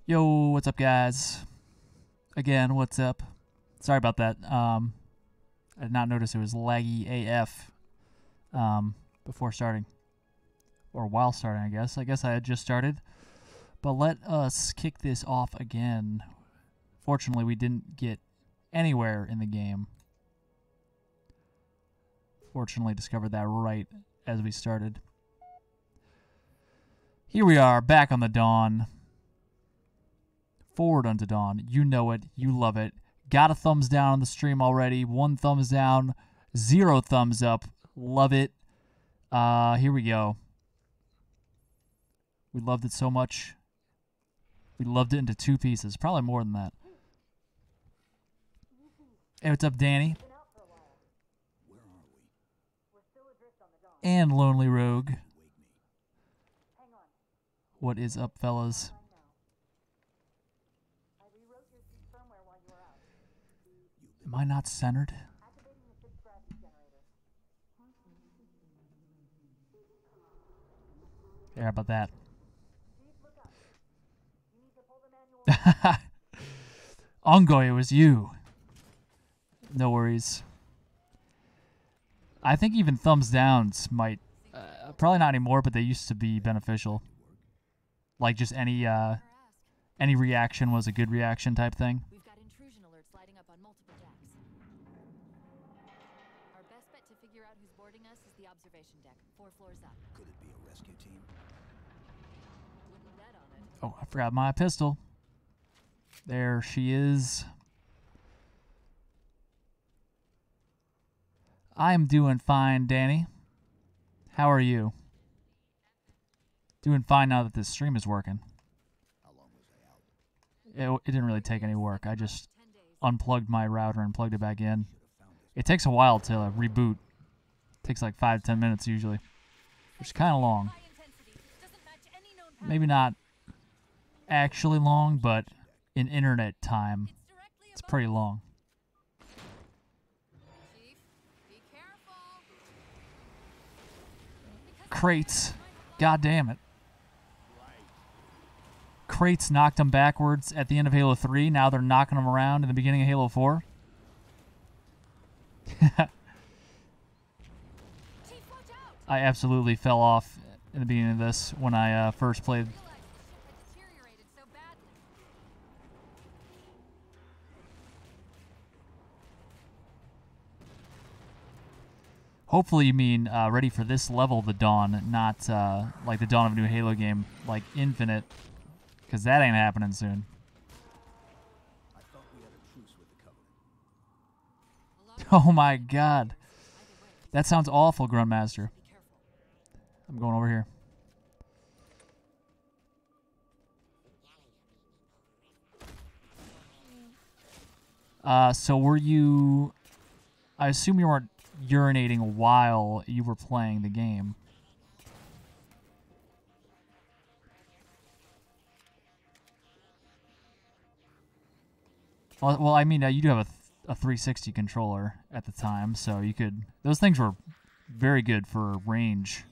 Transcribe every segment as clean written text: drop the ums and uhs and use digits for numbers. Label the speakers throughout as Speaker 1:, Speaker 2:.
Speaker 1: Yo, what's up, guys? Again, what's up? Sorry about that. I did not notice it was laggy AF before starting. Or while starting, I guess. I guess I had just started. But let us kick this off again. Fortunately, we didn't get anywhere in the game. Fortunately, discovered that right as we started. Here we are, back on the Dawn. Forward unto Dawn. You know it. You love it. Got a thumbs down on the stream already. 1 thumbs down. 0 thumbs up. Love it. Here we go. We loved it so much. We loved it into 2 pieces. Probably more than that. Hey, what's up, Danny? And Lonely Rogue. What is up, fellas? Am I not centered? Yeah, how about that? Ongoy, it was you. No worries. I think even thumbs downs might, probably not anymore, but they used to be beneficial. Like just any reaction was a good reaction type thing.
Speaker 2: We've got intrusion alerts lighting up on multiple decks. Our best bet to figure out who's boarding us is the observation deck, 4 floors up.
Speaker 3: Could it be a rescue team?
Speaker 2: Wouldn't bet on it.
Speaker 1: Oh, I forgot my pistol. There she is. I'm doing fine, Danny. How are you? Doing fine now that this stream is working.
Speaker 3: How long was I out?
Speaker 1: It didn't really take any work. I just unplugged my router and plugged it back in. It takes a while to reboot. It takes like 5-10 minutes usually, which is kind of long. Maybe not actually long, but in internet time, it's pretty long.
Speaker 2: Chief, be careful.
Speaker 1: Crates. God damn it. Crates knocked them backwards at the end of Halo 3. Now they're knocking them around in the beginning of Halo 4. I absolutely fell off in the beginning of this when I first played. Hopefully you mean ready for this level of the Dawn, not like the Dawn of a new Halo game, like Infinite, because that ain't happening soon.
Speaker 3: I thought we had a truce with the Covenant.
Speaker 1: Oh my god. That sounds awful, Grandmaster. I'm going over here. So were you... I assume you weren't urinating while you were playing the game. Well, I mean, you do have a 360 controller at the time, so you could... Those things were very good for range.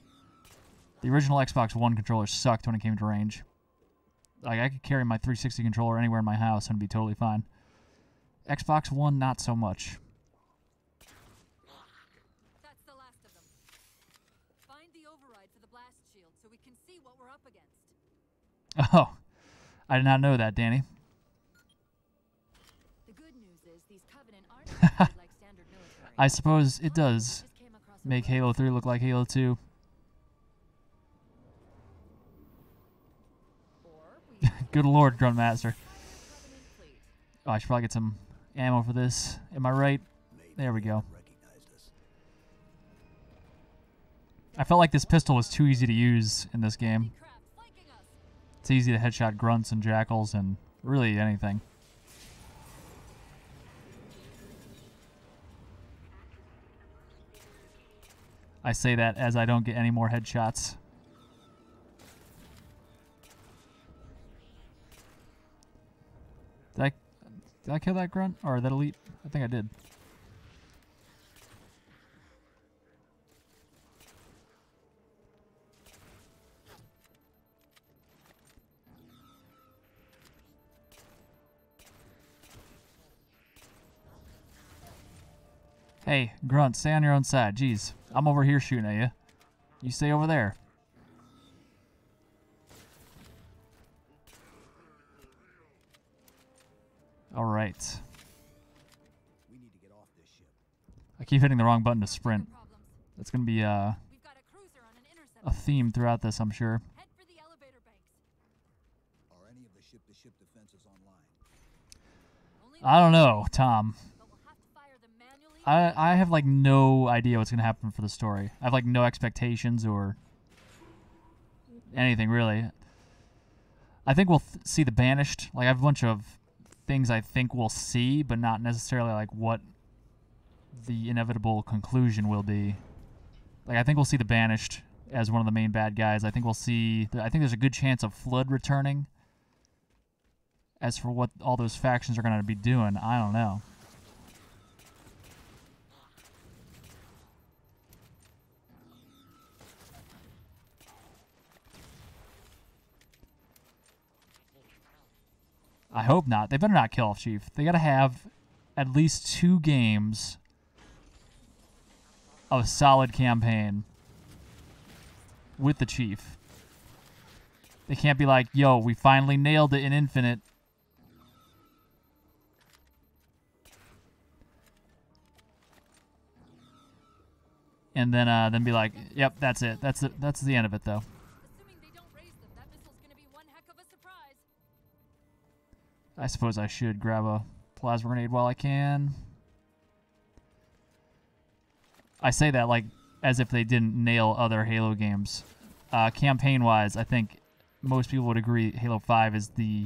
Speaker 1: The original Xbox One controller sucked when it came to range. Like, I could carry my 360 controller anywhere in my house and it'd be totally fine. Xbox One, not so much.
Speaker 2: That's the last of them. Find the override for the blast shield so we can see what we're up against.
Speaker 1: Oh, I did not know that, Danny.
Speaker 2: The good news is these Covenant aren't treated like standard military.
Speaker 1: I suppose it does
Speaker 2: Just came across a
Speaker 1: make
Speaker 2: bullet.
Speaker 1: Halo 3 look like Halo 2.
Speaker 2: Or we
Speaker 1: Good lord, Grandmaster.
Speaker 2: Covenant fleet.
Speaker 1: Oh, I should probably get some ammo for this. Am I right?
Speaker 3: Maybe
Speaker 1: There we
Speaker 3: they
Speaker 1: go.
Speaker 3: recognized us.
Speaker 1: I felt like this pistol was too easy to use in this game.
Speaker 2: Crap, flanking us.
Speaker 1: It's easy to headshot grunts and jackals and really anything. I say that as I don't get any more headshots. Did I kill that grunt? Or that elite? I think I did. Hey, Grunt, stay on your own side. Jeez, I'm over here shooting at you. You stay over there. All right.
Speaker 3: We need to get off this ship.
Speaker 1: I keep hitting the wrong button to sprint.
Speaker 2: Problems.
Speaker 1: That's going to be a
Speaker 2: We've got a cruiser on an intercept.
Speaker 1: theme throughout this, I'm sure.
Speaker 2: Head for the elevator banks.
Speaker 3: Are any of the ship-to-ship defenses online?
Speaker 2: Only
Speaker 1: I don't know, Tom.
Speaker 2: but we'll have to fire them manually.
Speaker 1: I have like no idea what's going to happen for the story. I have like no expectations or anything really. I think we'll see the Banished. Like I have a bunch of things I think we'll see, but not necessarily like what the inevitable conclusion will be. Like I think we'll see the Banished as one of the main bad guys. I think we'll see. I think there's a good chance of Flood returning. As for what all those factions are going to be doing, I don't know. I hope not. They better not kill off Chief. They got to have at least 2 games of a solid campaign with the Chief. They can't be like, yo, we finally nailed it in Infinite. And then be like, yep, that's it. That's the end of it, though.
Speaker 2: Assuming they don't raise them, that missile's gonna be one heck of a surprise.
Speaker 1: I suppose I should grab a plasma grenade while I can. I say that like as if they didn't nail other Halo games. Campaign-wise, I think most people would agree Halo 5 is the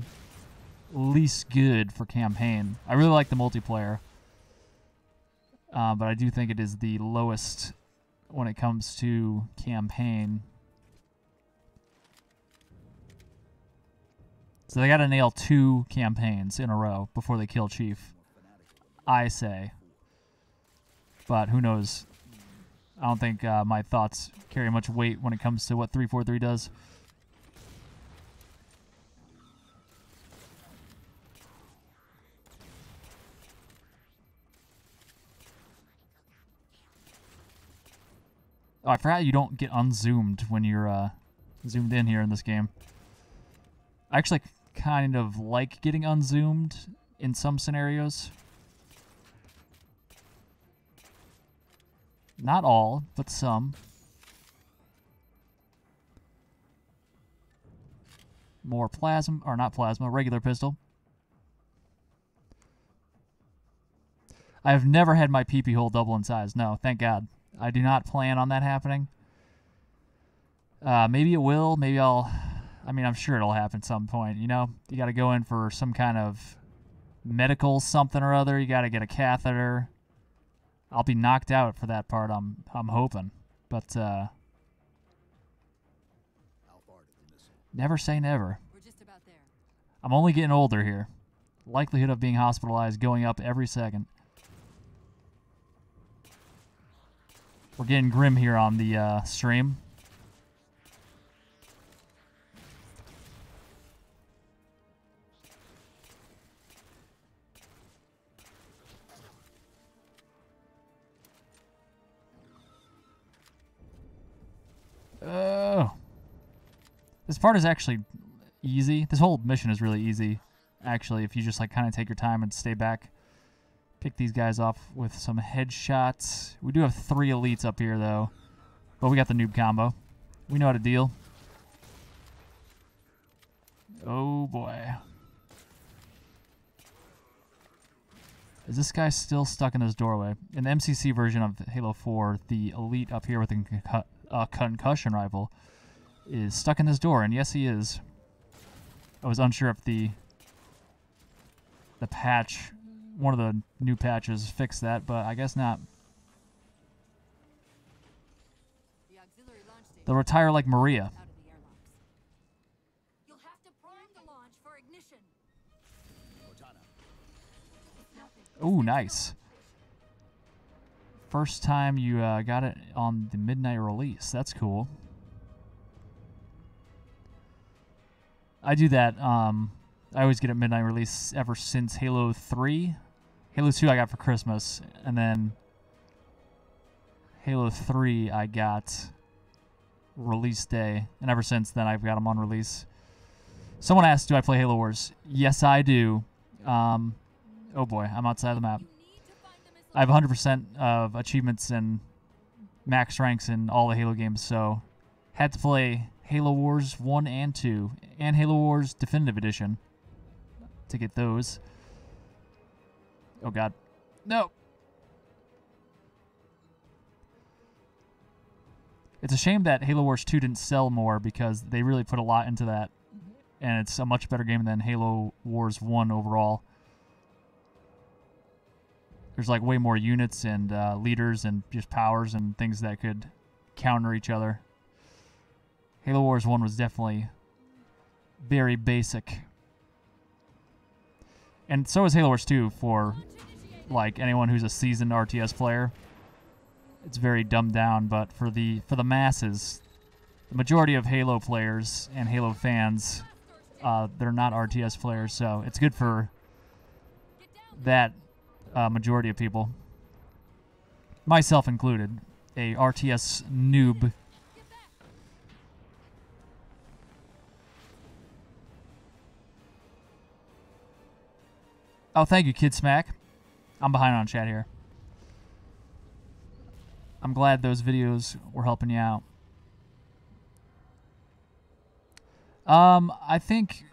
Speaker 1: least good for campaign. I really like the multiplayer, but I do think it is the lowest when it comes to campaign. So they got to nail 2 campaigns in a row before they kill Chief, I say. But who knows? I don't think my thoughts carry much weight when it comes to what 343 does. Oh, I forgot you don't get unzoomed when you're zoomed in here in this game. I actually kind of like getting unzoomed in some scenarios. Not all, but some. More plasma, or not plasma, regular pistol. I have never had my PP hole double in size. No, thank God. I do not plan on that happening. Maybe it will. Maybe I'll... I mean, I'm sure it'll happen at some point, you know? You got to go in for some kind of medical something or other. You got to get a catheter. I'll be knocked out for that part, I'm hoping. But,
Speaker 3: How far did the missile?
Speaker 1: never say never.
Speaker 2: We're just about there.
Speaker 1: I'm only getting older here. Likelihood of being hospitalized going up every second. We're getting grim here on the stream. Oh. This part is actually easy. This whole mission is really easy, actually, if you just like kind of take your time and stay back. Pick these guys off with some headshots. We do have 3 elites up here, though. But we got the noob combo. We know how to deal. Oh, boy. Is this guy still stuck in this doorway? In the MCC version of Halo 4, the elite up here with a concussion rifle is stuck in this door, and yes, he is. I was unsure if the patch, one of the new patches, fixed that, but I guess not.
Speaker 2: The auxiliary launch station
Speaker 1: They'll retire like Maria.
Speaker 2: out of the airlocks. You'll have to prime the launch for ignition.
Speaker 3: Cortana,
Speaker 2: It's nothing.
Speaker 1: Ooh, nice. First time you got it on the midnight release. That's cool. I do that. I always get a midnight release ever since Halo 3. Halo 2 I got for Christmas, and then Halo 3 I got release day, and ever since then I've got them on release. Someone asked, do I play Halo Wars? Yes, I do. Oh boy, I'm outside the map.
Speaker 2: You need to find the missile.
Speaker 1: I have 100% of achievements and max ranks in all the Halo games, so had to play Halo Wars 1 and 2, and Halo Wars Definitive Edition to get those. Oh god. No! It's a shame that Halo Wars 2 didn't sell more because they really put a lot into that, and it's a much better game than Halo Wars 1 overall. There's like way more units and leaders and just powers and things that could counter each other. Halo Wars 1 was definitely very basic. And so is Halo Wars 2 for like anyone who's a seasoned RTS player. It's very dumbed down, but for the masses, the majority of Halo players and Halo fans, they're not RTS players, so it's good for that majority of people, myself included, a RTS noob. Oh, thank you, Kid Smack. I'm behind on chat here. I'm glad those videos were helping you out. I think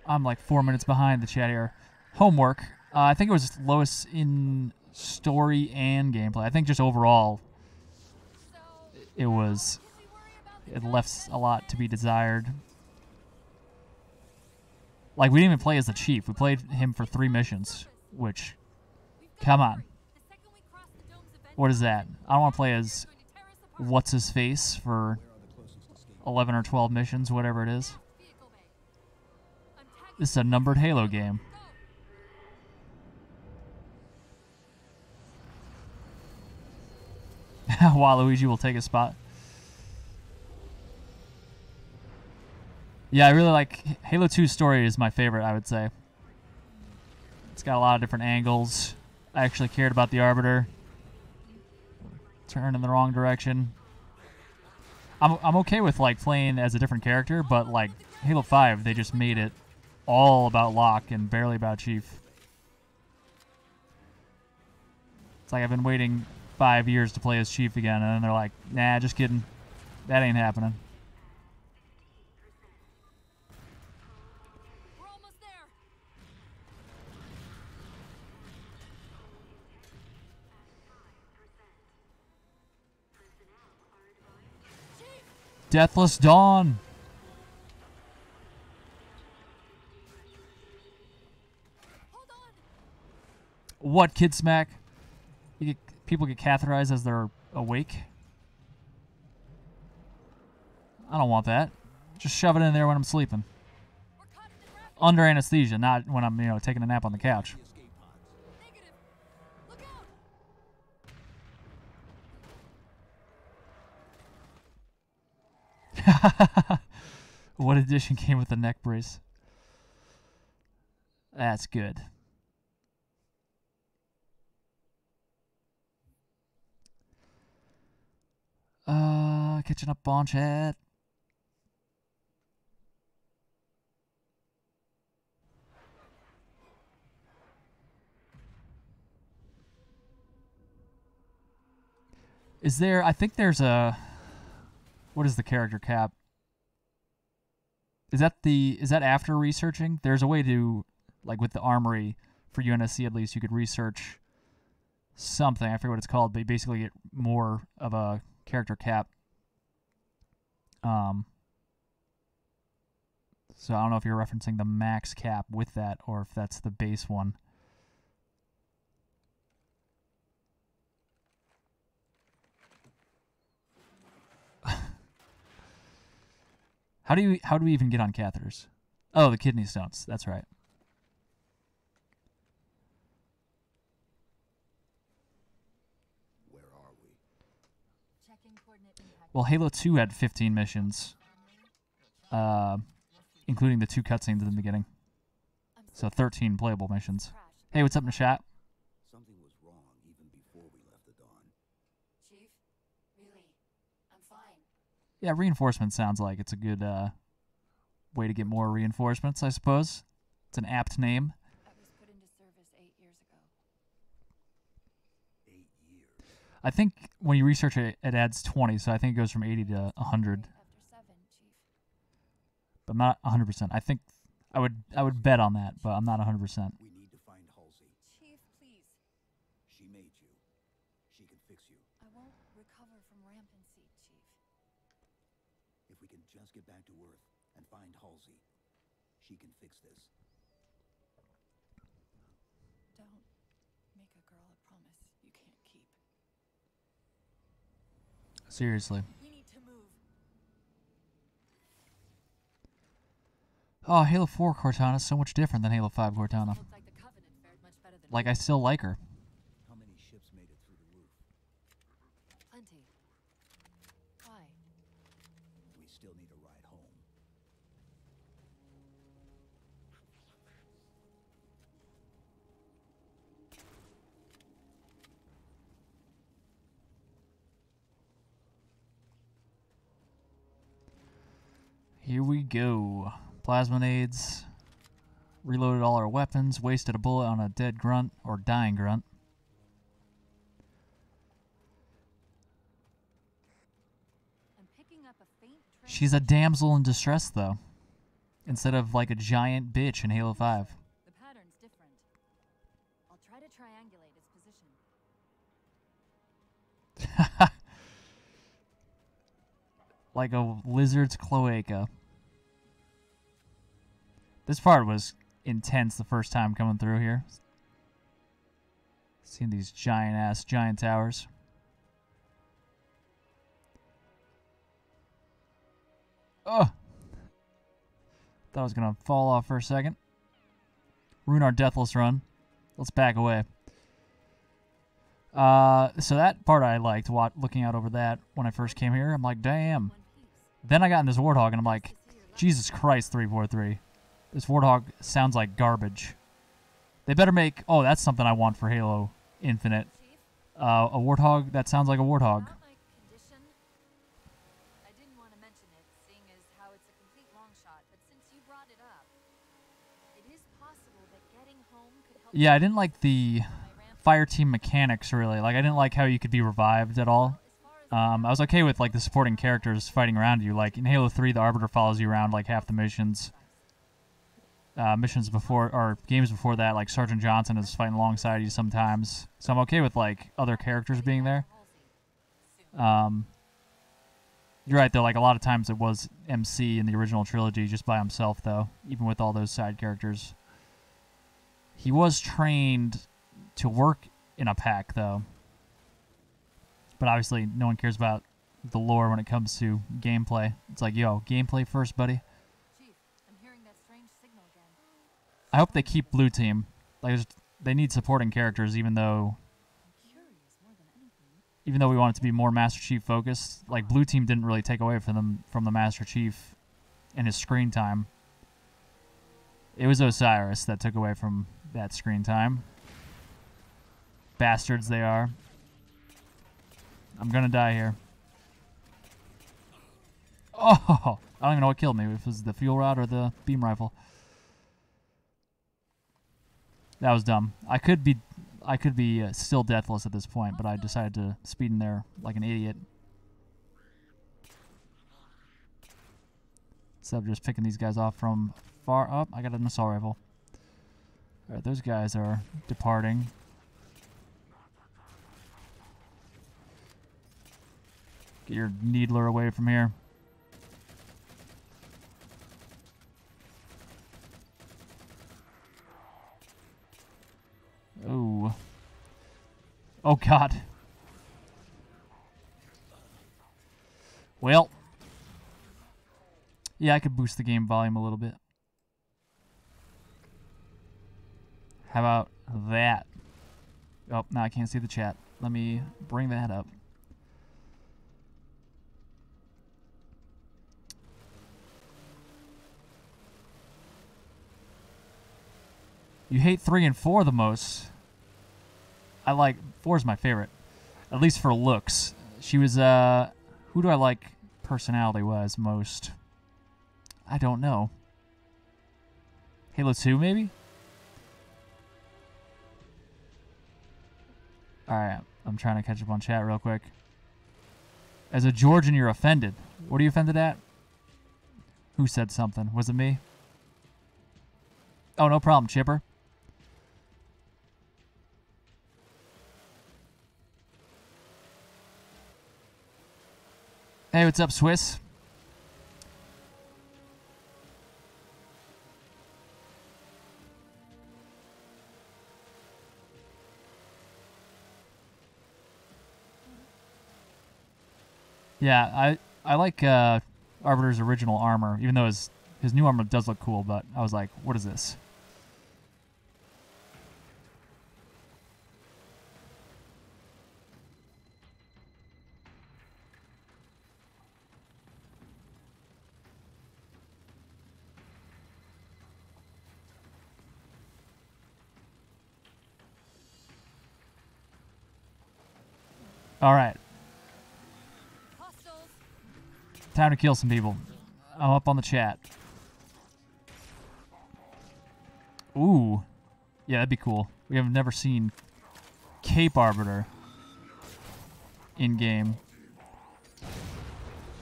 Speaker 1: I'm like 4 minutes behind the chat here. Homework. I think it was lowest in story and gameplay. I think just overall, it left a lot to be desired. Like, we didn't even play as the Chief. We played him for 3 missions, which, come on. What is that? I don't want to play as what's-his-face for 11 or 12 missions, whatever it is. This is a numbered Halo game. Waluigi will take a spot. Yeah, I really like Halo 2 story is my favorite, I would say. It's got a lot of different angles. I actually cared about the Arbiter. Turn in the wrong direction. I'm okay with like playing as a different character, but like Halo 5, they just made it all about Locke and barely about Chief. It's like I've been waiting 5 years to play as Chief again, and then they're like, nah, just kidding. That ain't happening.
Speaker 2: We're almost there.
Speaker 1: Deathless Dawn.
Speaker 2: Hold on.
Speaker 1: What, Kid Smack? People get catheterized as they're awake? I don't want that. Just shove it in there when I'm sleeping.
Speaker 2: We're caught in the trap.
Speaker 1: Under anesthesia, not when I'm, taking a nap on the couch.
Speaker 3: Escape pods.
Speaker 2: Negative. Look out.
Speaker 1: What edition came with the neck brace? That's good. Catching up on chat. Is there, I think there's a, what is the character cap? Is that after researching? There's a way to, like with the armory, for UNSC at least, you could research something. I forget what it's called, but you basically get more of a character cap. So I don't know if you're referencing the max cap with that, or if that's the base one. How do we even get on catheters? Oh, the kidney stones. That's right.
Speaker 3: Where are we?
Speaker 2: Checking coordinate impact.
Speaker 1: Well, Halo 2 had 15 missions, including the 2 cutscenes in the beginning. So 13 playable missions.
Speaker 2: Crash.
Speaker 1: Hey, what's up, Nishat?
Speaker 3: Something was wrong even before we left the Dawn.
Speaker 1: Yeah, reinforcement sounds like it's a good way to get more reinforcements, I suppose. It's an apt name.
Speaker 2: I was put into service 8 years ago.
Speaker 3: 8 years.
Speaker 1: I think when you research it, it adds 20, so I think it goes from 80 to 100.
Speaker 2: After 7, Chief.
Speaker 1: But I'm not 100%. I think I would bet on that, but I'm not 100%.
Speaker 3: We need to find Halsey.
Speaker 2: Chief, please.
Speaker 3: She made you. She can fix you.
Speaker 2: I won't recover from rampancy, Chief.
Speaker 3: If we can just get back to Earth and find Halsey, she can fix this.
Speaker 2: Don't make a girl a promise you can't keep.
Speaker 1: Seriously.
Speaker 2: We need to move.
Speaker 1: Oh, Halo 4 Cortana is so much different than Halo 5 Cortana.
Speaker 2: Looks like the Covenant fared much better than
Speaker 1: Like, I still like her.
Speaker 3: How many ships made it through the roof?
Speaker 2: plenty. Why?
Speaker 3: We still need a ride home.
Speaker 1: Here we go. Plasma nades. Reloaded all our weapons. Wasted a bullet on a dead grunt or dying grunt.
Speaker 2: I'm picking up a faint trace.
Speaker 1: She's a damsel in distress, though. Instead of like a giant bitch in Halo 5.
Speaker 2: The pattern's different. I'll try to triangulate its position.
Speaker 1: Like a lizard's cloaca. This part was intense the first time coming through here. Seeing these giant towers. Ugh! Thought I was gonna fall off for a second. Ruin our deathless run. Let's back away. So that part I liked, looking out over that when I first came here. I'm like, damn.
Speaker 2: One piece.
Speaker 1: Then I got in this Warthog, and I'm like, Jesus Christ, 343. This Warthog sounds like garbage. They better make... Oh, that's something I want for Halo Infinite.
Speaker 2: Chief,
Speaker 1: A Warthog that sounds like a Warthog.
Speaker 2: about my condition. I didn't want to mention it, seeing as how it's a complete long shot, but since you brought it up, it is possible that getting home could help.
Speaker 1: Yeah, I didn't like the
Speaker 2: my ramp.
Speaker 1: fire team mechanics, really. Like, I didn't like how you could be revived at all.
Speaker 2: As far as
Speaker 1: I was okay with, like, the supporting characters fighting around you. Like, in Halo 3, the Arbiter follows you around, like, half the missions. Missions before, or games before that, like, Sergeant Johnson is fighting alongside you sometimes. So I'm okay with, like, other characters being there.
Speaker 2: Halsey, soon.
Speaker 1: You're right, though. Like, a lot of times it was MC in the original trilogy just by himself, though, even with all those side characters. He was trained to work in a pack, though. But obviously, no one cares about the lore when it comes to gameplay. It's like, yo, gameplay first, buddy.
Speaker 2: Chief, I'm hearing that strange signal again.
Speaker 1: I hope they keep Blue Team. Like, they need supporting characters, even though
Speaker 2: I'm curious more than anything.
Speaker 1: we want it to be more Master Chief focused. Like, Blue Team didn't really take away from the Master Chief in his screen time. It was Osiris that took away from that screen time. Bastards they are. I'm gonna die here. Oh! I don't even know what killed me. If it was the fuel rod or the beam rifle. That was dumb. I could be still deathless at this point, but I decided to speed in there like an idiot. Instead of just picking these guys off from far up. I got an assault rifle. Alright, those guys are departing. Get your needler away from here. Oh. Oh, God. Well. Yeah, I could boost the game volume a little bit. How about that? Oh, now I can't see the chat. Let me bring that up. You hate 3 and 4 the most. I like 4's my favorite, at least for looks. She was who do I like personality-wise most? I don't know. Halo 2, maybe? Alright, I'm trying to catch up on chat real quick. As a Georgian, you're offended. What are you offended at? Who said something? Was it me? Oh, no problem, Chipper. Hey, what's up, Swiss? Yeah, I like Arbiter's original armor, even though his new armor does look cool, but I was like, what is this? All right.
Speaker 2: Hostiles.
Speaker 1: Time to kill some people. I'm up on the chat. Ooh. Yeah, that'd be cool. We have never seen Cape Arbiter in-game.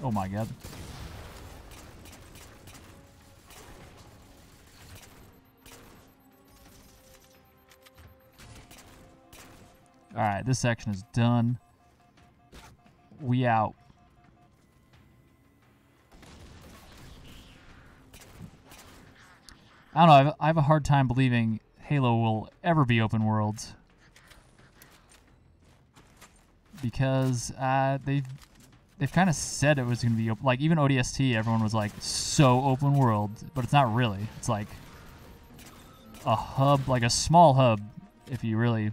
Speaker 1: Oh my god. Alright, this section is done. We out. I don't know, I have a hard time believing Halo will ever be open world. Because they've kind of said it was going to be open. Like, even ODST, everyone was like, so open world. But it's not really. It's like a hub, like a small hub, if you really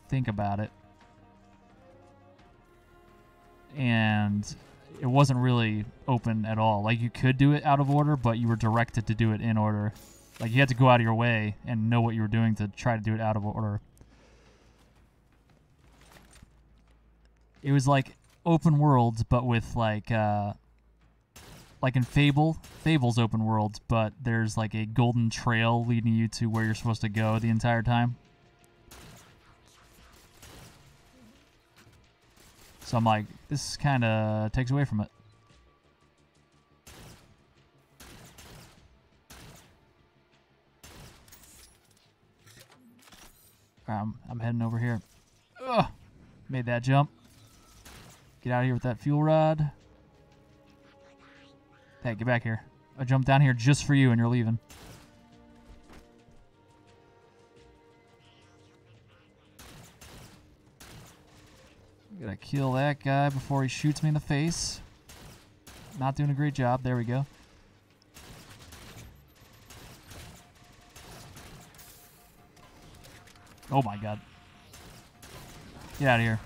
Speaker 1: think about it. And it wasn't really open at all. Like, you could do it out of order, but you were directed to do it in order. Like, you had to go out of your way and know what you were doing to try to do it out of order. It was like open worlds, but with like in Fable's open worlds, but there's like a golden trail leading you to where you're supposed to go the entire time. So I'm like, this kind of takes away from it. I'm heading over here. Ugh, made that jump. Get out of here with that fuel rod. Hey, get back here. I jumped down here just for you and you're leaving. Gotta kill that guy before he shoots me in the face. Not doing a great job. There we go. Oh my god. Get out of here.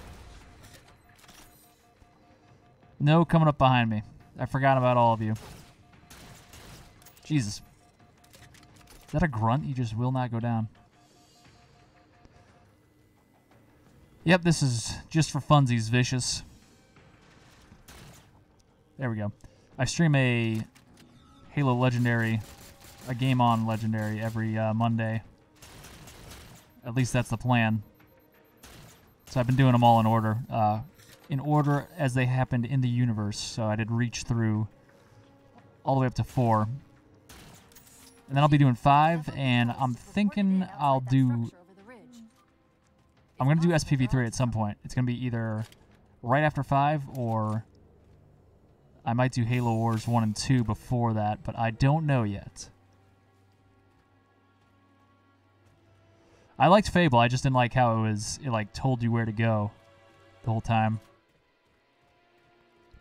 Speaker 1: No coming up behind me. I forgot about all of you. Jesus. Is that a grunt? You just will not go down. Yep, this is just for funsies, Vicious. There we go. I stream a Halo Legendary, a Game On Legendary every Monday. At least that's the plan. So I've been doing them all in order as they happened in the universe. So I did reach through all the way up to 4. And then I'll be doing 5, and I'm thinking I'm going to do SPV3 at some point. It's going to be either right after 5, or I might do Halo Wars 1 and 2 before that, but I don't know yet. I liked Fable, I just didn't like how it like told you where to go the whole time.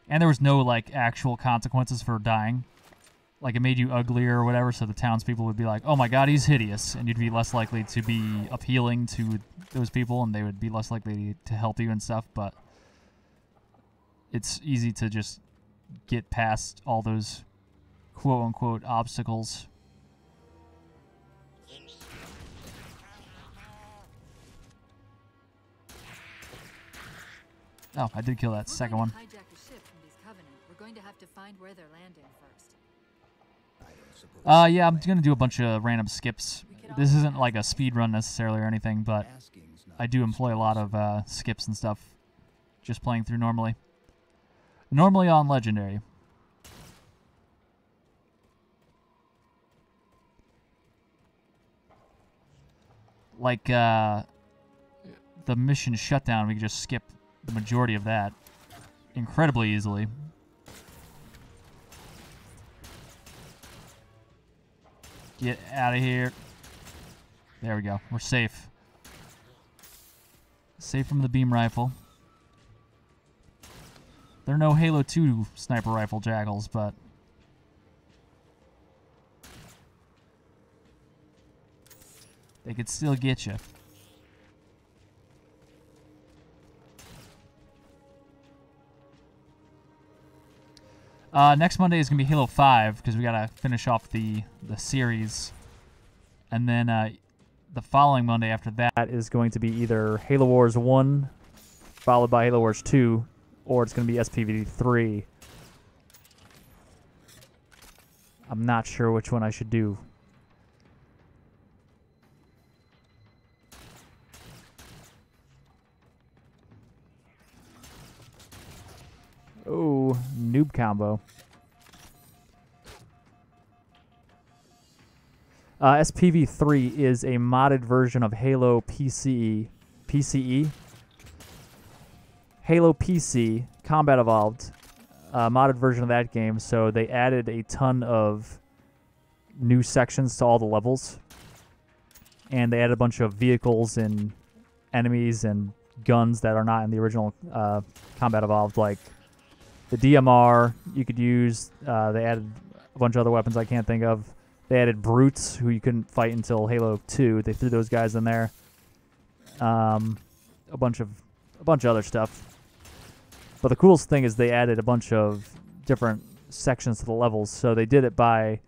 Speaker 1: And there was no like actual consequences for dying. Like, it made you uglier or whatever, so the townspeople would be like, oh my god, he's hideous, and you'd be less likely to be appealing to those people, and they would be less likely to help you and stuff, but it's easy to just get past all those quote-unquote obstacles. Oh, I did kill that second one.
Speaker 2: Hijacked a ship from these Covenant. going to have to find where they're landing first.
Speaker 3: I don't suppose.
Speaker 1: Yeah, I'm gonna do a bunch of random skips. This isn't like a speed run necessarily or anything, but
Speaker 3: Asking's not
Speaker 1: I do employ a lot of skips and stuff, just playing through normally. Normally on Legendary. Like the mission shutdown, we could just skip the majority of that incredibly easily. Get out of here. There we go. We're safe. Safe from the beam rifle. There are no Halo 2 sniper rifle jackals, but they could still get you. Next Monday is going to be Halo 5 because we got to finish off the series. And then the following Monday after that is going to be either Halo Wars 1 followed by Halo Wars 2, or it's going to be SPVD 3. I'm not sure which one I should do. Oh, noob combo. SPV3 is a modded version of Halo PCE. Halo PC, Combat Evolved, modded version of that game. So they added a ton of new sections to all the levels. And they added a bunch of vehicles and enemies and guns that are not in the original Combat Evolved, like the DMR you could use. They added a bunch of other weapons I can't think of. They added brutes who you couldn't fight until Halo 2. They threw those guys in there. A bunch of other stuff. But the coolest thing is they added a bunch of different sections to the levels. So they did it by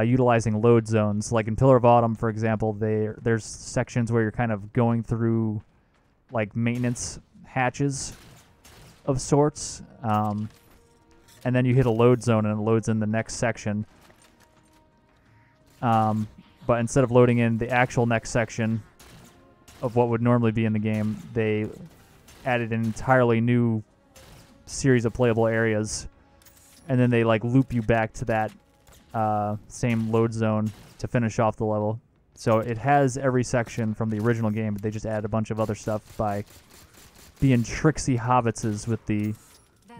Speaker 1: utilizing load zones. Like in Pillar of Autumn, for example, there's sections where you're kind of going through like maintenance hatches of sorts. And then you hit a load zone and it loads in the next section. But instead of loading in the actual next section of what would normally be in the game, they added an entirely new series of playable areas, and then they like loop you back to that same load zone to finish off the level. So it has every section from the original game, but they just added a bunch of other stuff by being tricksy hobbitses with the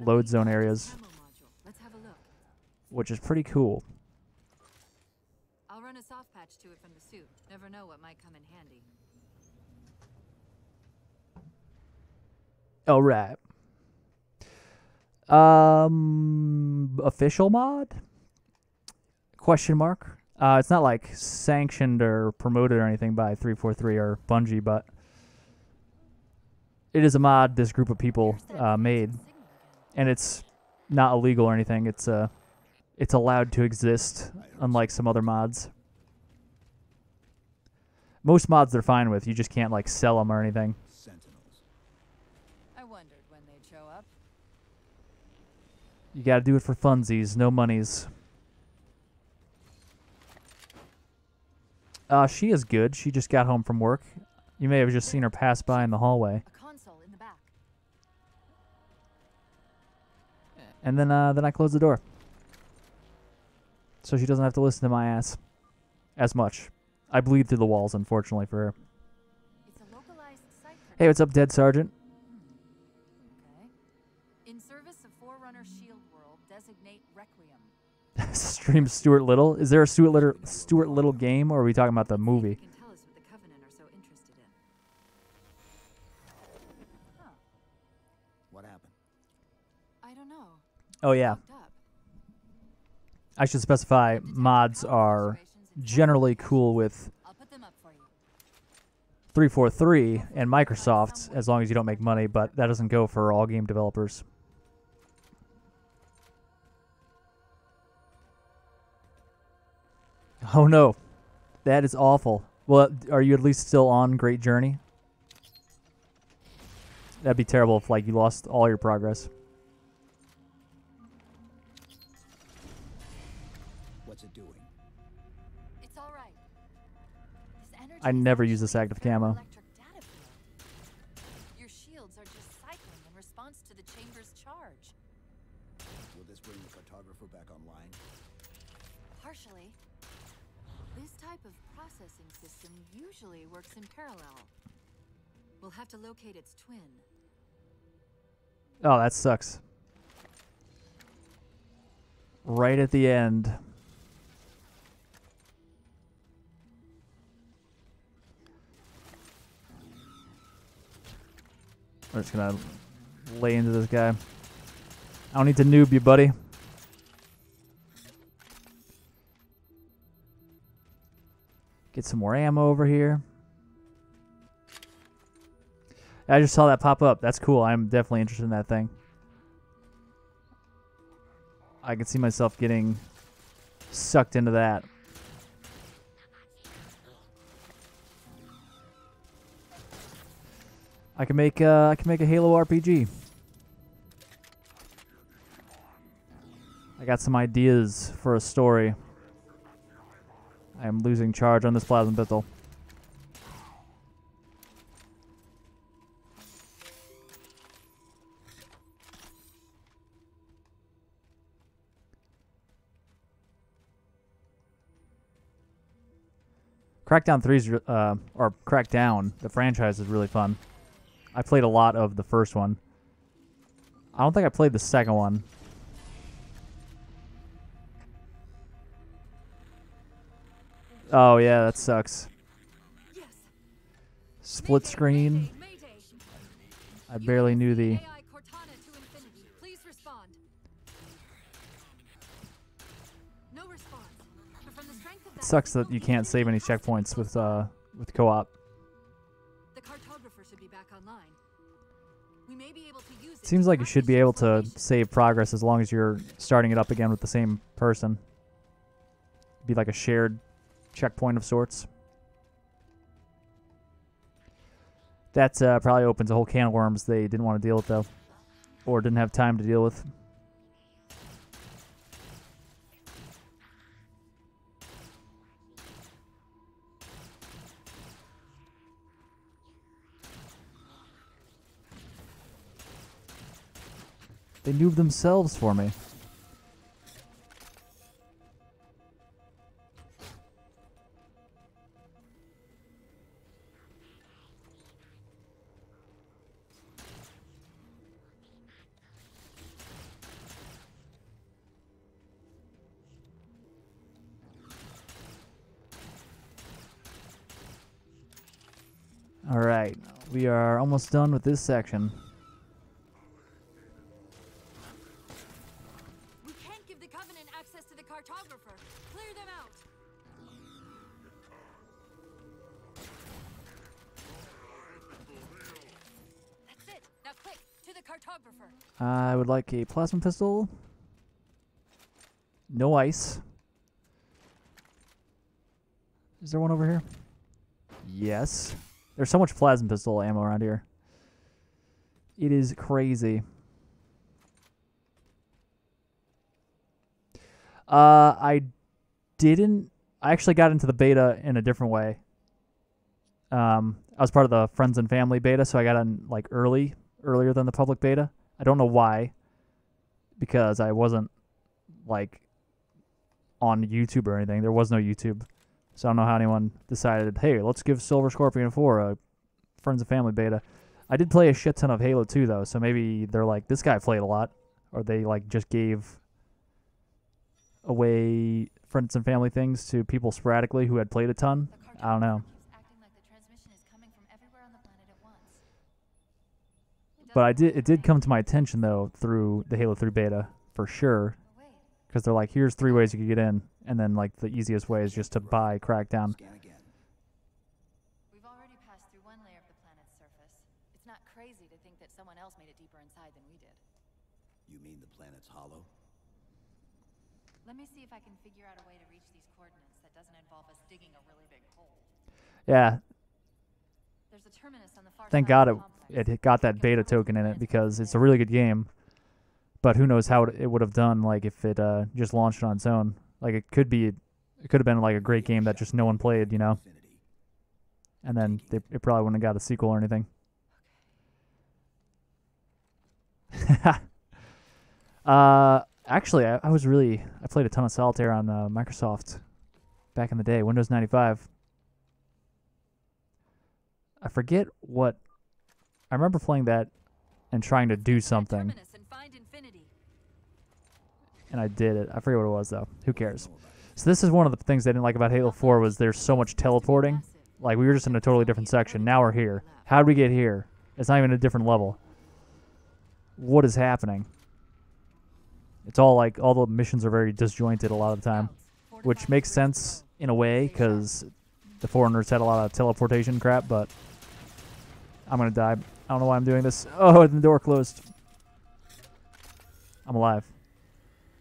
Speaker 1: load zone areas,
Speaker 2: Let's have a look.
Speaker 1: which is pretty cool.
Speaker 2: I'll run a soft patch to it from the suit. Never know what might come in handy.
Speaker 1: All right. Official mod? Question mark. It's not like sanctioned or promoted or anything by 343 or Bungie, but it is a mod this group of people made, and it's not illegal or anything. It's allowed to exist, unlike some other mods. Most mods they're fine with. You just can't like sell them or anything.
Speaker 3: Sentinels.
Speaker 2: I wondered when they'd show up.
Speaker 1: You gotta do it for funsies, no monies. She is good. She just got home from work. You may have just seen her pass by in the hallway.
Speaker 2: A console in the back.
Speaker 1: And then I close the door. So she doesn't have to listen to my ass as much. I bleed through the walls, unfortunately, for her.
Speaker 2: It's a localized site.
Speaker 1: Hey, what's up, Dead Sergeant?
Speaker 2: Okay. In service of Forerunner Shield World, designate Requiem.
Speaker 1: Stream Stuart Little. Is there a Stuart Little game, or are we talking about the movie?
Speaker 2: You can tell us what the Covenant are so interested in. Huh.
Speaker 3: What happened?
Speaker 2: I don't know.
Speaker 1: Oh, yeah.
Speaker 2: Looked up.
Speaker 1: I should specify mods are generally cool with
Speaker 2: I'll put them up for you.
Speaker 1: 343 and Microsoft, as long as you don't make money, but that doesn't go for all game developers. Oh no, that is awful. Well, are you at least still on Great Journey? That'd be terrible if like you lost all your progress. I never use this active camo.
Speaker 2: Electric data flow. Your shields are just cycling in response to the chamber's charge.
Speaker 3: Will this bring the cartographer back online?
Speaker 2: Partially. This type of processing system usually works in parallel. We'll have to locate its twin.
Speaker 1: Oh, that sucks. Right at the end. We're just gonna lay into this guy. I don't need to noob you, buddy. Get some more ammo over here. I just saw that pop up. That's cool. I'm definitely interested in that thing. I can see myself getting sucked into that. I can make a Halo RPG. I got some ideas for a story. I am losing charge on this plasma pistol. Crackdown 3's or Crackdown, the franchise is really fun. I played a lot of the first one. I don't think I played the second one. Oh yeah, that sucks.
Speaker 2: Yes.
Speaker 1: Split screen.
Speaker 2: Mayday.
Speaker 1: I barely knew the.
Speaker 2: AI Cortana to infinity. Please respond. No response. But from the strength of that
Speaker 1: Sucks that
Speaker 2: signal,
Speaker 1: you can't save any checkpoints with co-op.
Speaker 2: The cartographer should be back online. We may be able to use it
Speaker 1: Seems
Speaker 2: to
Speaker 1: like you should be
Speaker 2: track
Speaker 1: able to
Speaker 2: information.
Speaker 1: save progress as long as you're starting it up again with the same person. Be like a shared checkpoint of sorts. That probably opens a whole can of worms they didn't want to deal with though, or didn't have time to deal with. They noob themselves for me. All right, we are almost done with this section.
Speaker 2: We can't give the Covenant access to the cartographer. Clear them out. That's it. Now quick, to the cartographer.
Speaker 1: I would like a plasma pistol. No ice. Is there one over here? Yes. There's so much plasma pistol ammo around here. It is crazy. I actually got into the beta in a different way. I was part of the friends and family beta, so I got in like earlier than the public beta. I don't know why, because I wasn't like on YouTube or anything. There was no YouTube, so I don't know how anyone decided, hey, let's give Silver Scorpion 4 a friends and family beta. I did play a shit ton of Halo 2 though, so maybe they're like, this guy played a lot, or they like just gave away friends and family things to people sporadically who had played a ton.
Speaker 2: The
Speaker 1: I don't know.
Speaker 2: cartographer keeps acting like the transmission is coming from everywhere on the planet at once.
Speaker 1: But it did come to my attention though through the Halo 3 beta for sure,
Speaker 2: Wait,
Speaker 1: because they're like, here's 3 ways you can get in, and then like the easiest way is just to buy Crackdown.
Speaker 3: Scan again.
Speaker 2: we've already passed through one layer of the planet's surface. It's not crazy to think that someone else made it deeper inside than we did.
Speaker 3: You mean the planet's hollow?
Speaker 2: Let me see if I can figure out a way to reach these coordinates that doesn't involve us digging a really big hole.
Speaker 1: Yeah,
Speaker 2: There's a terminus on the far
Speaker 1: thank
Speaker 2: side
Speaker 1: God
Speaker 2: of the complex.
Speaker 1: it got that beta token in it, because it's a really good game. But who knows how it would have done like if it just launched on its own. Like it could have been like a great game that just no one played, you know.
Speaker 3: Infinity.
Speaker 1: and then it probably wouldn't have got a sequel or anything. Actually, I played a ton of Solitaire on Microsoft back in the day, Windows 95. I forget what. I remember playing that and trying to do something, and I did it. I forget what it was though. Who cares? So this is one of the things I didn't like about Halo 4 was there's so much teleporting. Like we were just in a totally different section. Now we're here. How did we get here? It's not even a different level. What is happening? It's all like all the missions are very disjointed a lot of the time, which makes sense in a way because the Foreigners had a lot of teleportation crap. But I'm gonna die. I don't know why I'm doing this. Oh, the door closed. I'm alive.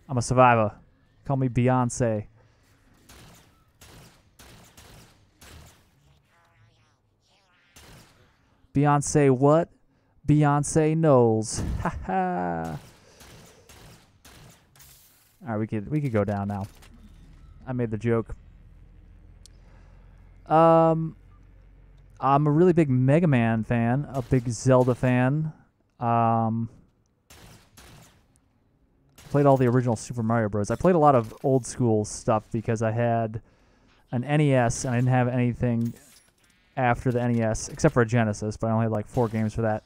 Speaker 1: I'm a survivor. Call me Beyonce. Beyonce what? Beyonce Knowles. Ha ha. All right, we could go down now. I made the joke. I'm a really big Mega Man fan, a big Zelda fan. Played all the original Super Mario Bros. I played a lot of old school stuff because I had an NES and I didn't have anything after the NES except for a Genesis, but I only had like 4 games for that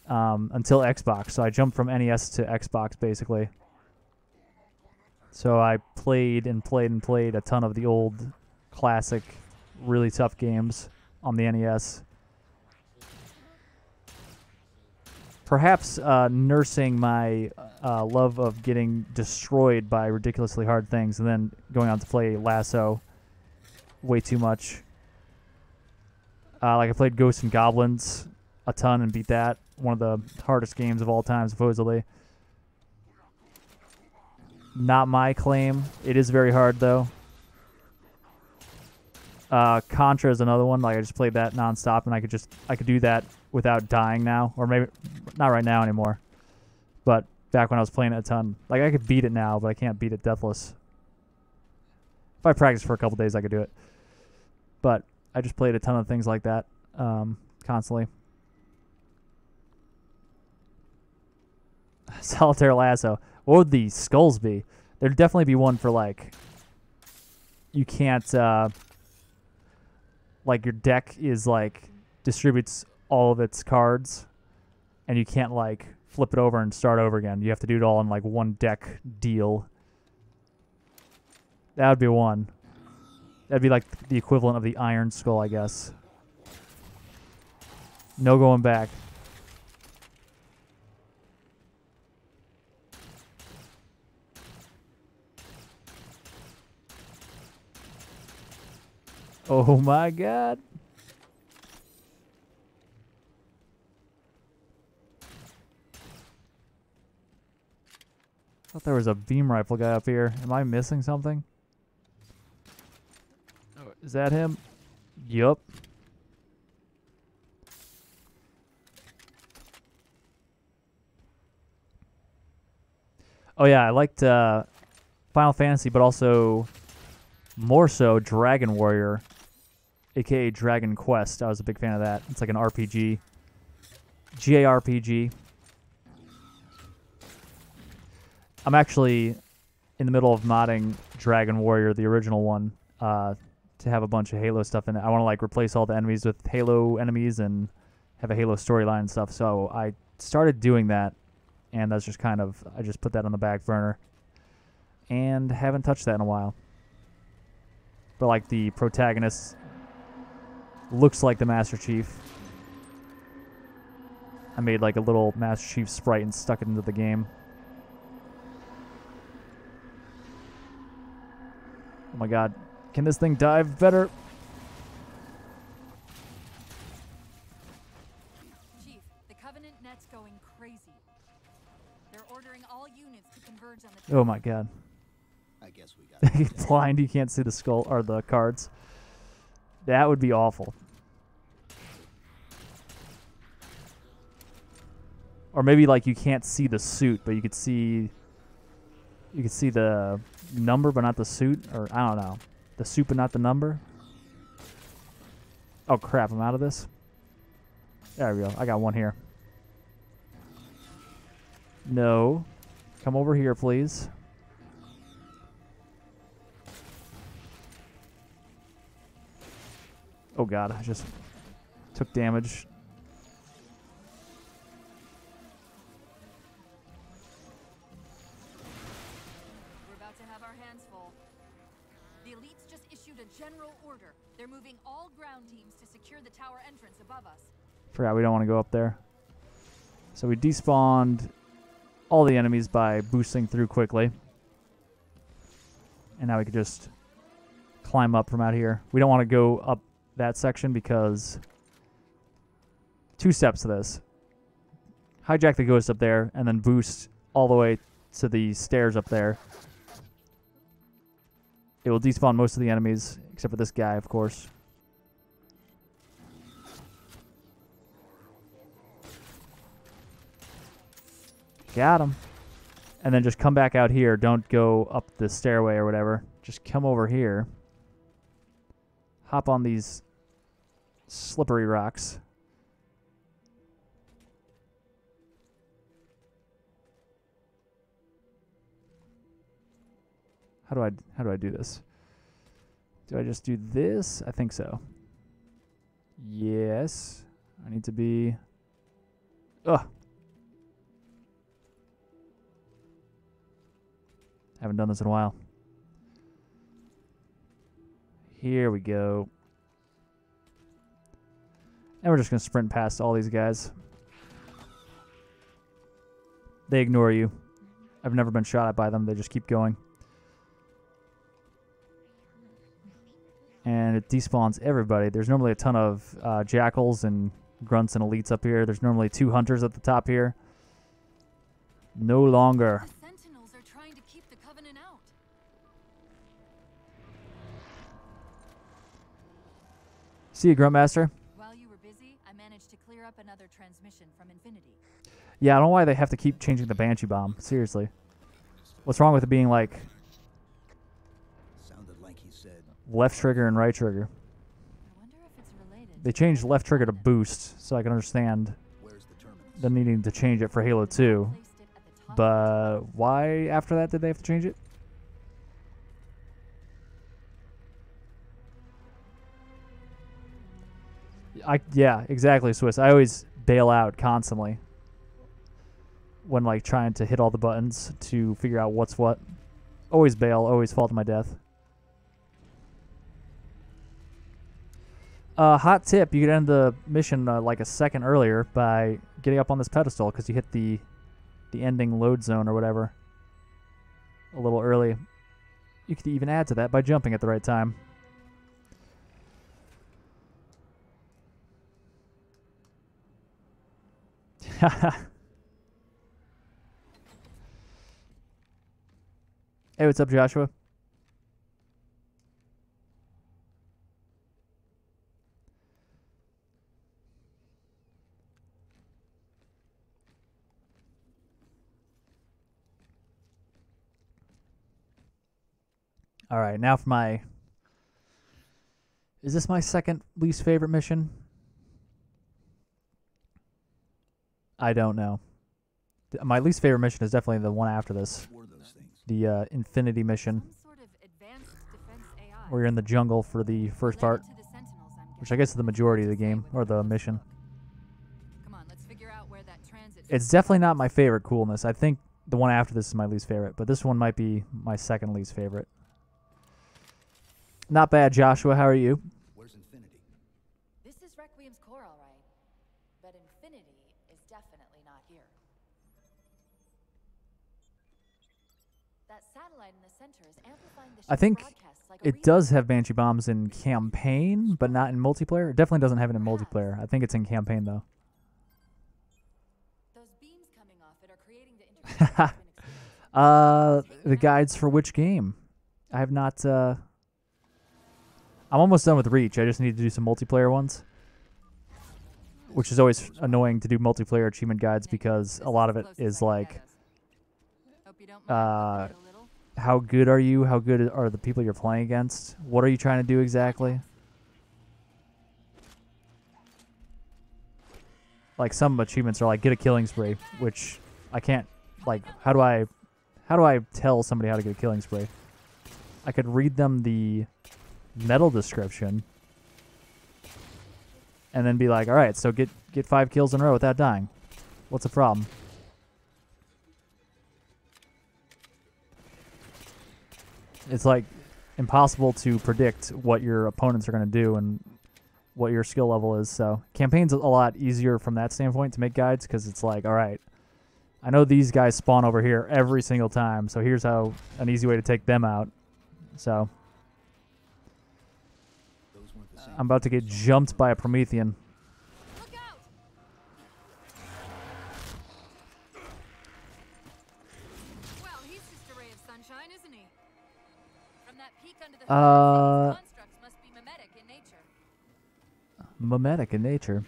Speaker 1: until Xbox. So I jumped from NES to Xbox basically. So I played and played and played a ton of the old classic, really tough games on the NES. Perhaps nursing my love of getting destroyed by ridiculously hard things and then going on to play Lasso way too much. Like I played Ghosts and Goblins a ton and beat that. One of the hardest games of all time, supposedly. Not my claim. It is very hard, though. Contra is another one. Like I just played that nonstop, and I could do that without dying now, or maybe not right now anymore. But back when I was playing it a ton, like I could beat it now, but I can't beat it deathless. If I practiced for a couple days, I could do it. But I just played a ton of things like that constantly. Solitaire Lasso. What would the skulls be? There'd definitely be one for like you can't like your deck is like distributes all of its cards and you can't like flip it over and start over again. You have to do it all in like one deck deal. That would be one. That'd be like the equivalent of the Iron Skull, I guess. No going back. Oh my god. I thought there was a beam rifle guy up here. Am I missing something? Oh, is that him? Yup. Oh yeah, I liked Final Fantasy, but also more so Dragon Warrior, aka Dragon Quest. I was a big fan of that. It's like an RPG. JRPG. I'm actually in the middle of modding Dragon Warrior, the original one, to have a bunch of Halo stuff in it. I want to like replace all the enemies with Halo enemies and have a Halo storyline and stuff. So I started doing that, and that's just kind of, I just put that on the back burner and haven't touched that in a while. But like the protagonist looks like the Master Chief. I made like a little Master Chief sprite and stuck it into the game. Oh my god. Can this thing dive better?
Speaker 2: Chief, the Covenant net's going crazy. They're ordering all units to converge on the
Speaker 1: Oh my god.
Speaker 3: I guess we got
Speaker 1: Blind, you can't see the skull or the cards. That would be awful. Or maybe like you can't see the suit, but you could see the number but not the suit, or I don't know. The suit but not the number. Oh, crap. I'm out of this. There we go. I got one here. No. Come over here, please. Oh, God. I just took damage.
Speaker 2: We're about to have our hands full. The elites just issued a general order. They're moving all ground teams to secure the tower entrance above us.
Speaker 1: Forgot we don't want to go up there. So we despawned all the enemies by boosting through quickly. And now we could just climb up from out here. We don't want to go up that section because 2 steps to this. Hijack the ghost up there and then boost all the way to the stairs up there. It will despawn most of the enemies, except for this guy, of course. Got him. And then just come back out here. Don't go up the stairway or whatever. Just come over here. Hop on these slippery rocks. How do I do this? Do I just do this? I think so. Yes. I need to be... Ugh. Haven't done this in a while. Here we go. And we're just going to sprint past all these guys. They ignore you. I've never been shot at by them. They just keep going. And it despawns everybody. There's normally a ton of jackals and grunts and elites up here. There's normally 2 hunters at the top here. No longer.
Speaker 2: The Sentinels are trying to keep the Covenant out.
Speaker 1: See you, Gruntmaster.
Speaker 2: While you were busy, I managed to clear up another transmission from Infinity.
Speaker 1: Yeah, I don't know why they have to keep changing the Banshee bomb. Seriously. What's wrong with it being like
Speaker 3: Sounded like he said,
Speaker 1: left trigger and right trigger?
Speaker 2: I wonder if it's related.
Speaker 1: They changed left trigger to boost, so I can understand
Speaker 3: "Where's the terminus?"
Speaker 1: them needing to change it for Halo 2.
Speaker 2: Placed it at the top.
Speaker 1: But why after that did they have to change it? Yeah, exactly, Swiss. I always bail out constantly when like trying to hit all the buttons to figure out what's what. Always bail, always fall to my death. Hot tip, you could end the mission like a second earlier by getting up on this pedestal because you hit the ending load zone or whatever a little early. You could even add to that by jumping at the right time. Hey, what's up, Joshua? All right, now for my... Is this my second least favorite mission? I don't know. My least favorite mission is definitely the one after this.
Speaker 3: What were those things?
Speaker 1: The Infinity mission,
Speaker 2: Some sort of advanced defense AI.
Speaker 1: where you're in the jungle for the first part,
Speaker 2: Related to the Sentinels, I'm
Speaker 1: which I guess is the majority of the game, or the
Speaker 2: guessing.
Speaker 1: mission.
Speaker 2: Come on, let's figure out where that transit.
Speaker 1: It's definitely not my favorite coolness. I think the one after this is my least favorite, but this one might be my second least favorite. Not bad, Joshua. How are you?
Speaker 3: Where's Infinity?
Speaker 2: This is Requiem's core, all right. But Infinity is definitely not here. That satellite in the center is amplifying the
Speaker 1: I
Speaker 2: ship's
Speaker 1: think
Speaker 2: broadcasts like a
Speaker 1: it
Speaker 2: relay.
Speaker 1: does have Banshee bombs in campaign, but not in multiplayer. It definitely doesn't have it in multiplayer. I think it's in campaign, though.
Speaker 2: Those beams coming off it are creating the interference between experience.
Speaker 1: The guides for which game? I have not, I'm almost done with Reach. I just need to do some multiplayer ones. Which is always annoying to do multiplayer achievement guides because a lot of it is like,
Speaker 2: Hope you don't mind looking at a little.
Speaker 1: how good are you? How good are the people you're playing against? What are you trying to do exactly? like some achievements are like get a killing spree, which I can't. Like, how do I tell somebody how to get a killing spree? I could read them the medal description, and then be like, all right, so get 5 kills in a row without dying. What's the problem? It's like impossible to predict what your opponents are going to do and what your skill level is. So campaign's a lot easier from that standpoint to make guides, because it's like, all right, I know these guys spawn over here every single time, so here's how an easy way to take them out. So I'm about to get jumped by a Promethean.
Speaker 2: Look out! Well, he's just a ray of sunshine, isn't he? From that peak under the hood, I'd say these constructs must be mimetic in nature.
Speaker 1: Mimetic in nature.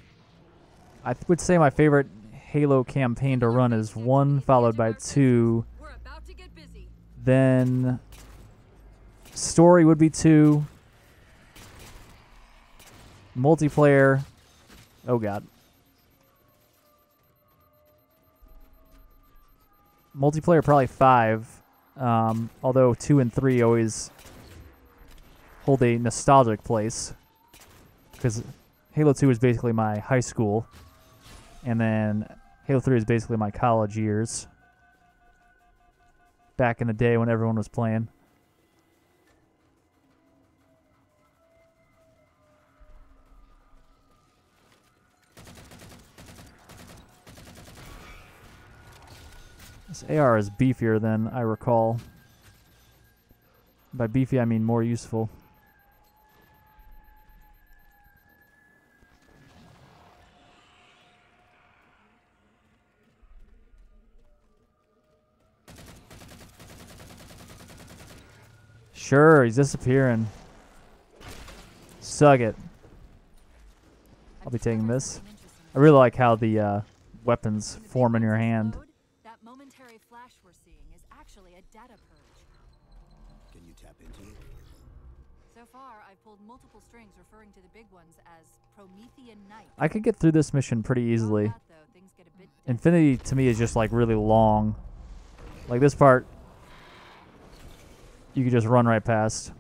Speaker 1: I would say my favorite Halo campaign to run is 1 followed by 2.
Speaker 2: We're about to get busy.
Speaker 1: Then story would be 2. Multiplayer. Oh god. Multiplayer probably 5. Although 2 and 3 always hold a nostalgic place, because Halo 2 is basically my high school, and then Halo 3 is basically my college years. Back in the day when everyone was playing. This AR is beefier than I recall. By beefy, I mean more useful. Sure, he's disappearing. Suck it. I'll be taking this. I really like how the weapons form in your hand.
Speaker 2: That momentary flash we're seeing is actually a data purge.
Speaker 3: Can you tap into it?
Speaker 2: So far, I've pulled multiple strings referring to the big ones as Promethean Knight.
Speaker 1: I could get through this mission pretty easily.
Speaker 2: Beyond that, though, things get a bit
Speaker 1: Infinity to me is just like really long. Like this part, you could just run right past.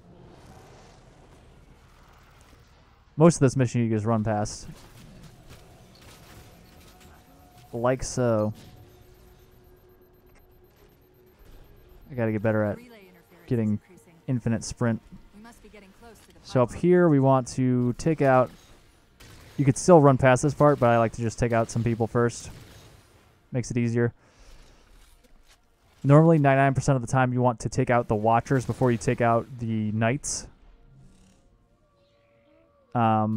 Speaker 1: Most of this mission you can just run past. Like so. I gotta get better at
Speaker 2: relay interference
Speaker 1: getting
Speaker 2: is increasing.
Speaker 1: infinite sprint.
Speaker 2: We must be getting close to the
Speaker 1: So up
Speaker 2: platform.
Speaker 1: here we want to take out... You could still run past this part, but I like to just take out some people first. Makes it easier. Normally 99% of the time you want to take out the Watchers before you take out the Knights. But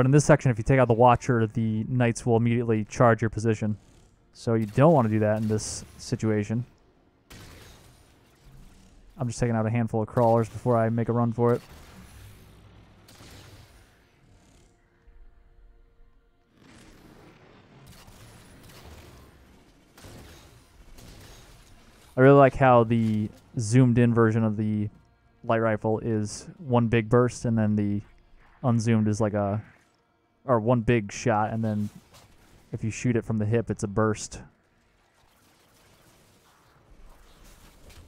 Speaker 1: in this section, if you take out the Watcher, the Knights will immediately charge your position. So you don't want to do that in this situation. I'm just taking out a handful of crawlers before I make a run for it. I really like how the zoomed in version of the light rifle is one big burst, and then the unzoomed is like a, or one big shot, and then if you shoot it from the hip, it's a burst.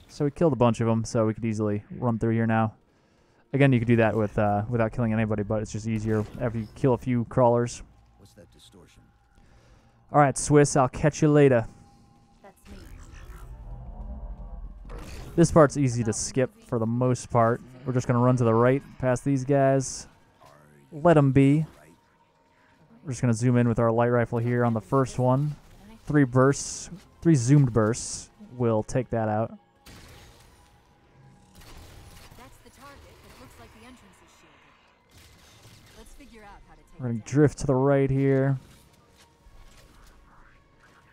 Speaker 1: So we killed a bunch of them, so we could easily run through here now. Again, you could do that with without killing anybody, but it's just easier after you kill a few crawlers.
Speaker 3: What's that distortion?
Speaker 1: All right, Swiss, I'll catch you later.
Speaker 2: That's me.
Speaker 1: This part's easy to skip for the most part. We're just going to run to the right past these guys. Let them be. We're just going to zoom in with our light rifle here on the first one. 3 bursts, 3 zoomed bursts will take that out.
Speaker 2: That's the target. It looks like the entrance is shielded. Let's figure out how to take
Speaker 1: We're going
Speaker 2: it
Speaker 1: to
Speaker 2: down.
Speaker 1: drift to the right here.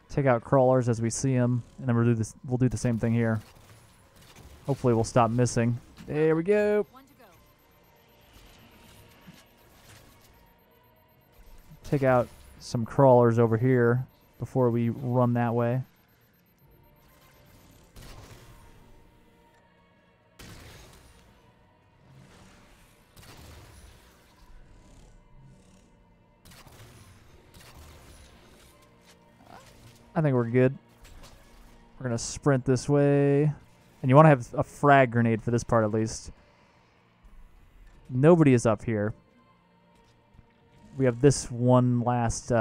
Speaker 1: Take out crawlers as we see them, and then we'll do the same thing here. Hopefully we'll stop missing. There we go.
Speaker 2: One to go.
Speaker 1: Take out some crawlers over here before we run that way. I think we're good. We're going to sprint this way. And you want to have a frag grenade for this part at least. Nobody is up here. We have this one last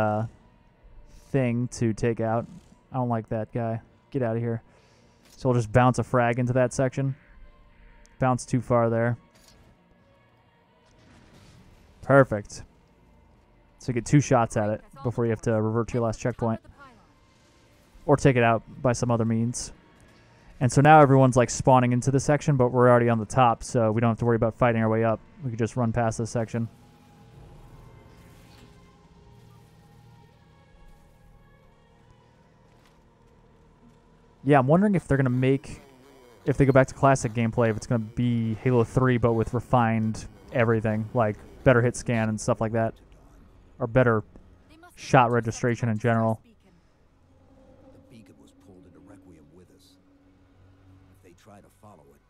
Speaker 1: thing to take out. I don't like that guy. Get out of here. So we'll just bounce a frag into that section. Bounce too far there. Perfect. So you get 2 shots at it before you have to revert to your last checkpoint. Or take it out by some other means. And so now everyone's like spawning into this section, but we're already on the top, so we don't have to worry about fighting our way up. We could just run past this section. Yeah, I'm wondering if they're going to make, if they go back to classic gameplay, if it's going to be Halo 3, but with refined everything, like better hit scan and stuff like that. Or better shot registration in general.
Speaker 3: The beacon was pulled into Requiem with us. If they try to follow it,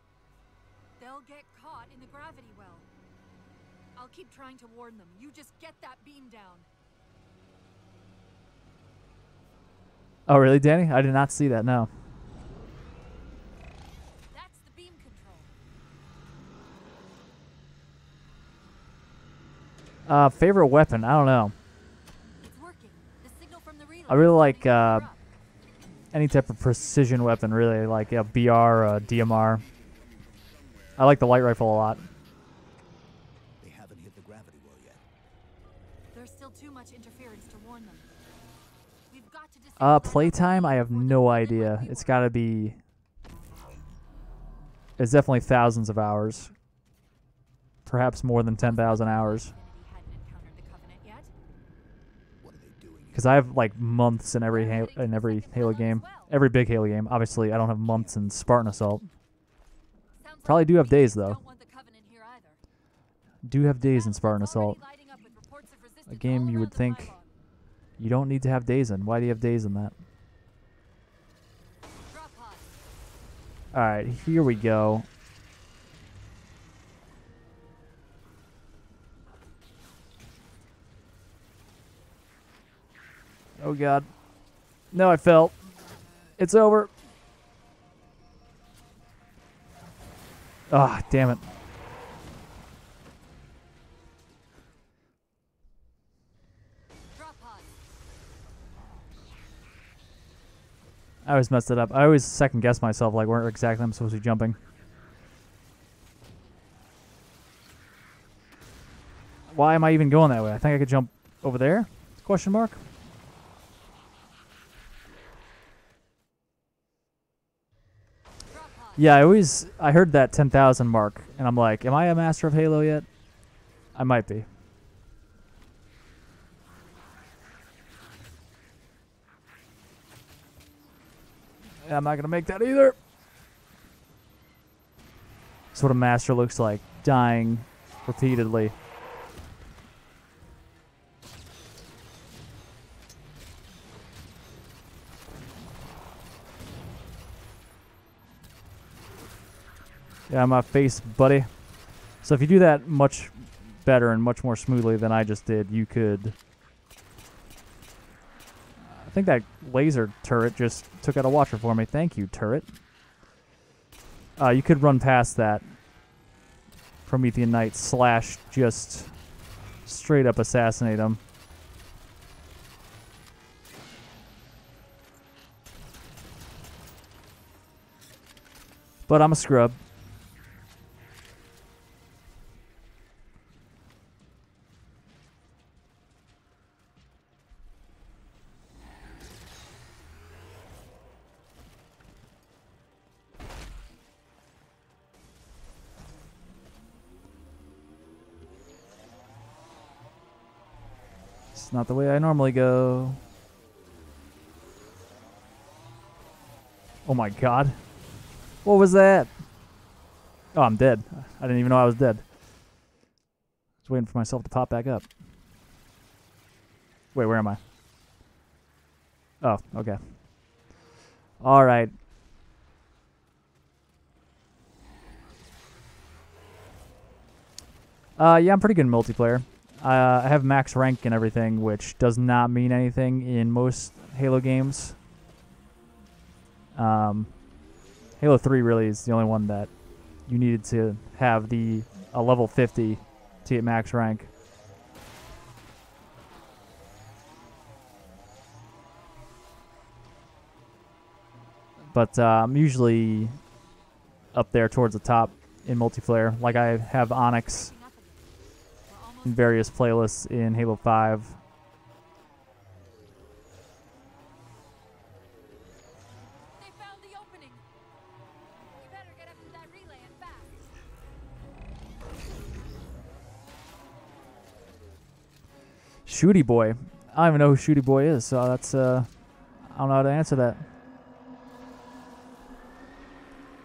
Speaker 2: They'll get caught in the gravity well. I'll keep trying to warn them. You just get that beam down.
Speaker 1: Oh, really, Danny? I did not see that, no.
Speaker 2: That's the beam control.
Speaker 1: Favorite weapon? I don't know.
Speaker 2: It's working. The signal from the relay.
Speaker 1: I really
Speaker 2: is
Speaker 1: like
Speaker 2: starting to clear up.
Speaker 1: any type of precision weapon, really, like a BR, a DMR. I like the light rifle a lot.
Speaker 3: they haven't hit the gravity well yet.
Speaker 2: There's still too much interference to warn them. We've got to disable
Speaker 1: Playtime? I have no idea. It's got to be... It's definitely thousands of hours. Perhaps more than 10,000 hours.
Speaker 2: Hadn't encountered the Covenant yet.
Speaker 3: What are they doing here?
Speaker 1: Because I have like months in every Halo game. Every big Halo game. Obviously, I don't have months in Spartan Assault.
Speaker 2: Sounds
Speaker 1: Probably
Speaker 2: like
Speaker 1: do have
Speaker 2: the
Speaker 1: days,
Speaker 2: Beacons
Speaker 1: though.
Speaker 2: don't want the Covenant here either.
Speaker 1: Do have days in Spartan
Speaker 2: Battlefields already
Speaker 1: Assault.
Speaker 2: lighting up with reports of resistance
Speaker 1: A game
Speaker 2: all
Speaker 1: you
Speaker 2: around
Speaker 1: would
Speaker 2: the
Speaker 1: think
Speaker 2: pylon.
Speaker 1: you don't need to have days in. Why do you have days in that?
Speaker 2: Drop pod.
Speaker 1: Alright, here we go. Oh god. No, I fell. It's over. Ah, damn it.
Speaker 2: Drop pod.
Speaker 1: I always messed it up. I always second guess myself, like where exactly I'm supposed to be jumping. Why am I even going that way? I think I could jump over there? Question mark?
Speaker 2: Drop pod.
Speaker 1: Yeah, I heard that 10,000 mark, and I'm like, am I a master of Halo yet? I might be. Yeah, I'm not gonna make that either. That's what a master looks like, dying repeatedly. Yeah, my face, buddy. So if you do that much better and much more smoothly than I just did, you could... I think that laser turret just took out a watcher for me. Thank you, turret. You could run past that Promethean Knight / just straight up assassinate him. But I'm a scrub. It's not the way I normally go. Oh my god. What was that? Oh, I'm dead. I didn't even know I was dead. I was waiting for myself to pop back up. Wait, where am I? Oh, okay. Alright. Yeah, I'm pretty good in multiplayer. I have max rank and everything, which does not mean anything in most Halo games. Halo 3 really is the only one that you needed to have a level 50 to get max rank. But I'm usually up there towards the top in multiplayer. Like I have Onyx in various playlists in Halo 5.
Speaker 2: They found the opening. We better get up to that relay and fast.
Speaker 1: Shooty Boy. I don't even know who Shooty Boy is, so that's I don't know how to answer that.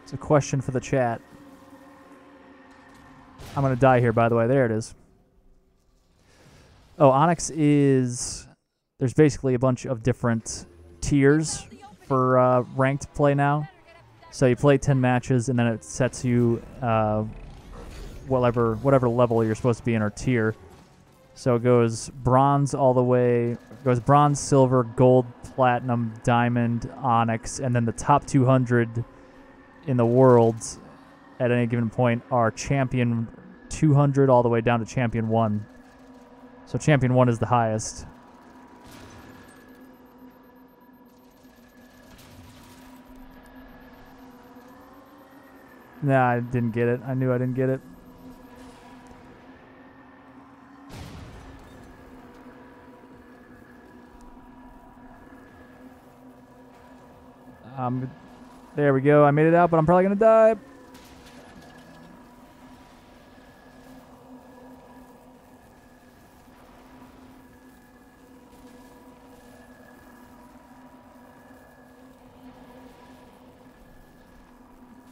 Speaker 1: It's a question for the chat. I'm gonna die here, by the way. There it is. Oh, Onyx is... There's basically a bunch of different tiers for ranked play now. So you play 10 matches, and then it sets you whatever level you're supposed to be in or tier. So it goes bronze all the way. It goes bronze, silver, gold, platinum, diamond, onyx, and then the top 200 in the world at any given point are champion 200 all the way down to champion 1. So champion 1 is the highest. Nah, I didn't get it. I knew I didn't get it. There we go. I made it out, but I'm probably going to die.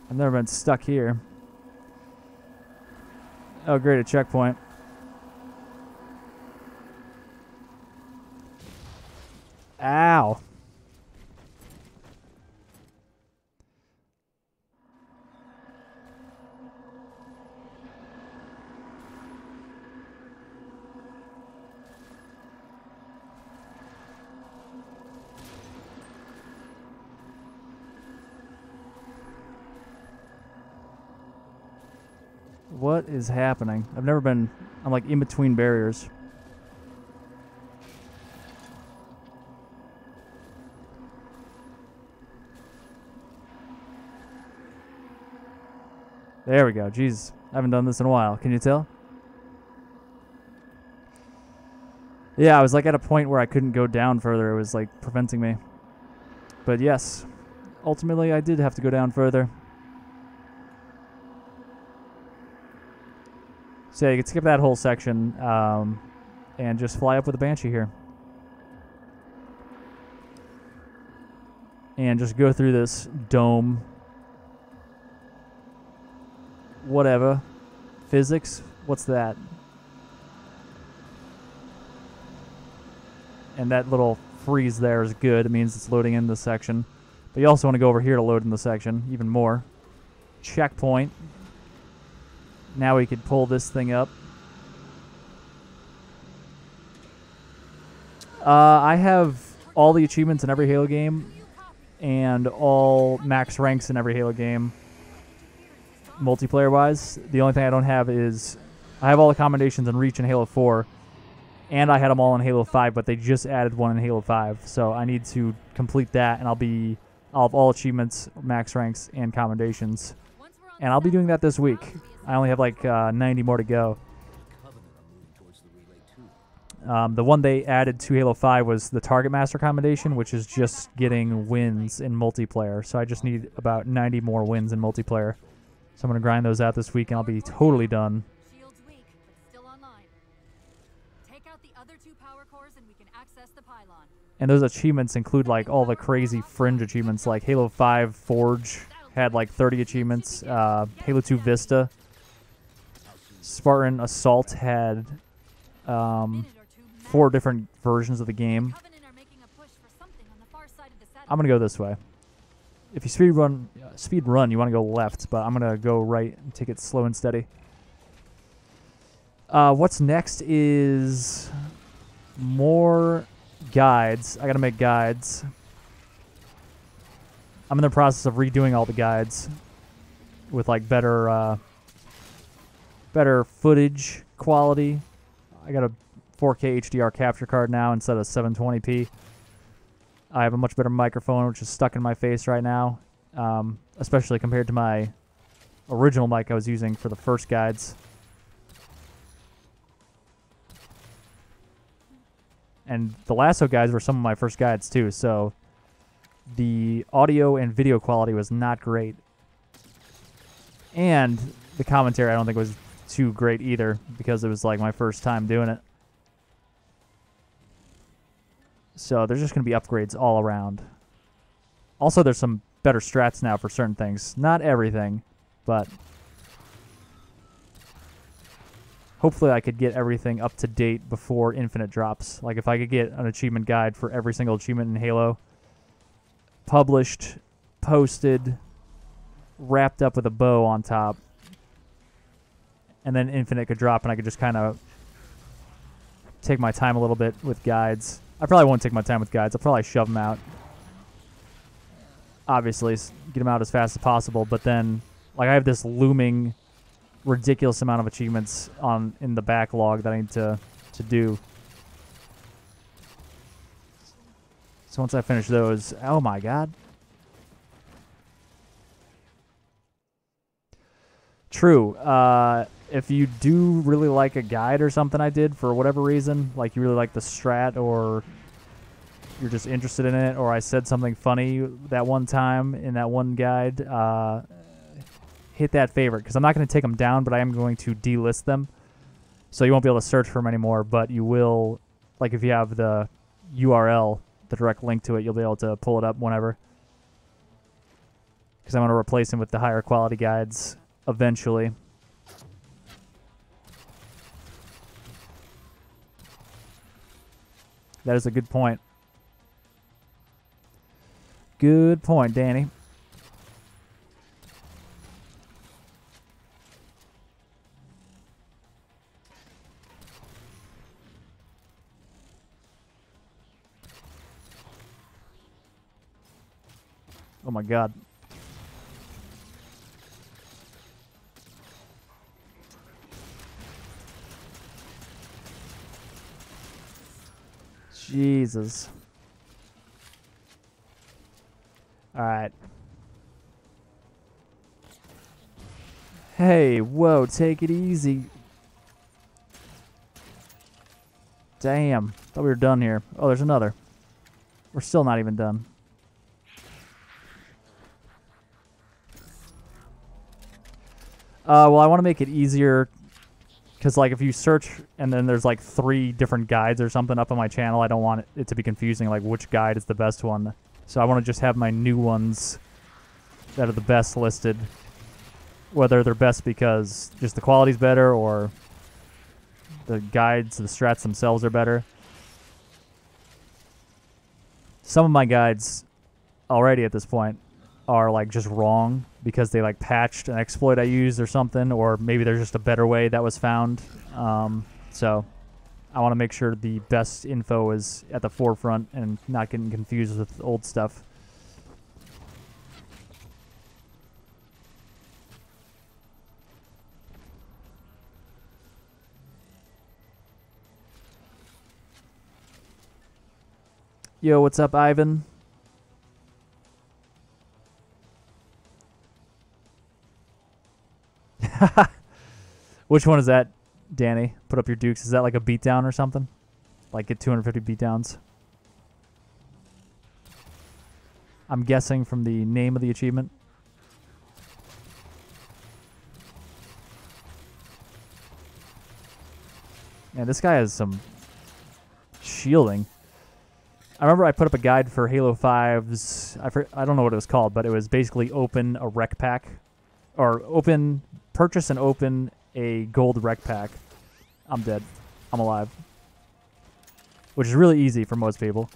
Speaker 1: I've never been stuck here. Oh, great, a checkpoint. Ow. What is happening? I've never been... I'm like in between barriers. There we go. Jeez, I haven't done this in a while. Can you tell? Yeah, I was like at a point where I couldn't go down further. It was like preventing me. But yes, ultimately I did have to go down further. So yeah, you can skip that whole section and just fly up with a Banshee here. And just go through this dome. Whatever. Physics? What's that? And that little freeze there is good. It means it's loading in this section. But you also want to go over here to load in the section even more. Checkpoint. Now we could pull this thing up. I have all the achievements in every Halo game and all max ranks in every Halo game, multiplayer-wise. The only thing I don't have is I have all the commendations in Reach in Halo 4, and I had them all in Halo 5, but they just added one in Halo 5. So I need to complete that, and I'll have all achievements, max ranks, and commendations. And I'll be doing that this week. I only have like 90 more to go. The one they added to Halo 5 was the Target Master commendation, which is just getting wins in multiplayer. So I just need about 90 more wins in multiplayer. So I'm going to grind those out this week, and I'll be totally done.
Speaker 2: Shield's weak, but still online. Take out the other 2 power cores and we can access the pylon.
Speaker 1: And those achievements include like all the crazy fringe achievements, like Halo 5 Forge had like 30 achievements. Halo 2 Vista. Spartan Assault had 4 different versions of the game. I'm going to go this way. If you speed run, you want to go left, but I'm going to go right and take it slow and steady. What's next is more guides. I got to make guides. I'm in the process of redoing all the guides with like better footage quality. I got a 4K HDR capture card now instead of 720p. I have a much better microphone, which is stuck in my face right now, especially compared to my original mic I was using for the first guides. And the Lasso guides were some of my first guides too, so the audio and video quality was not great. And the commentary I don't think was too great either, because it was like my first time doing it. So there's just going to be upgrades all around. Also, there's some better strats now for certain things. Not everything, but hopefully I could get everything up to date before Infinite drops. Like if I could get an achievement guide for every single achievement in Halo, published, posted, wrapped up with a bow on top, and then Infinite could drop and I could just kind of take my time a little bit with guides. I probably won't take my time with guides. I'll probably shove them out. Obviously, get them out as fast as possible, but then like I have this looming ridiculous amount of achievements in the backlog that I need to do. So once I finish those, oh my god. True. If you do really like a guide or something I did for whatever reason, like you really like the strat or you're just interested in it, or I said something funny that one time in that one guide, hit that favorite, because I'm not going to take them down, but I am going to delist them. So you won't be able to search for them anymore, but you will, like if you have the URL, the direct link to it, you'll be able to pull it up whenever. Because I'm going to replace them with the higher quality guides eventually. That is a good point. Good point, Danny. Oh my god. Jesus. Alright. Hey, whoa, take it easy. Damn. Thought we were done here. Oh, there's another. We're still not even done. Well, I want to make it easier, because like if you search and then there's like 3 different guides or something up on my channel, I don't want it to be confusing, like which guide is the best one. So I want to just have my new ones that are the best listed, whether they're best because just the quality's better or the guides, the strats themselves are better. Some of my guides already at this point are like just wrong because they like patched an exploit I used or something, or maybe there's just a better way that was found. So I want to make sure the best info is at the forefront and not getting confused with old stuff. Yo, what's up, Ivan? Which one is that, Danny? Put up your dukes. Is that like a beatdown or something? Like get 250 beatdowns? I'm guessing from the name of the achievement. Man, this guy has some shielding. I remember I put up a guide for Halo 5's, I don't know what it was called, but it was basically open a rec pack, or purchase and open a gold rec pack. I'm dead. I'm alive. Which is really easy for most people.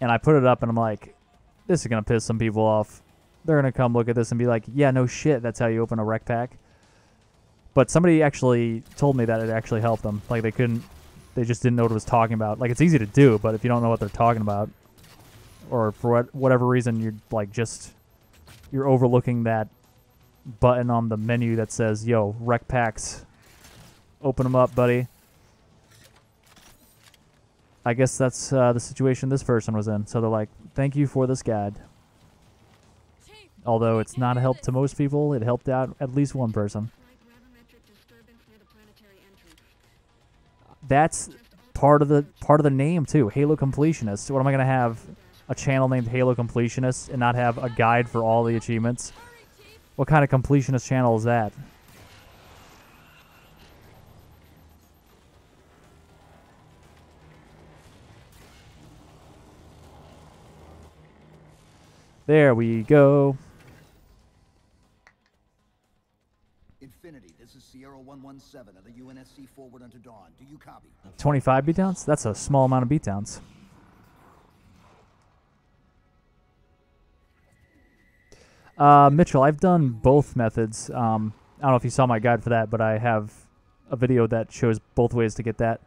Speaker 1: And I put it up and I'm like, this is going to piss some people off. They're going to come look at this and be like, yeah, no shit, that's how you open a rec pack. But somebody actually told me that it actually helped them. Like they just didn't know what it was talking about. Like it's easy to do, but if you don't know what they're talking about, or for whatever reason you're like you're overlooking that button on the menu that says, yo, rec packs, open them up, buddy. I guess that's the situation this person was in. So they're like, thank you for this guide. Although it's not a help to most people, it helped out at least one person. That's part of the name too, Halo Completionist. What am I gonna have a channel named Halo Completionist and not have a guide for all the achievements? What kind of completionist channel is that? There we go.
Speaker 3: Infinity, this is Sierra 117 of the UNSC forward unto dawn. Do you copy?
Speaker 1: 25 beatdowns? That's a small amount of beatdowns. Mitchell, I've done both methods. I don't know if you saw my guide for that, but I have a video that shows both ways to get that.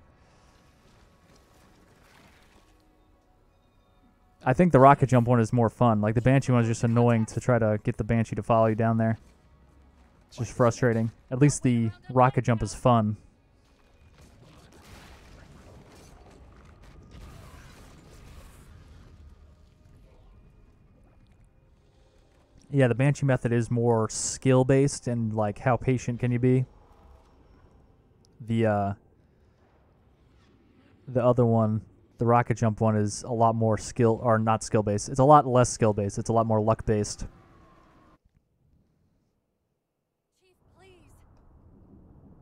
Speaker 1: I think the rocket jump one is more fun. Like the Banshee one is just annoying to try to get the Banshee to follow you down there. It's just frustrating. At least the rocket jump is fun. Yeah, the Banshee method is more skill-based and like how patient can you be. The other one, the rocket jump one, is a lot more not skill-based. It's a lot less skill-based. It's a lot more luck-based.
Speaker 2: Chief, please.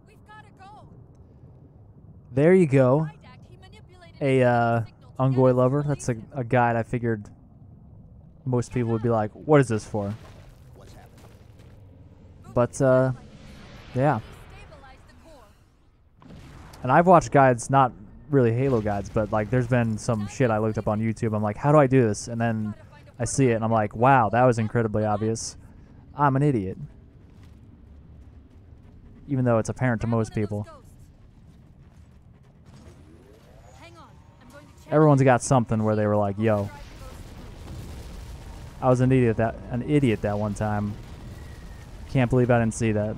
Speaker 2: We've gotta go.
Speaker 1: There you go.
Speaker 2: Hydak, he manipulated
Speaker 1: A
Speaker 2: the signal to
Speaker 1: Ungoy
Speaker 2: get us
Speaker 1: lover.
Speaker 2: to
Speaker 1: That's
Speaker 2: release
Speaker 1: a guide I figured most people would be like, what is this for?
Speaker 3: What's happening?
Speaker 1: But yeah.
Speaker 2: Stabilize the core.
Speaker 1: And I've watched guides, not really Halo guides, but like there's been some shit I looked up on YouTube. I'm like, how do I do this? And then I see it and I'm like, wow, that was incredibly obvious. I'm an idiot. Even though it's apparent to most people.
Speaker 2: Hang on. I'm going to check.
Speaker 1: Everyone's got something where they were like, yo, I was an idiot that one time. Can't believe I didn't see that.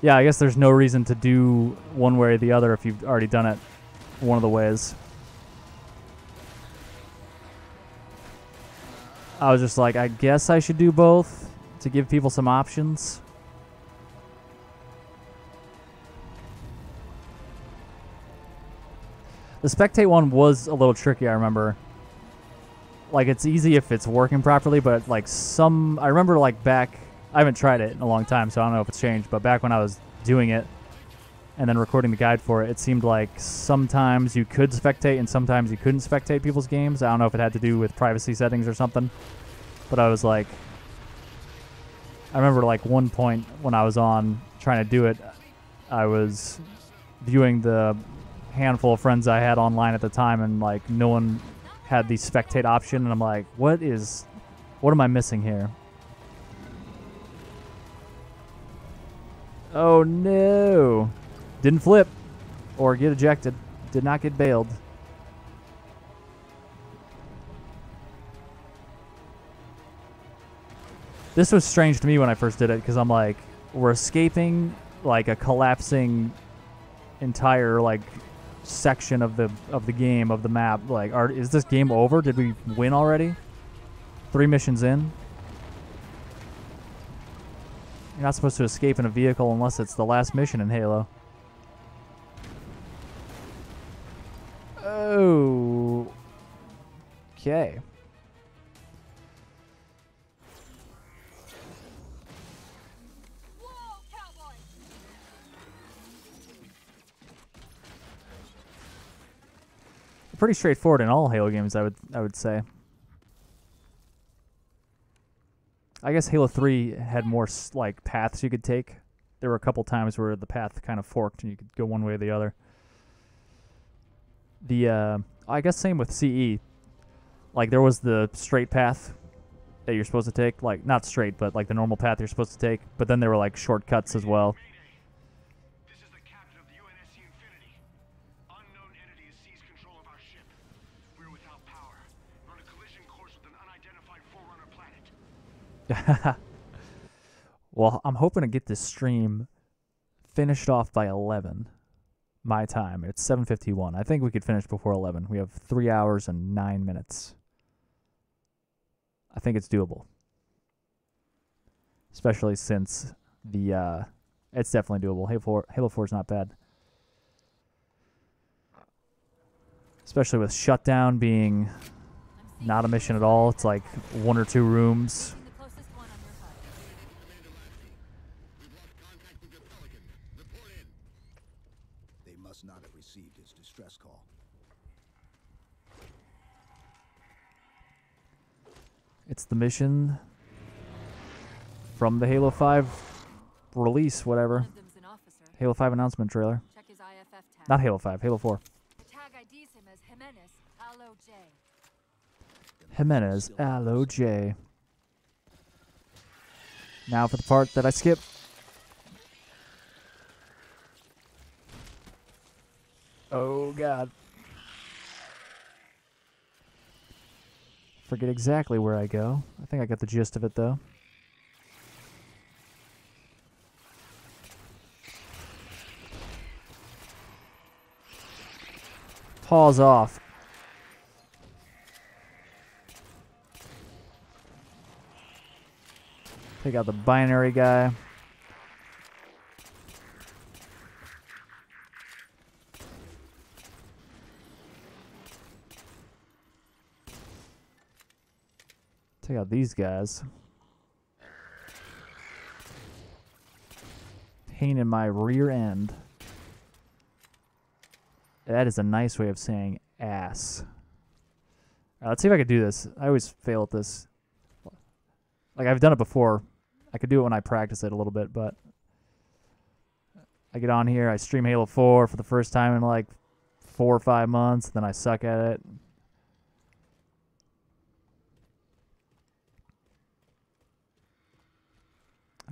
Speaker 1: Yeah, I guess there's no reason to do one way or the other if you've already done it one of the ways. I was just like, I guess I should do both to give people some options. The spectate one was a little tricky, I remember. Like, it's easy if it's working properly, but like I remember like back, I haven't tried it in a long time, so I don't know if it's changed, but back when I was doing it and then recording the guide for it, it seemed like sometimes you could spectate and sometimes you couldn't spectate people's games. I don't know if it had to do with privacy settings or something, but I was like, I remember like one point when I was on trying to do it, I was viewing the handful of friends I had online at the time, and like no one had the spectate option, and I'm like, what am I missing here? Oh no. Didn't flip or get ejected. Did not get bailed. This was strange to me when I first did it, because I'm like, we're escaping like a collapsing entire like section of the game, of the map. Like, is this game over? Did we win already? 3 missions in? You're not supposed to escape in a vehicle unless it's the last mission in Halo. Oh. Okay.
Speaker 2: Whoa, cowboy!
Speaker 1: Pretty straightforward in all Halo games, I would say. I guess Halo 3 had more like paths you could take. There were a couple times where the path kind of forked and you could go one way or the other. I guess same with CE. Like, there was the straight path that you're supposed to take. Like, not straight, but like the normal path you're supposed to take. But then there were like shortcuts as well.
Speaker 4: This is the captain of the UNSC Infinity. Unknown entity has seized control of our ship. We're without power. We're on a collision course with an unidentified Forerunner planet.
Speaker 1: Well, I'm hoping to get this stream finished off by 11 my time. It's 7:51. I think we could finish before 11. We have 3 hours and 9 minutes. I think it's doable. Especially since the it's definitely doable. Halo 4 is not bad. Especially with Shutdown being not a mission at all. It's like 1 or 2 rooms.
Speaker 2: The closest one on your HUD.
Speaker 4: We've lost contact with the Pelican. Report in.
Speaker 3: They must not have received his distress call.
Speaker 1: It's the mission from the Halo 5 release, whatever.
Speaker 2: One of them's an officer.
Speaker 1: Halo 5 announcement trailer.
Speaker 2: Check his IFF tag.
Speaker 1: Not Halo 5, Halo 4.
Speaker 2: The tag IDs him as Jimenez Alo J.
Speaker 1: Jimenez, Alo J. Now for the part that I skip. Oh, God. Forget exactly where I go. I think I got the gist of it, though. Pause off. Take out the binary guy. Take out these guys. Pain in my rear end. That is a nice way of saying ass. Let's see if I can do this. I always fail at this. Like, I've done it before. I could do it when I practice it a little bit, but I get on here, I stream Halo 4 for the first time in like 4 or 5 months, then I suck at it.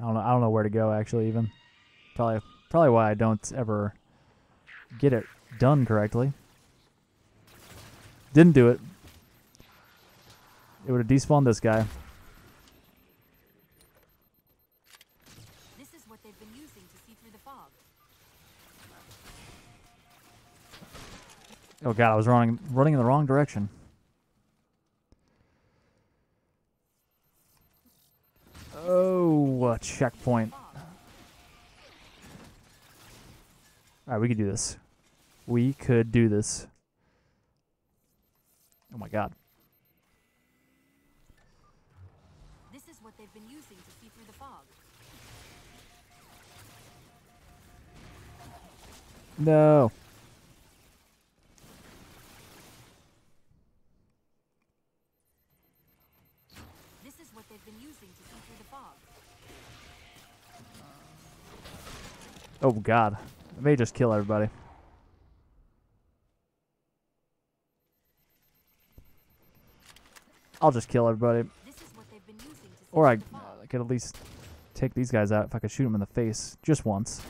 Speaker 1: I don't know where to go actually even. Probably why I don't ever get it done correctly. Didn't do it. It would have despawned this guy.
Speaker 2: This is what they've been using to see through the fog.
Speaker 1: Oh god, I was running in the wrong direction. Oh, a checkpoint. Alright, we could do this. We could do this. Oh my god.
Speaker 2: This is what they've been using to see through the fog.
Speaker 1: No.
Speaker 2: This is what they've been using to see through the fog.
Speaker 1: Oh god. I may just kill everybody. I'll just kill everybody.
Speaker 2: This is what they've been using to see
Speaker 1: Or I
Speaker 2: through the fog.
Speaker 1: could at least take these guys out if I could shoot them in the face just once.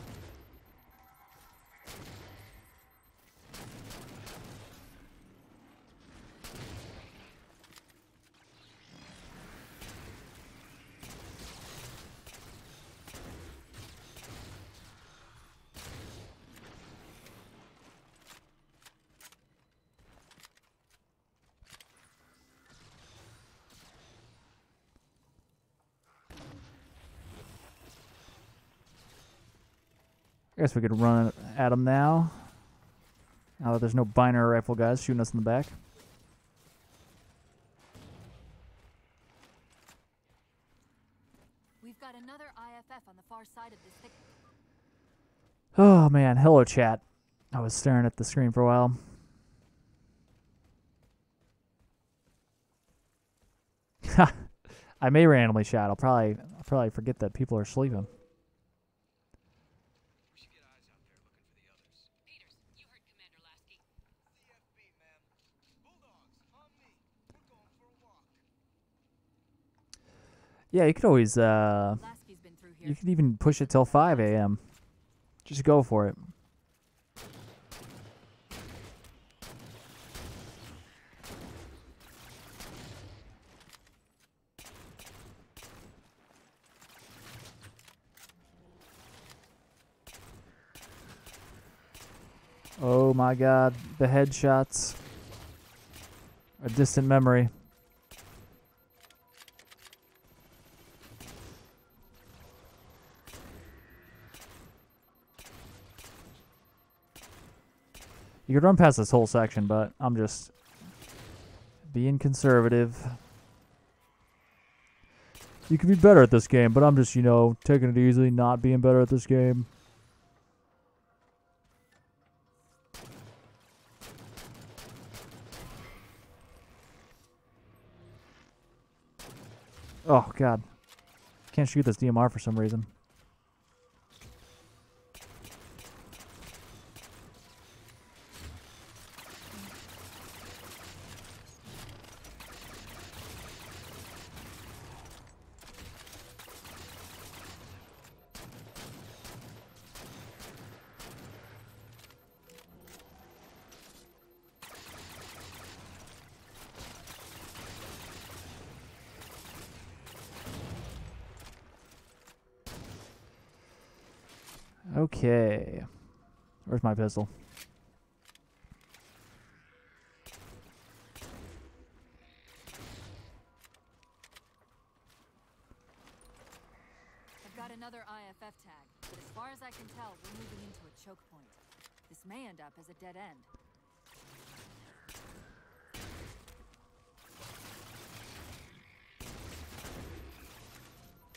Speaker 1: I guess we could run at them now. Now that there's no binary rifle guys shooting us in the back.
Speaker 2: We've got another IFF on the far side of this thicket.
Speaker 1: Oh man, hello chat. I was staring at the screen for a while. I may randomly shout. I'll probably forget that people are sleeping.
Speaker 4: We should get eyes out there looking for the others.
Speaker 5: Peters, you heard Commander Lasky.
Speaker 4: CFB, ma'am.
Speaker 1: Yeah, you could always
Speaker 2: Lasky's been through here.
Speaker 1: you could even push it till 5 a.m. Just go for it. Oh my god, the headshots. A distant memory. You could run past this whole section, but I'm just being conservative. You could be better at this game, but I'm just, you know, taking it easy, not being better at this game. Oh, God. Can't shoot this DMR for some reason. Okay. Where's my pistol?
Speaker 2: I've got another IFF tag, but as far as I can tell, we're moving into a choke point. This may end up as a dead end.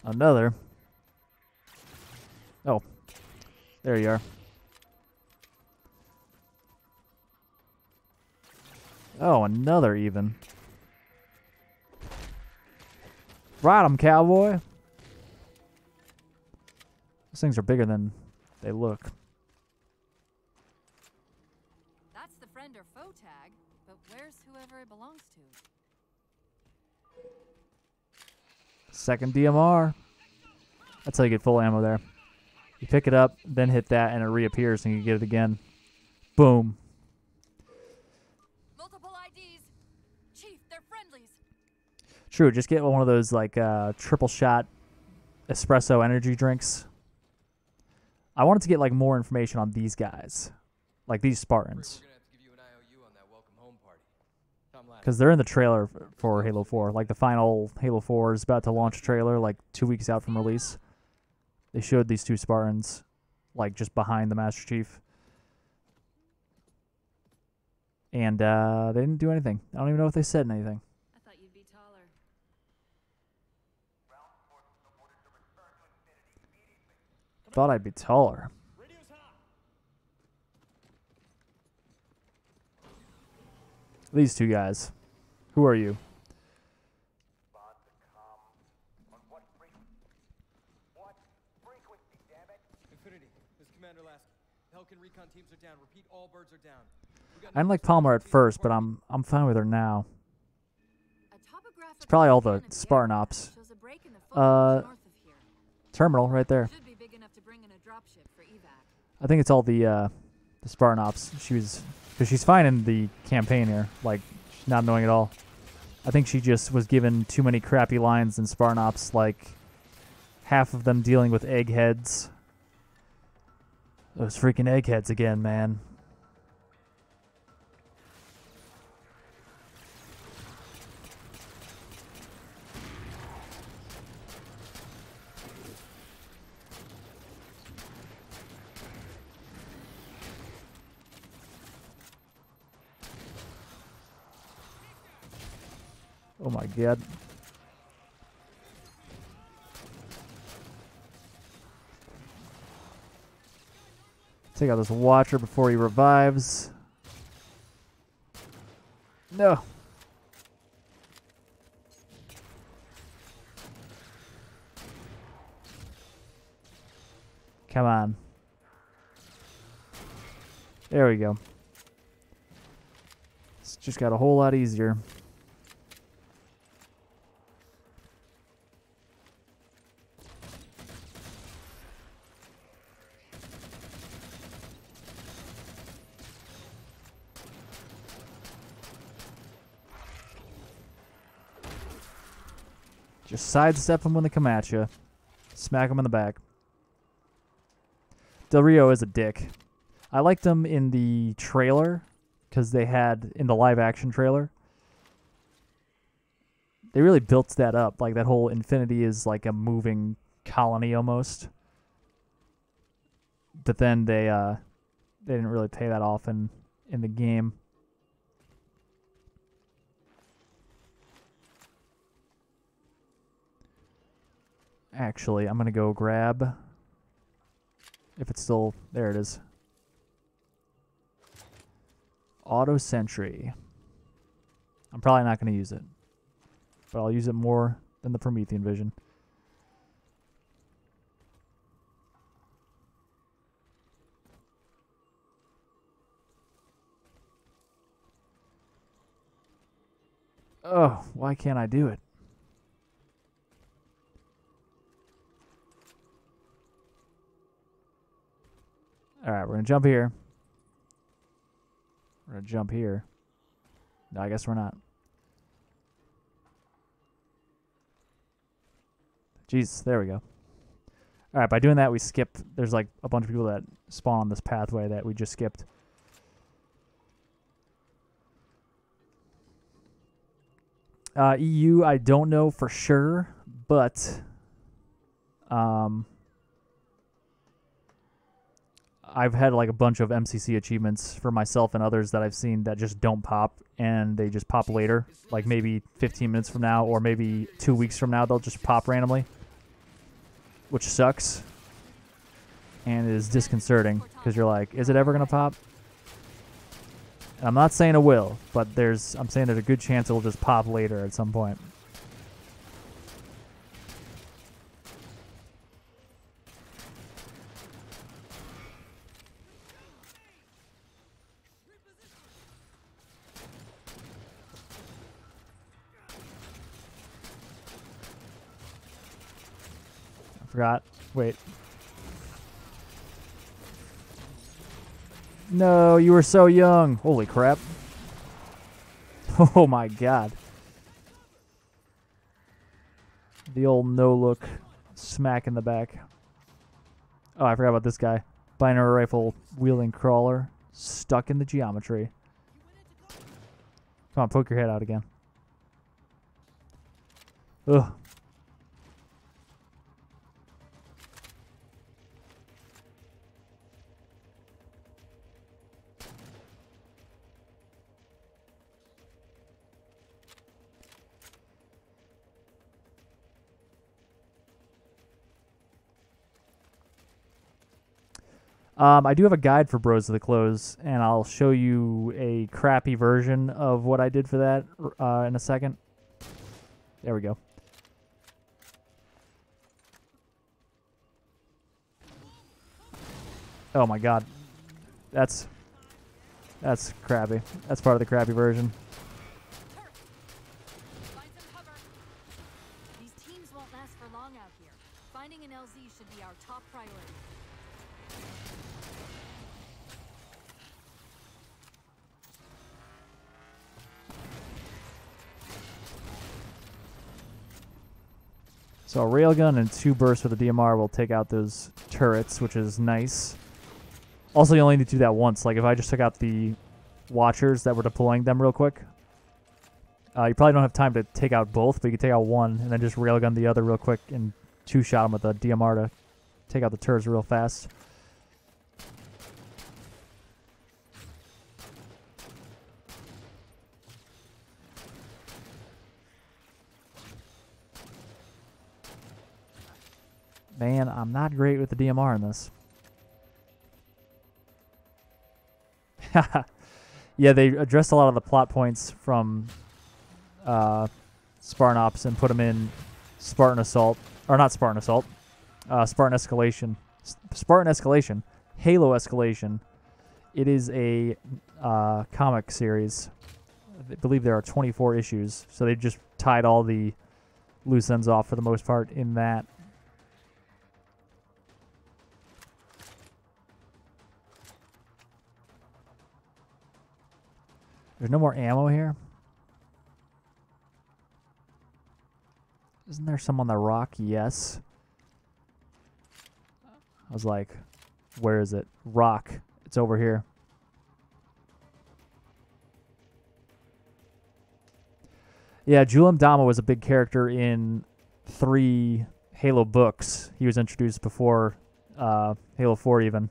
Speaker 1: Another. Oh. There you are. Oh, another even. Ride 'em, cowboy. Those things are bigger than they look.
Speaker 2: That's the friend or foe tag, but where's whoever it belongs to?
Speaker 1: Second DMR. That's how you get full ammo there. You pick it up, then hit that, and it reappears, and you get it again. Boom.
Speaker 2: Multiple IDs. Chief, they're friendlies.
Speaker 1: True, just get one of those, like, triple shot espresso energy drinks. I wanted to get, like, more information on these guys. Like, these Spartans. Because they're in the trailer for Halo 4. Like, the final Halo 4 is about to launch a trailer, like, 2 weeks out from release. They showed these two Spartans, like, just behind the Master Chief. And they didn't do anything. I don't even know if they said anything.
Speaker 2: I thought you'd be taller.
Speaker 1: Thought I'd be taller. These two guys. Who are you?
Speaker 5: Infinity, this is Commander Lasky. Pelican recon teams are down. Repeat, all birds are down.
Speaker 1: I didn't like Palmer at first, but I'm fine with her now. It's probably all the Spartan ops. Terminal right there.
Speaker 2: Should be big enough to bring in a dropship for evac.
Speaker 1: I think it's all the Spartan ops. Because she's fine in the campaign here, like she's not annoying at all. I think she just was given too many crappy lines in Spartan ops, like half of them dealing with eggheads. Those freaking eggheads again, man. Oh my god. Take out this Watcher before he revives. No. Come on. There we go. It's just got a whole lot easier. Just sidestep him when they come at you. Smack him in the back. Del Rio is a dick. I liked him in the trailer because they had, in the live action trailer, they really built that up. Like, that whole Infinity is like a moving colony almost. But then they didn't really pay that off in the game. Actually, I'm going to go grab, if it's still, there it is. Auto Sentry. I'm probably not going to use it, but I'll use it more than the Promethean Vision. Oh, why can't I do it? Alright, we're going to jump here. We're going to jump here. No, I guess we're not. Jeez, there we go. Alright, by doing that, we skip. There's like a bunch of people that spawn on this pathway that we just skipped. EU, I don't know for sure, but I've had like a bunch of MCC achievements for myself and others that I've seen that just don't pop, and they just pop later, like maybe 15 minutes from now or maybe 2 weeks from now. They'll just pop randomly, which sucks and is disconcerting because you're like, is it ever gonna pop? And I'm not saying it will, but I'm saying there's a good chance it'll just pop later at some point. I forgot. Wait. No, you were so young. Holy crap. Oh my god. The old no-look smack in the back. Oh, I forgot about this guy. Binary rifle wielding crawler. Stuck in the geometry. Come on, poke your head out again. Ugh. I do have a guide for Bros of the Close, and I'll show you a crappy version of what I did for that in a second. There we go. Oh my god. That's crappy. That's part of the crappy version.
Speaker 2: Find some cover. These teams won't last for long out here. Finding an LZ should be our top priority.
Speaker 1: So a railgun and 2 bursts with a DMR will take out those turrets, which is nice. Also, you only need to do that once. Like, if I just took out the watchers that were deploying them real quick, you probably don't have time to take out both, but you can take out one and then just railgun the other real quick and 2-shot them with a DMR to take out the turrets real fast. Man, I'm not great with the DMR in this. Yeah, they addressed a lot of the plot points from Spartan Ops and put them in Spartan Assault. Or not Spartan Assault. Spartan Escalation. Spartan Escalation. Halo Escalation. It is a comic series. I believe there are 24 issues. So they just tied all the loose ends off for the most part in that. There's no more ammo here. Isn't there some on the rock? Yes. I was like, where is it? Rock. It's over here. Yeah, Jul 'Mdama was a big character in 3 Halo books. He was introduced before Halo 4 even.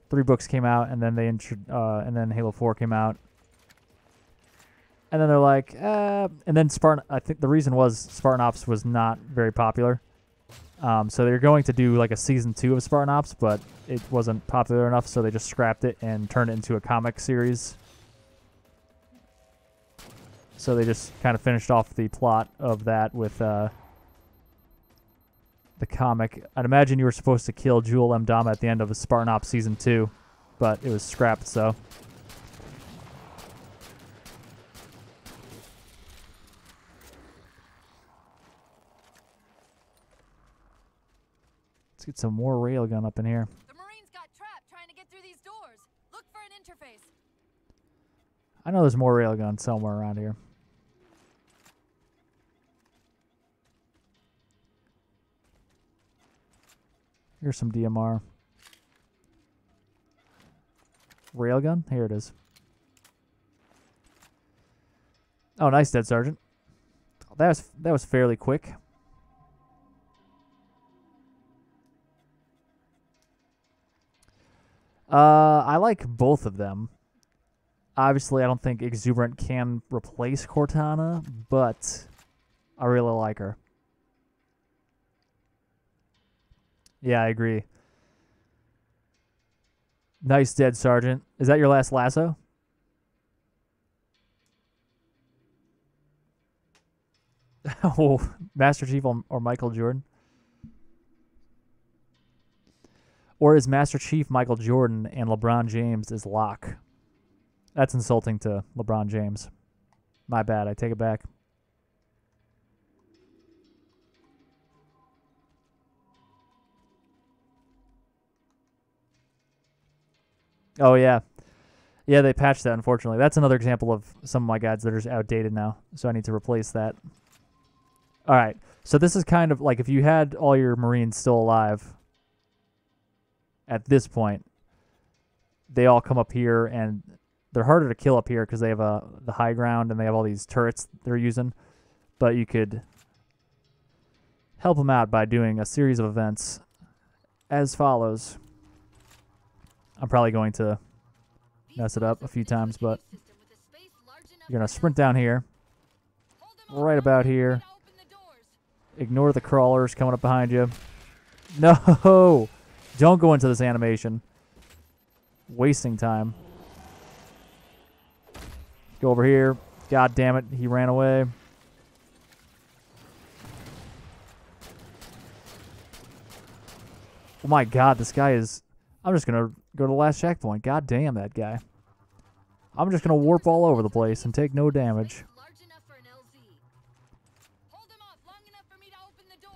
Speaker 1: 3 books came out, and then and then Halo 4 came out. And then they're like, and then Spartan. I think the reason was Spartan Ops was not very popular. So they're going to do like a season 2 of Spartan Ops, but it wasn't popular enough, so they just scrapped it and turned it into a comic series. So they just kind of finished off the plot of that with the comic. I'd imagine you were supposed to kill Jul 'Mdama at the end of a Spartan Ops season 2, but it was scrapped. So. Let's get some more railgun up in here.
Speaker 2: The Marines got trapped trying to get through these doors. Look for an interface.
Speaker 1: I know there's more railgun somewhere around here. Here's some DMR. Railgun? Here it is. Oh, nice, Dead Sergeant. That was fairly quick. I like both of them. Obviously, I don't think Exuberant can replace Cortana, but I really like her. Yeah, I agree. Nice, Dead Sergeant. Is that your last lasso? Oh, Master Chief or Michael Jordan? Or is Master Chief Michael Jordan and LeBron James is Locke? That's insulting to LeBron James. My bad, I take it back. Oh, yeah. Yeah, they patched that, unfortunately. That's another example of some of my guides that are just outdated now, so I need to replace that. All right, so this is kind of like if you had all your Marines still alive at this point, they all come up here, and they're harder to kill up here because they have the high ground and they have all these turrets they're using, but you could help them out by doing a series of events as follows. I'm probably going to mess it up a few times, but you're going to sprint down here, right about here. Ignore the crawlers coming up behind you. No! Don't go into this animation. Wasting time. Go over here. God damn it, he ran away. Oh my god, this guy is... I'm just going to go to the last checkpoint. God damn that guy. I'm just going to warp all over the place and take no damage.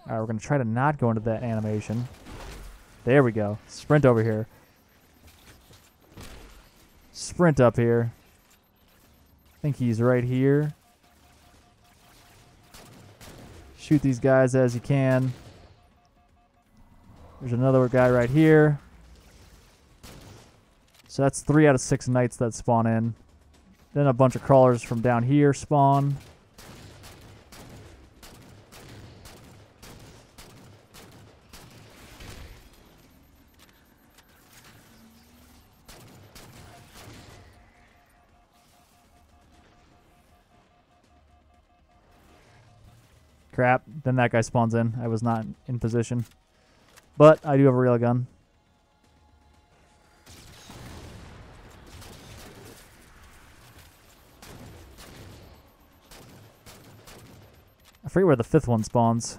Speaker 1: Alright, we're going to try to not go into that animation. There we go. Sprint over here. Sprint up here. I think he's right here. Shoot these guys as you can. There's another guy right here. So that's 3 out of 6 knights that spawn in. Then a bunch of crawlers from down here spawn. Crap. Then that guy spawns in. I was not in position. But I do have a railgun. I forget where the 5th one spawns.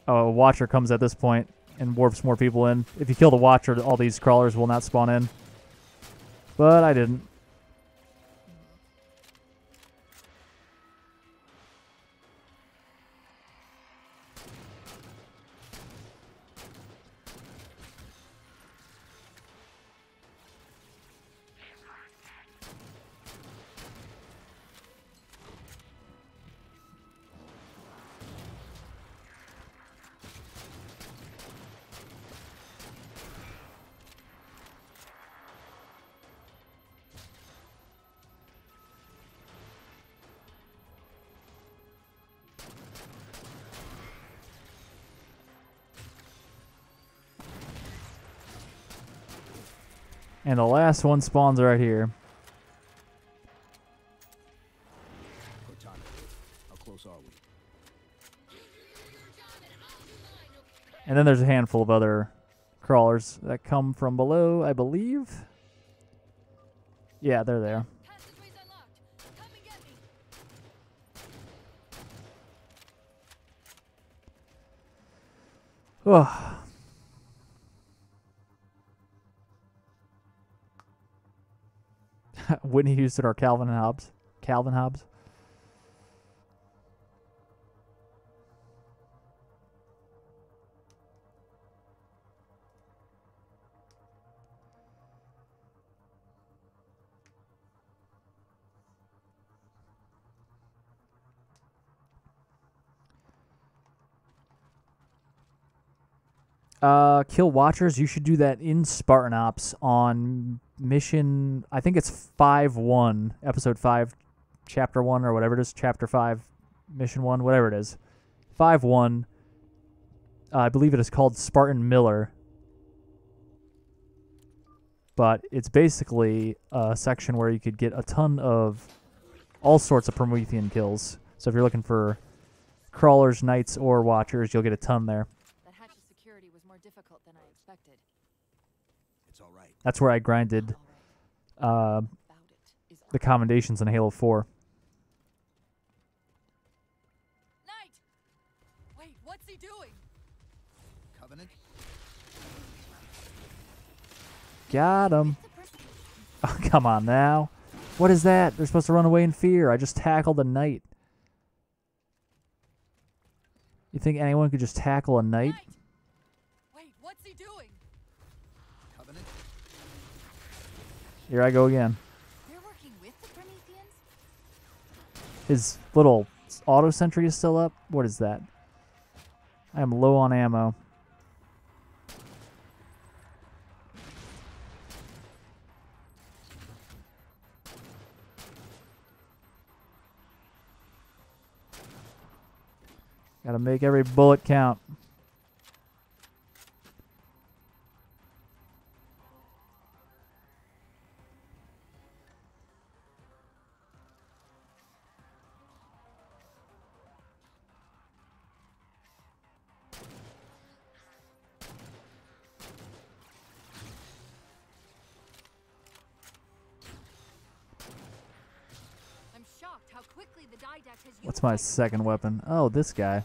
Speaker 1: Oh, a Watcher comes at this point and warps more people in. If you kill the Watcher, all these crawlers will not spawn in. But I didn't. And the last one spawns right here.
Speaker 3: Cortana, how close are we?
Speaker 1: And then there's a handful of other crawlers that come from below, I believe. Yeah, they're there.
Speaker 2: Passageway's unlocked. Come and get me.
Speaker 1: Ugh. Whitney Houston or Calvin Hobbes? Calvin Hobbes? Kill Watchers. You should do that in Spartan Ops on mission. I think it's 5-1, episode 5, chapter 1, or whatever it is. Chapter 5, mission 1, whatever it is. 5-1. I believe it is called Spartan Miller. But it's basically a section where you could get a ton of all sorts of Promethean kills. So if you're looking for crawlers, knights, or watchers, you'll get a ton there.
Speaker 2: That hatch's security was more difficult than I expected.
Speaker 3: It's all right.
Speaker 1: That's where I grinded
Speaker 2: About it is
Speaker 1: the commendations in Halo 4.
Speaker 2: Knight! Wait, what's he doing?
Speaker 3: Covenant?
Speaker 1: Got him. Oh, come on now. What is that? They're supposed to run away in fear. I just tackled a knight. You think anyone could just tackle a knight?
Speaker 2: Knight! Wait, what's he doing?
Speaker 3: Covenant?
Speaker 1: Here I go again.
Speaker 2: They're working with the Prometheans?
Speaker 1: His little auto sentry is still up. What is that? I am low on ammo. Gotta make every bullet count.
Speaker 2: I'm shocked how quickly the Didact has used
Speaker 1: What's my
Speaker 2: that-
Speaker 1: second weapon? Oh, this guy.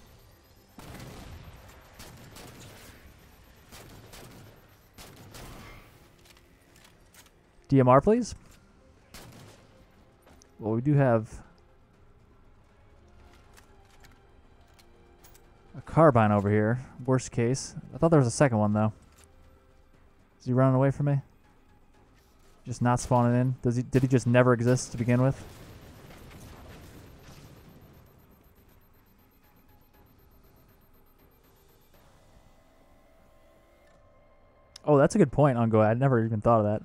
Speaker 1: DMR, please. Well, we do have a carbine over here. Worst case. I thought there was a second one, though. Is he running away from me? Just not spawning in? Did he just never exist to begin with? Oh, that's a good point, Ungo. I never even thought of that.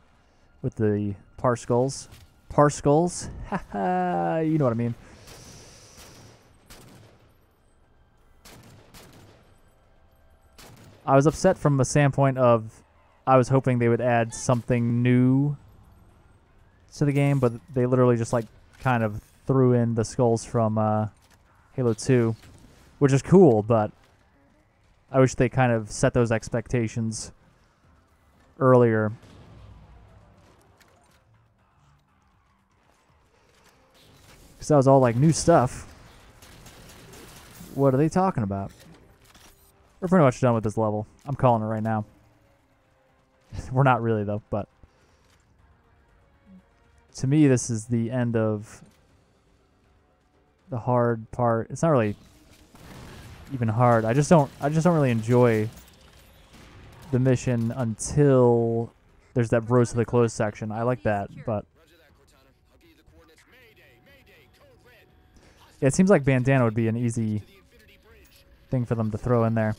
Speaker 1: With the Parskulls. Parskulls? Haha, you know what I mean. I was upset from the standpoint of I was hoping they would add something new to the game, but they literally just like kind of threw in the skulls from Halo 2, which is cool, but I wish they kind of set those expectations earlier. Because that was all like new stuff. What are they talking about? We're pretty much done with this level. I'm calling it right now. We're not really, though, but to me, this is the end of the hard part. It's not really even hard. I just don't really enjoy the mission until there's that Road to the Close section. I like that, but yeah, it seems like Bandana would be an easy thing for them to throw in there.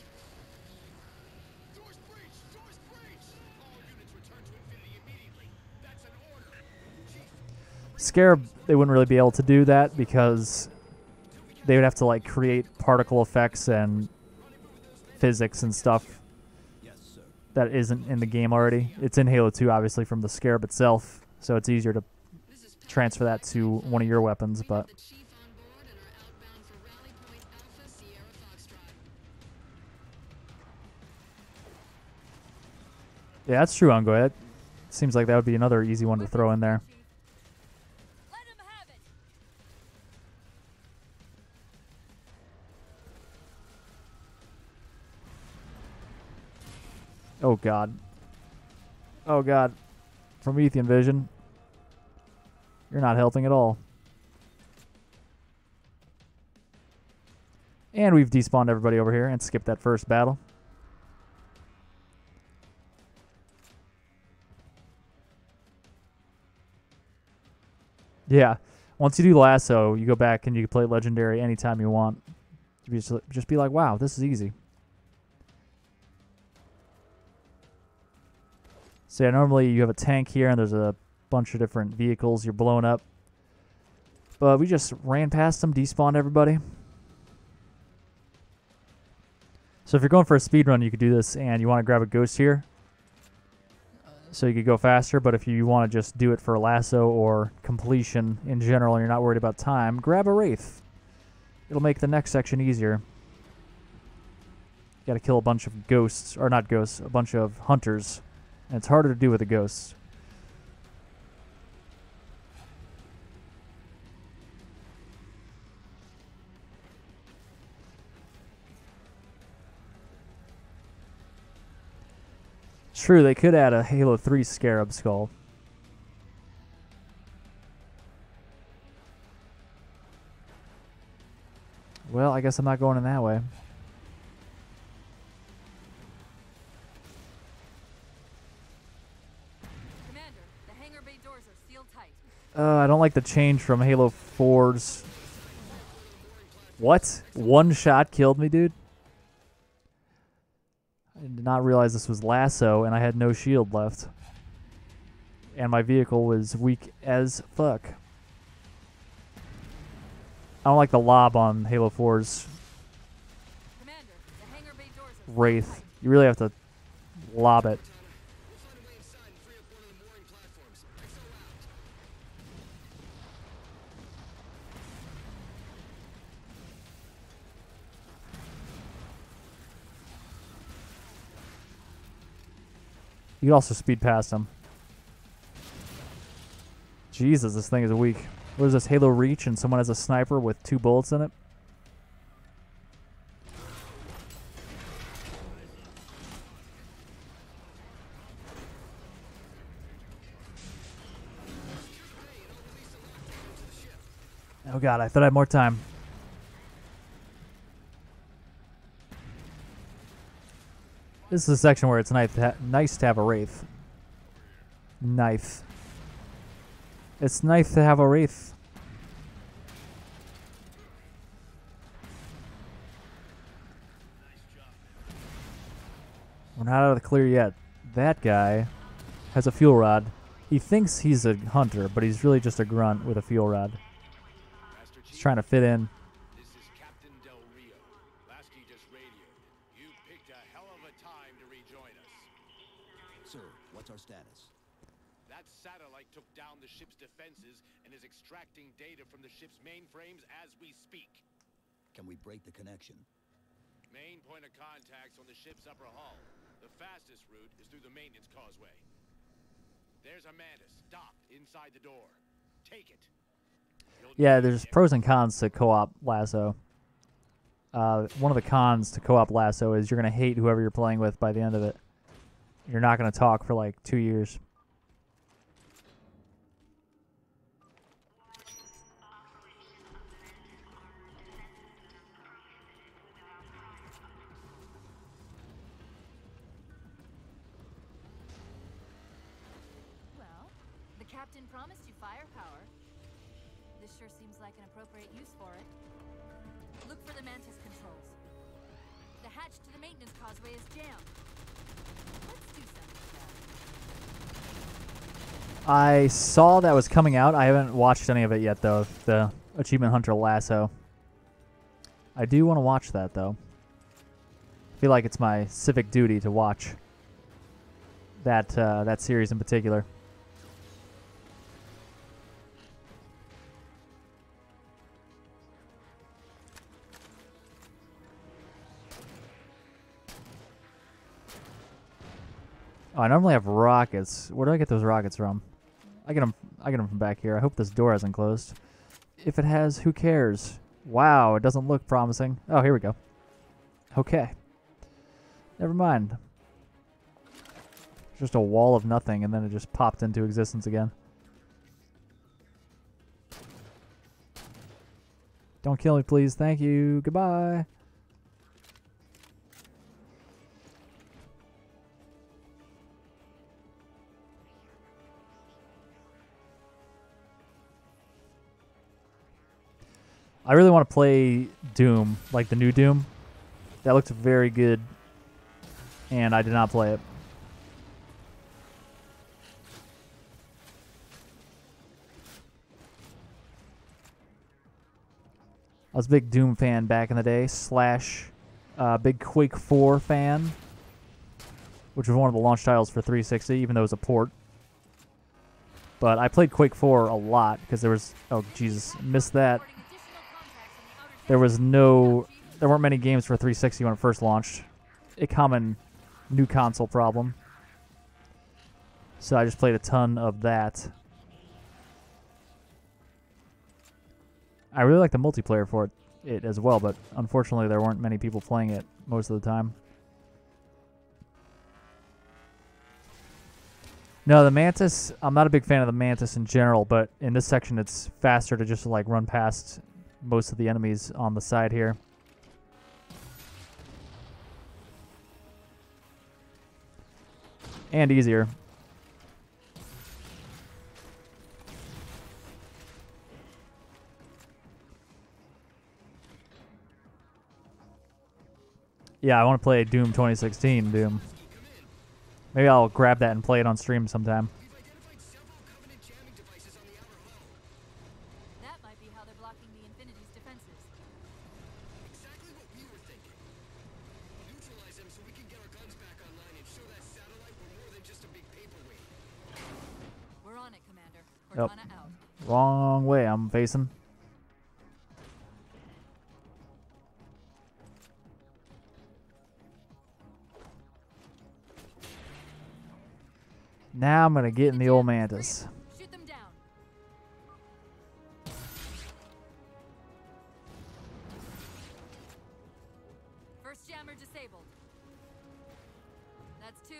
Speaker 1: Scarab, they wouldn't really be able to do that because they would have to like create particle effects and physics and stuff
Speaker 3: Yes, sir.
Speaker 1: that isn't in the game already. It's in Halo 2, obviously, from the Scarab itself, so it's easier to transfer that to one of your weapons, but... Yeah, that's true, Ungo. It seems like that would be another easy one to throw in there.
Speaker 2: Let him have it.
Speaker 1: Oh, God. Oh, God. Promethean Vision. You're not helping at all. And we've despawned everybody over here and skipped that first battle. Yeah. Once you do Lasso, you go back and you can play Legendary anytime you want. You just be like, wow, this is easy. So yeah, normally you have a tank here and there's a bunch of different vehicles you're blowing up. But we just ran past them, despawned everybody. So if you're going for a speed run, you could do this and you want to grab a ghost here. So you could go faster, but if you want to just do it for lasso or completion in general and you're not worried about time, grab a Wraith. It'll make the next section easier. You gotta kill a bunch of ghosts, or not ghosts, a bunch of hunters. And it's harder to do with the ghosts. True, they could add a Halo 3 Scarab Skull. Well, I guess I'm not going in that way.
Speaker 2: Commander, the hangar bay doors are sealed tight.
Speaker 1: I don't like the change from Halo 4's... What? One shot killed me, dude? I did not realize this was Lasso, and I had no shield left. And my vehicle was weak as fuck. I don't like the lob on Halo 4's
Speaker 2: Commander, the hangar bay doors are
Speaker 1: Wraith. You really have to lob it. You can also speed past him. Jesus, this thing is weak. What is this, Halo Reach, and someone has a sniper with 2 bullets in it? Oh god, I thought I had more time. This is a section where it's nice to have a Wraith. Nice. It's nice to have a Wraith. We're not out of the clear yet. That guy has a fuel rod. He thinks he's a hunter, but he's really just a grunt with a fuel rod. He's trying to fit in.
Speaker 4: This is Captain Del Rio. Lasky just radioed. You picked a hell of a time to rejoin us.
Speaker 3: Sir, what's our status?
Speaker 4: That satellite took down the ship's defenses and is extracting data from the ship's mainframes as we speak.
Speaker 3: Can we break the connection?
Speaker 4: Main point of contact's on the ship's upper hull. The fastest route is through the maintenance causeway. There's a Mantis docked inside the door. Take it.
Speaker 1: Yeah, there's pros and cons to co-op Lasso. One of the cons to co-op Lasso is you're going to hate whoever you're playing with by the end of it. You're not going to talk for like 2 years.
Speaker 2: Well, the captain promised you firepower. This sure seems like an appropriate use for it. Look for the Mantis controls. The hatch to the maintenance causeway is jammed. Let's do something about it.
Speaker 1: I saw that was coming out. I haven't watched any of it yet, though. The Achievement Hunter Lasso. I do want to watch that, though. I feel like it's my civic duty to watch. that series in particular. Oh, I normally have rockets. Where do I get those rockets from? I get them from back here. I hope this door hasn't closed. If it has, who cares? Wow, it doesn't look promising. Oh, here we go. Okay. Never mind. Just a wall of nothing, and then it just popped into existence again. Don't kill me, please. Thank you. Goodbye. I really want to play Doom, like the new Doom. That looked very good, and I did not play it. I was a big Doom fan back in the day, / big Quake 4 fan, which was one of the launch titles for 360, even though it was a port. But I played Quake 4 a lot because there was, oh Jesus, missed that. There weren't many games for 360 when it first launched. A common new console problem. So I just played a ton of that. I really like the multiplayer for it as well, but unfortunately there weren't many people playing it most of the time. No, the Mantis, I'm not a big fan of the Mantis in general, but in this section it's faster to just like run past most of the enemies on the side here. And easier. Yeah, I want to play Doom 2016, Doom. Maybe I'll grab that and play it on stream sometime.
Speaker 2: That might be how they're blocking the Infinity's defenses.
Speaker 4: Exactly what we were thinking. Neutralize them so we can get our guns back online and show that satellite we're more than just a big paperweight.
Speaker 2: We're on it, Commander.
Speaker 1: Yep.
Speaker 2: Cortana out.
Speaker 1: Wrong way I'm facing. Now I'm gonna get in the old Mantis.
Speaker 2: Shoot them down. First jammer disabled. That's 2.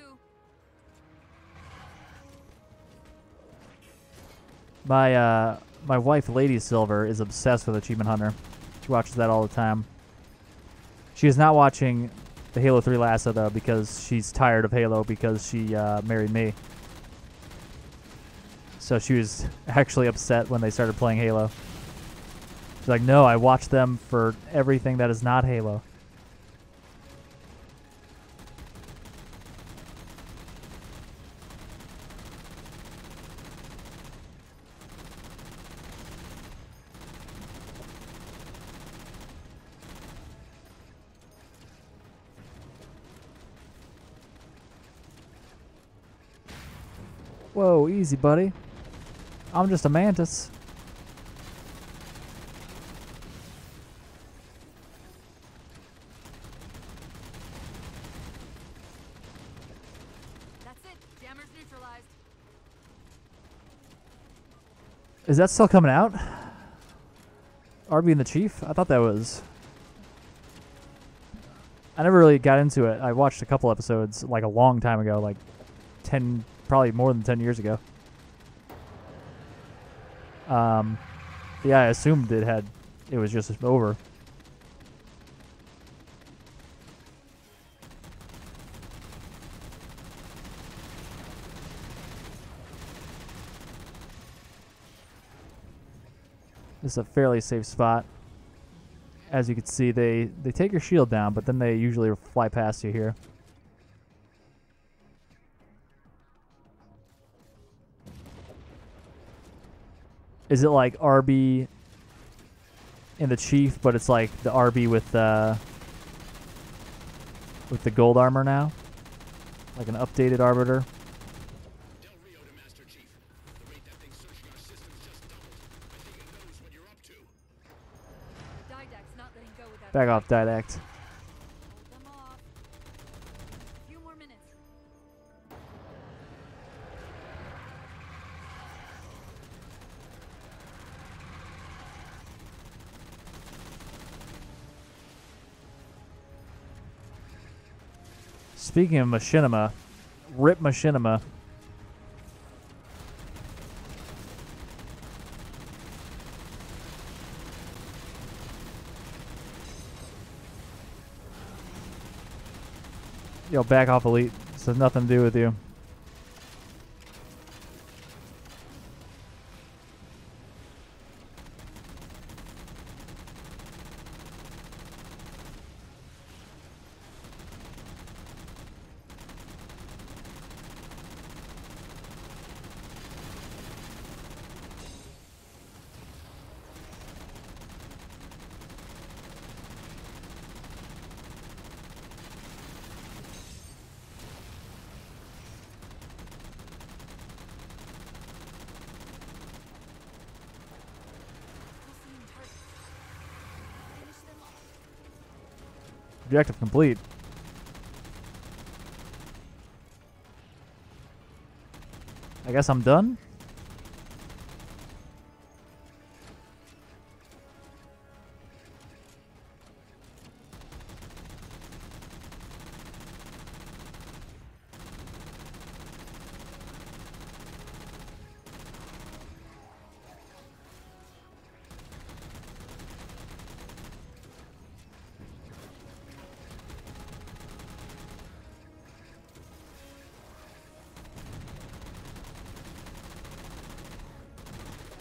Speaker 1: My wife, Lady Silver, is obsessed with Achievement Hunter. She watches that all the time. She is not watching the Halo 3 Lassa though because she's tired of Halo because she married me. So she was actually upset when they started playing Halo. She's like, no, I watch them for everything that is not Halo. Whoa, easy, buddy. I'm just a Mantis.
Speaker 2: That's it. Jammer's neutralized.
Speaker 1: Is that still coming out? Arby and the Chief? I thought that was... I never really got into it. I watched a couple episodes like a long time ago, like 10, probably more than 10 years ago. Yeah, I assumed it was just over. This is a fairly safe spot. As you can see, they take your shield down, but then they usually fly past you here. Is it like RB in the Chief, but it's like the RB with the gold armor now? Like an updated Arbiter? Back off, Didact.
Speaker 2: Hold them off. A few more minutes.
Speaker 1: Speaking of Machinima, rip Machinima. Yo, back off, Elite. This has nothing to do with you. Objective complete. I guess I'm done.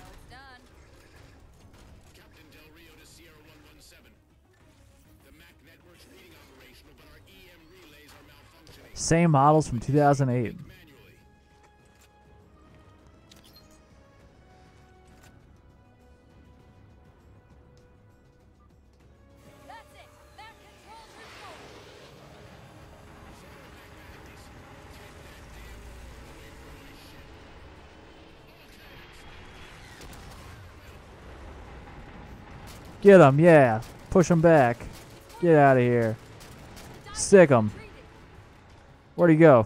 Speaker 2: It's done.
Speaker 4: Captain Del Rio to Sierra 117. The MAC network's reading operational, but our EM relays are malfunctioning.
Speaker 1: Same models from 2008.
Speaker 4: Manually.
Speaker 2: That's it. That controls restored.
Speaker 1: Get him, yeah. Push him back. Get out of here. Sick him. Where'd he go?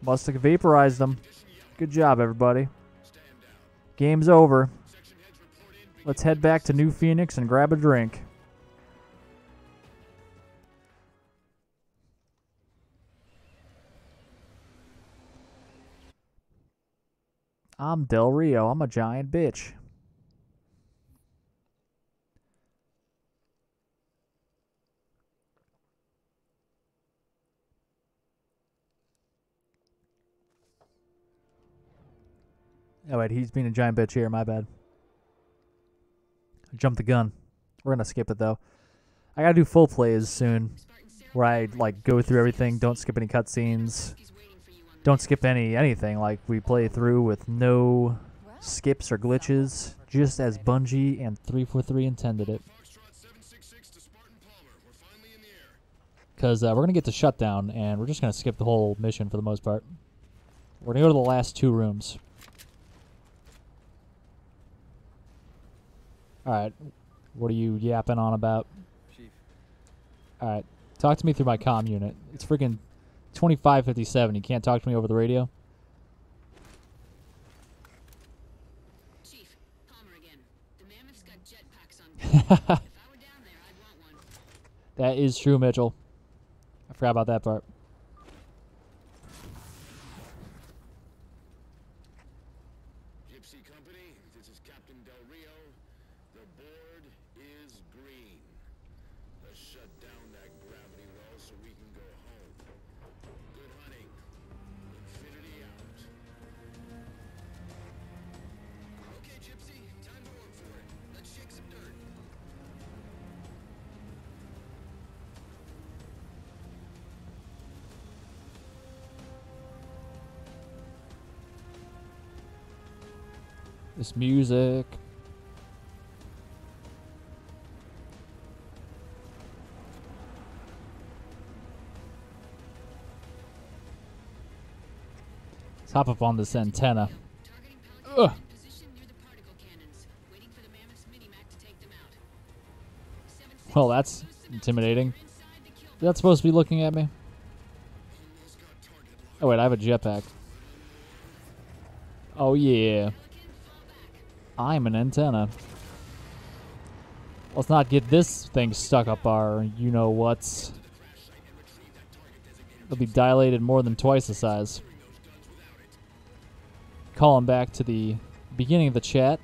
Speaker 1: Must have vaporized him. Good job, everybody. Game's over. Let's head back to New Phoenix and grab a drink. I'm Del Rio. I'm a giant bitch. Oh, wait, he's being a giant bitch here. My bad. I jumped the gun. We're going to skip it, though. I got to do full plays soon, where I, like, go through everything, don't skip any cutscenes, don't skip anything. Like, we play through with no skips or glitches, just as Bungie and 343 intended it. Because we're going to get to Shutdown, and we're just going to skip the whole mission for the most part. We're going to go to the last two rooms. Alright, what are you yapping on about?
Speaker 5: Chief.
Speaker 1: Alright, talk to me through my comm unit. It's freaking 2557. You can't talk to me over the radio?
Speaker 6: Chief, Palmer again. The Mammoth's got jetpacks on board. If I were down there, I'd want one.
Speaker 1: That is true, Mitchell. I forgot about that part.
Speaker 4: Gypsy Company, this is Captain Del Rio. The board is green. Let's shut down that gravity well so we can go home. Good hunting. Infinity out. Okay, Gypsy, time to work for it. Let's shake some dirt.
Speaker 1: This music. Let's hop up on this antenna.
Speaker 6: Targeting
Speaker 1: Ugh.
Speaker 6: Pelicans in position near the particle cannons. Waiting for the Mammoth's mini-Mac to take them out.
Speaker 1: Well, that's intimidating. Is that supposed to be looking at me? Oh, wait, I have a jetpack. Oh, yeah. I'm an antenna. Let's not get this thing stuck up our you-know-whats. It'll be dilated more than twice the size. Calling back to the beginning of the chat.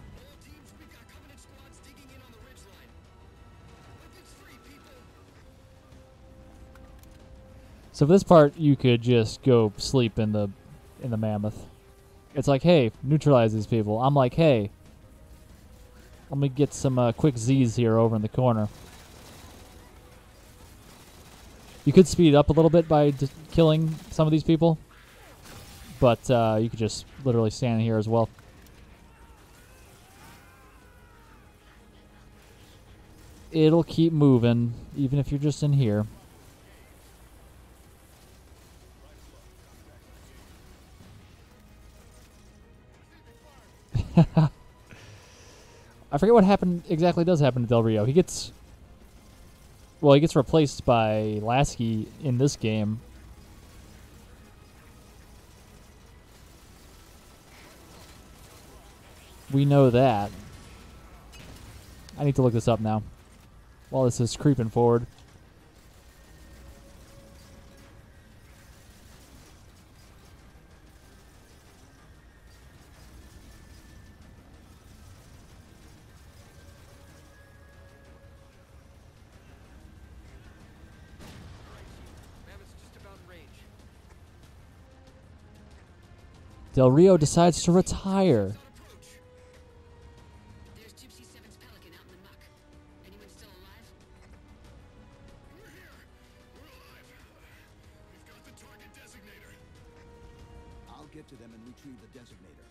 Speaker 1: So for this part, you could just go sleep in the mammoth. It's like, hey, neutralize these people. I'm like, hey, let me get some quick Z's here over in the corner. You could speed it up a little bit by killing some of these people, but you could just literally stand here as well. It'll keep moving, even if you're just in here. I forget what exactly does happen to Del Rio. He gets replaced by Lasky in this game. We know that. I need to look this up now while this is creeping forward. Del Rio decides to retire.
Speaker 6: There's Gypsy 7's Pelican out in the muck. Anyone still alive?
Speaker 4: We're here. We're alive. We've got the target designator.
Speaker 3: I'll get to them and retrieve the designator.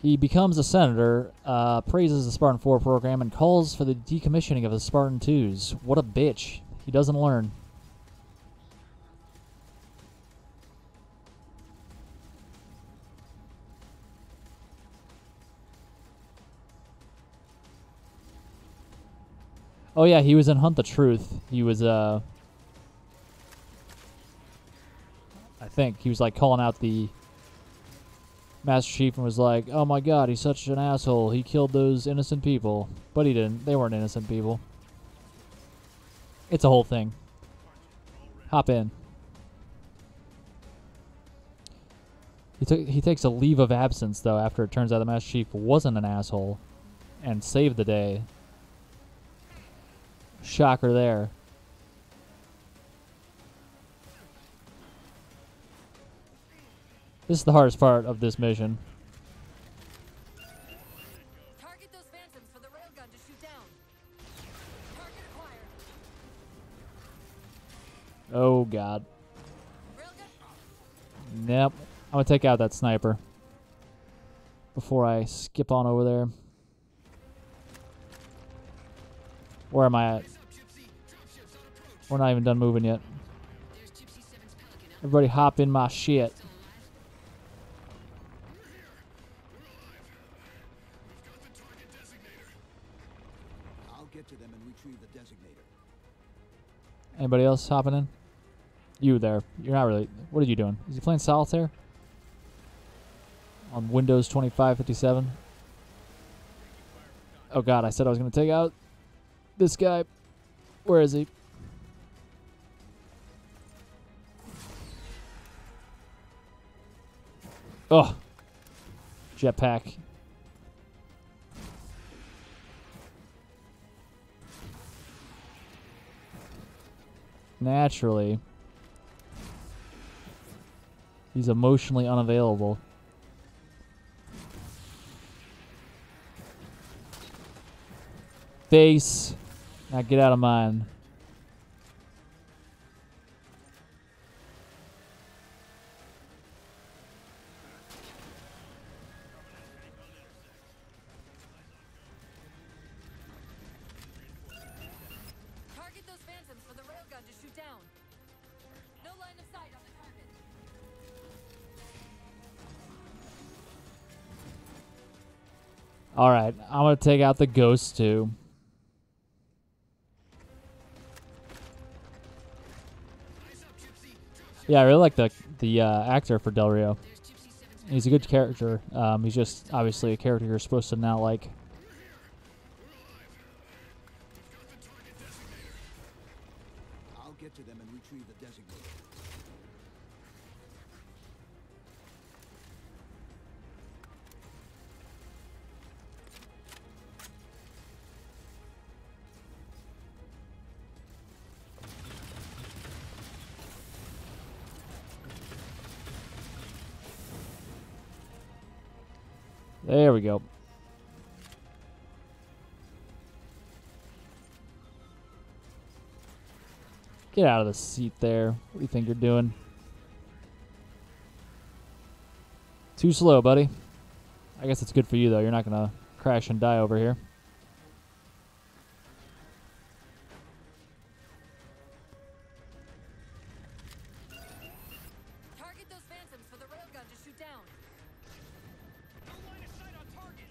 Speaker 1: He becomes a senator, praises the Spartan 4 program, and calls for the decommissioning of the Spartan 2s. What a bitch. He doesn't learn. Oh yeah, he was in Hunt the Truth. He was, I think, he was like calling out the Master Chief and was like, oh my god, he's such an asshole. He killed those innocent people. But he didn't. They weren't innocent people. It's a whole thing. Hop in. He takes a leave of absence, though, after it turns out the Master Chief wasn't an asshole and saved the day. Shocker there. This is the hardest part of this mission.
Speaker 2: Target those phantoms for the railgun to shoot down. Target acquired.
Speaker 1: Oh god.
Speaker 2: Railgun.
Speaker 1: Nope. I'm gonna take out that sniper before I skip on over there. Where am I at? We're not even done moving yet.
Speaker 6: There's Gypsy 7's Pelican out.
Speaker 1: Everybody hop in my shit.
Speaker 6: Still alive?
Speaker 4: We've got the target designator.
Speaker 3: I'll get to them and retrieve the designator.
Speaker 1: Anybody else hopping in? You there. You're not really. What are you doing? Is he playing solitaire? On Windows 2557? Oh god, I said I was going to take out this guy. Where is he? Oh. Jetpack. Naturally. He's emotionally unavailable. Face. Now get out of mine.
Speaker 2: Target those phantoms for the railgun to shoot down. No line of sight on the target.
Speaker 1: All right, I'm gonna take out the ghost too. Yeah, I really like the actor for Del Rio. He's a good character. He's just obviously a character you're supposed to not like.
Speaker 3: I'll get to them and retrieve the designator.
Speaker 1: There we go. Get out of the seat there. What do you think you're doing? Too slow, buddy. I guess it's good for you, though. You're not going to crash and die over here.
Speaker 2: Target those phantoms for the railgun to shoot down.
Speaker 4: No line of sight on target.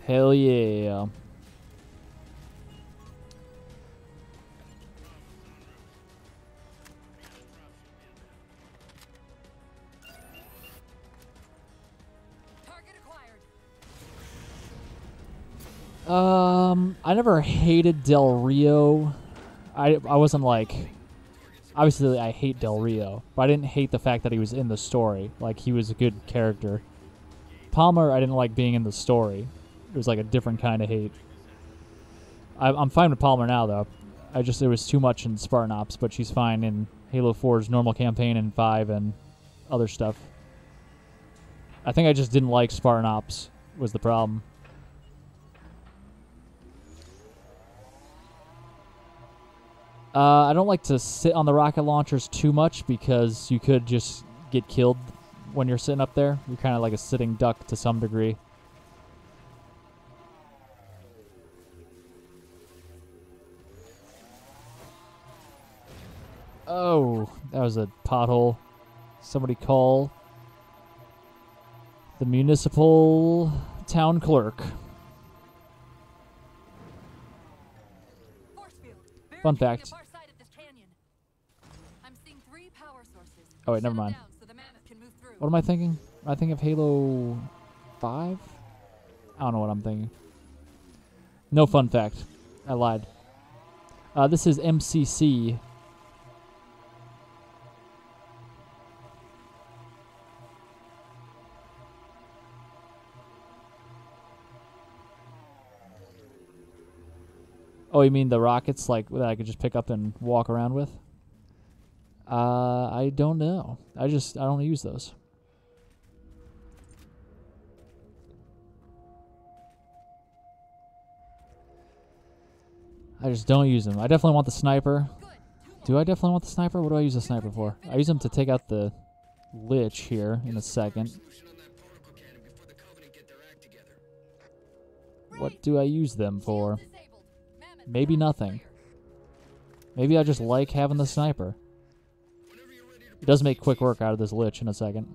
Speaker 1: Hell yeah.
Speaker 2: Target acquired.
Speaker 1: I never hated Del Rio. I wasn't like, obviously I hate Del Rio, but I didn't hate the fact that he was in the story. Like, he was a good character. Palmer, I didn't like being in the story. It was like a different kind of hate. I'm fine with Palmer now, though. It was too much in Spartan Ops, but she's fine in Halo 4's normal campaign and 5 and other stuff. I think I just didn't like Spartan Ops was the problem. I don't like to sit on the rocket launchers too much because you could just get killed when you're sitting up there. You're kind of like a sitting duck to some degree. Oh, that was a pothole. Somebody call the municipal town clerk.
Speaker 2: Force field.
Speaker 1: Fun
Speaker 2: Barricading
Speaker 1: fact.
Speaker 2: the far side of this canyon. I'm seeing 3 power sources.
Speaker 1: Oh, wait,
Speaker 2: Shut
Speaker 1: never
Speaker 2: 'em
Speaker 1: mind.
Speaker 2: down so the mammoth can move through.
Speaker 1: What am I thinking? Am I thinking of Halo 5? I don't know what I'm thinking. No fun fact. I lied. This is MCC. Oh, you mean the rockets like that I could just pick up and walk around with? I don't know. I don't use those. I just don't use them. I definitely want the sniper.
Speaker 2: Good. 2 more.
Speaker 1: Do I definitely want the sniper? What do I use the sniper for? I use them to take out the Lich here in a second.
Speaker 6: Solution on that particle cannon before the Covenant get their act together.
Speaker 1: What do I use them for?
Speaker 2: Shields disabled. Mammoth
Speaker 1: Maybe
Speaker 2: now
Speaker 1: nothing.
Speaker 2: clear.
Speaker 1: Maybe I just like having the sniper.
Speaker 6: Whenever you're ready to
Speaker 1: It does make quick work out of this Lich in a second.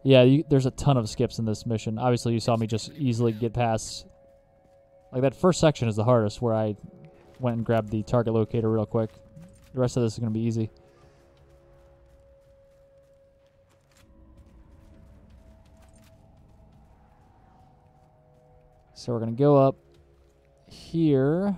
Speaker 1: Yeah, there's a ton of skips in this mission. Obviously, you saw me just easily get past... Like, that first section is the hardest, where I went and grabbed the target locator real quick. The rest of this is going to be easy. So we're going to go up here.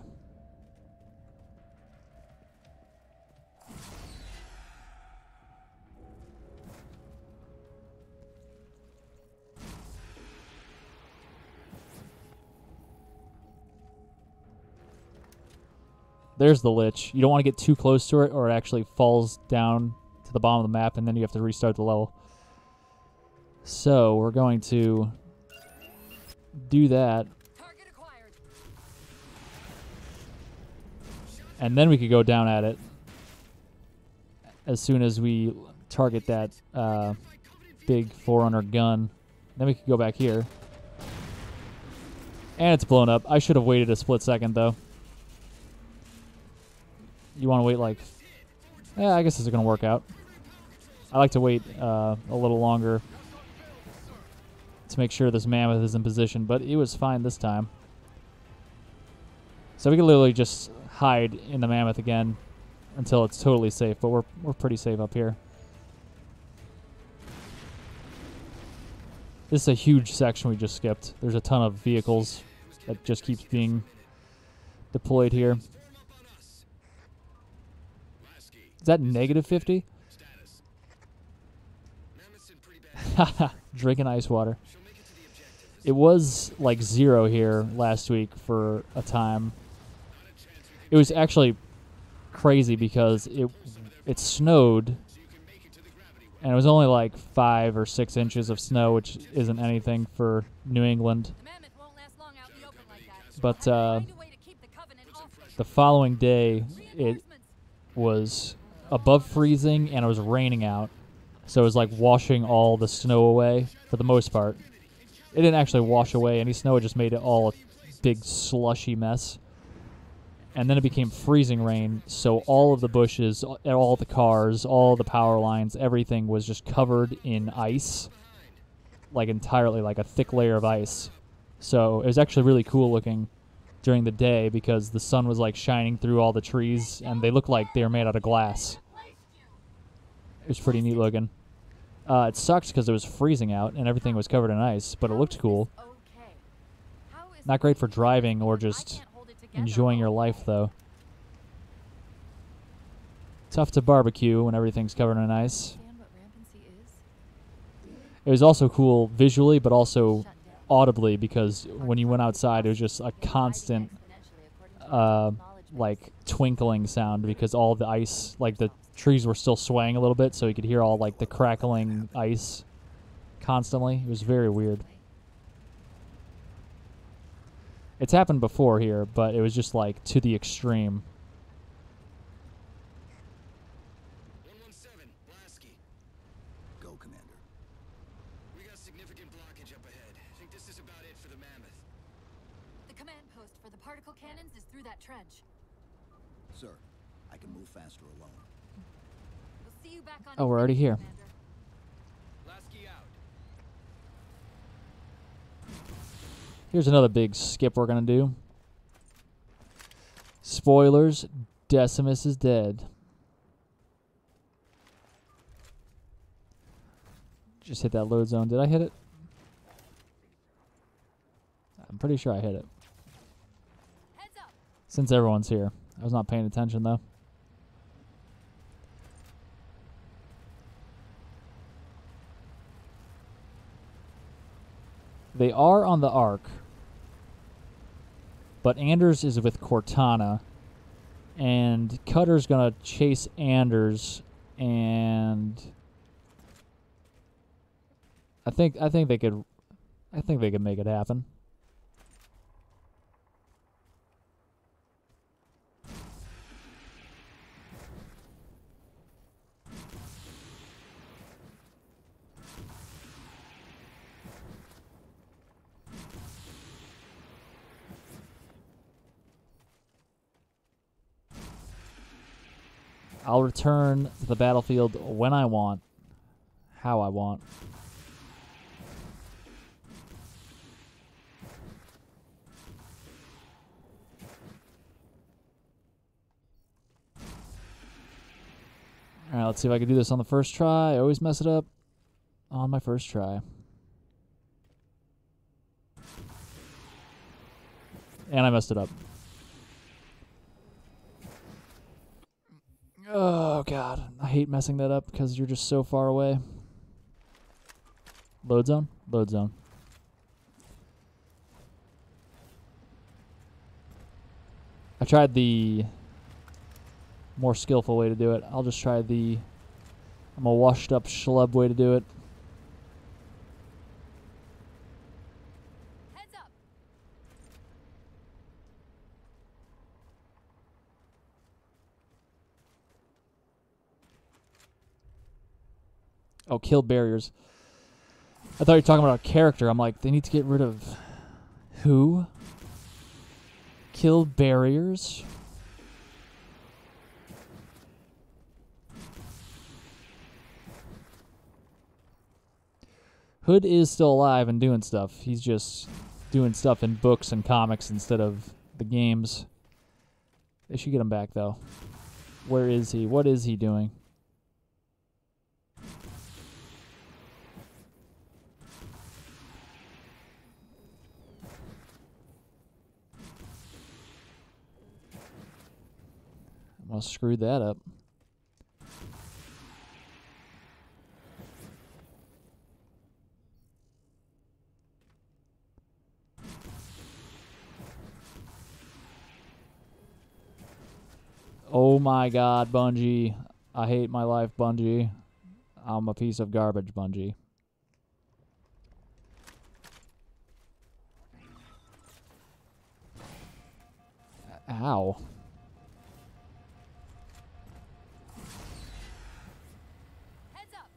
Speaker 1: There's the Lich. You don't want to get too close to it or it actually falls down to the bottom of the map and then you have to restart the level. So we're going to do that.
Speaker 2: Target acquired.
Speaker 1: And then we could go down at it as soon as we target that big Forerunner gun. Then we could go back here. And it's blown up. I should have waited a split second, though. You want to wait like... Yeah, I guess this is going to work out. I like to wait a little longer to make sure this mammoth is in position, but it was fine this time. So we can literally just hide in the mammoth again until it's totally safe, but we're pretty safe up here. This is a huge section we just skipped. There's a ton of vehicles that just keeps being deployed here. Is that negative 50? Haha, drinking ice water. It was like 0 here last week for a time. It was actually crazy because it snowed, and it was only like 5 or 6 inches of snow, which isn't anything for New England. But the following day, it was above freezing, and it was raining out. So it was like washing all the snow away for the most part. It didn't actually wash away any snow. It just made it all a big slushy mess. And then it became freezing rain. So all of the bushes, all the cars, all the power lines, everything was just covered in ice. Like entirely, like a thick layer of ice. So it was actually really cool looking during the day because the sun was like shining through all the trees and they looked like they were made out of glass. It was pretty neat looking. It sucks because it was freezing out and everything was covered in ice, but it looked cool. Not great for driving or just enjoying your life, though. Tough to barbecue when everything's covered in ice. It was also cool visually, but also audibly, because when you went outside, it was just a constant, like, twinkling sound because all the ice, like the trees were still swaying a little bit, so you could hear all like the crackling ice constantly. It was very weird. It's happened before here, but it was just like to the extreme.
Speaker 4: 117, Lasky.
Speaker 3: Go, Commander.
Speaker 4: We got significant blockage up ahead. I think this is about it for the mammoth.
Speaker 2: The command post for the particle cannons is through that trench.
Speaker 3: Sir, I can move faster alone.
Speaker 2: We'll see you back on
Speaker 1: Oh, we're already here.
Speaker 2: Commander.
Speaker 5: Lasky out.
Speaker 1: Here's another big skip we're going to do. Spoilers, Decimus is dead. Just hit that load zone. Did I hit it? I'm pretty sure I hit it.
Speaker 2: Heads up.
Speaker 1: Since everyone's here. I was not paying attention, though. They are on the Ark, but Anders is with Cortana, and Cutter's gonna chase Anders, and I think they could make it happen. I'll return to the battlefield when I want, how I want. Alright, let's see if I can do this on the first try. I always mess it up on my first try. And I messed it up. Oh, God. I hate messing that up because you're just so far away. Load zone? Load zone. I tried the more skillful way to do it. I'll just try the I'm a washed up schlub way to do it.
Speaker 2: Heads up.
Speaker 1: Oh, kill barriers. I thought you were talking about a character. I'm like, they need to get rid of who? Kill barriers. Hood is still alive and doing stuff. He's just doing stuff in books and comics instead of the games. They should get him back, though. Where is he? What is he doing? Almost screwed that up. Oh my god, Bungie. I hate my life, Bungie. I'm a piece of garbage, Bungie. Ow.
Speaker 2: Heads up.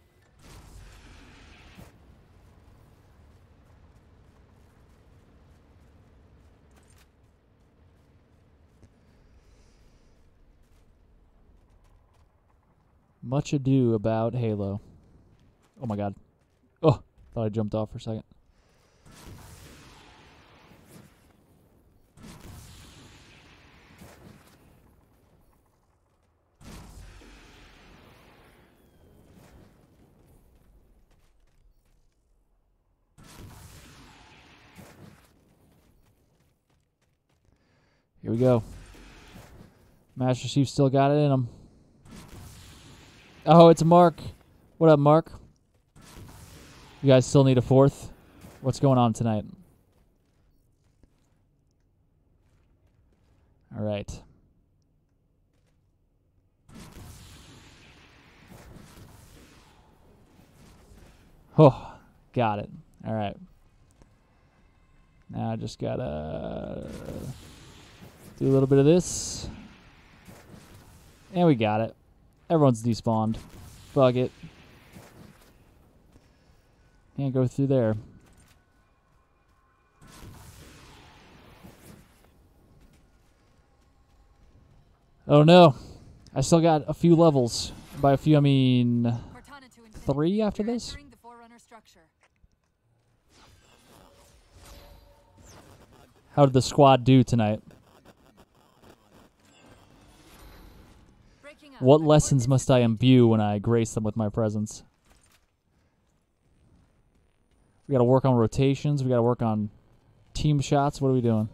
Speaker 1: Much ado about Halo. Oh my god. Oh, thought I jumped off for a second. Here we go. Master Chief still got it in him. Oh, it's Mark. What up, Mark? You guys still need a fourth? What's going on tonight? All right. Oh, got it. All right. Now I just gotta do a little bit of this. And we got it. Everyone's despawned. Fuck it. Can't go through there. Oh no. I still got a few levels. By a few, I mean
Speaker 2: Cortana to infinity.
Speaker 1: 3 after
Speaker 2: You're
Speaker 1: this?
Speaker 2: entering the Forerunner structure.
Speaker 1: How did the squad do tonight?
Speaker 2: Breaking up.
Speaker 1: What lessons must I imbue when I grace them with my presence? We gotta work on rotations. We gotta work on team shots. What are we doing?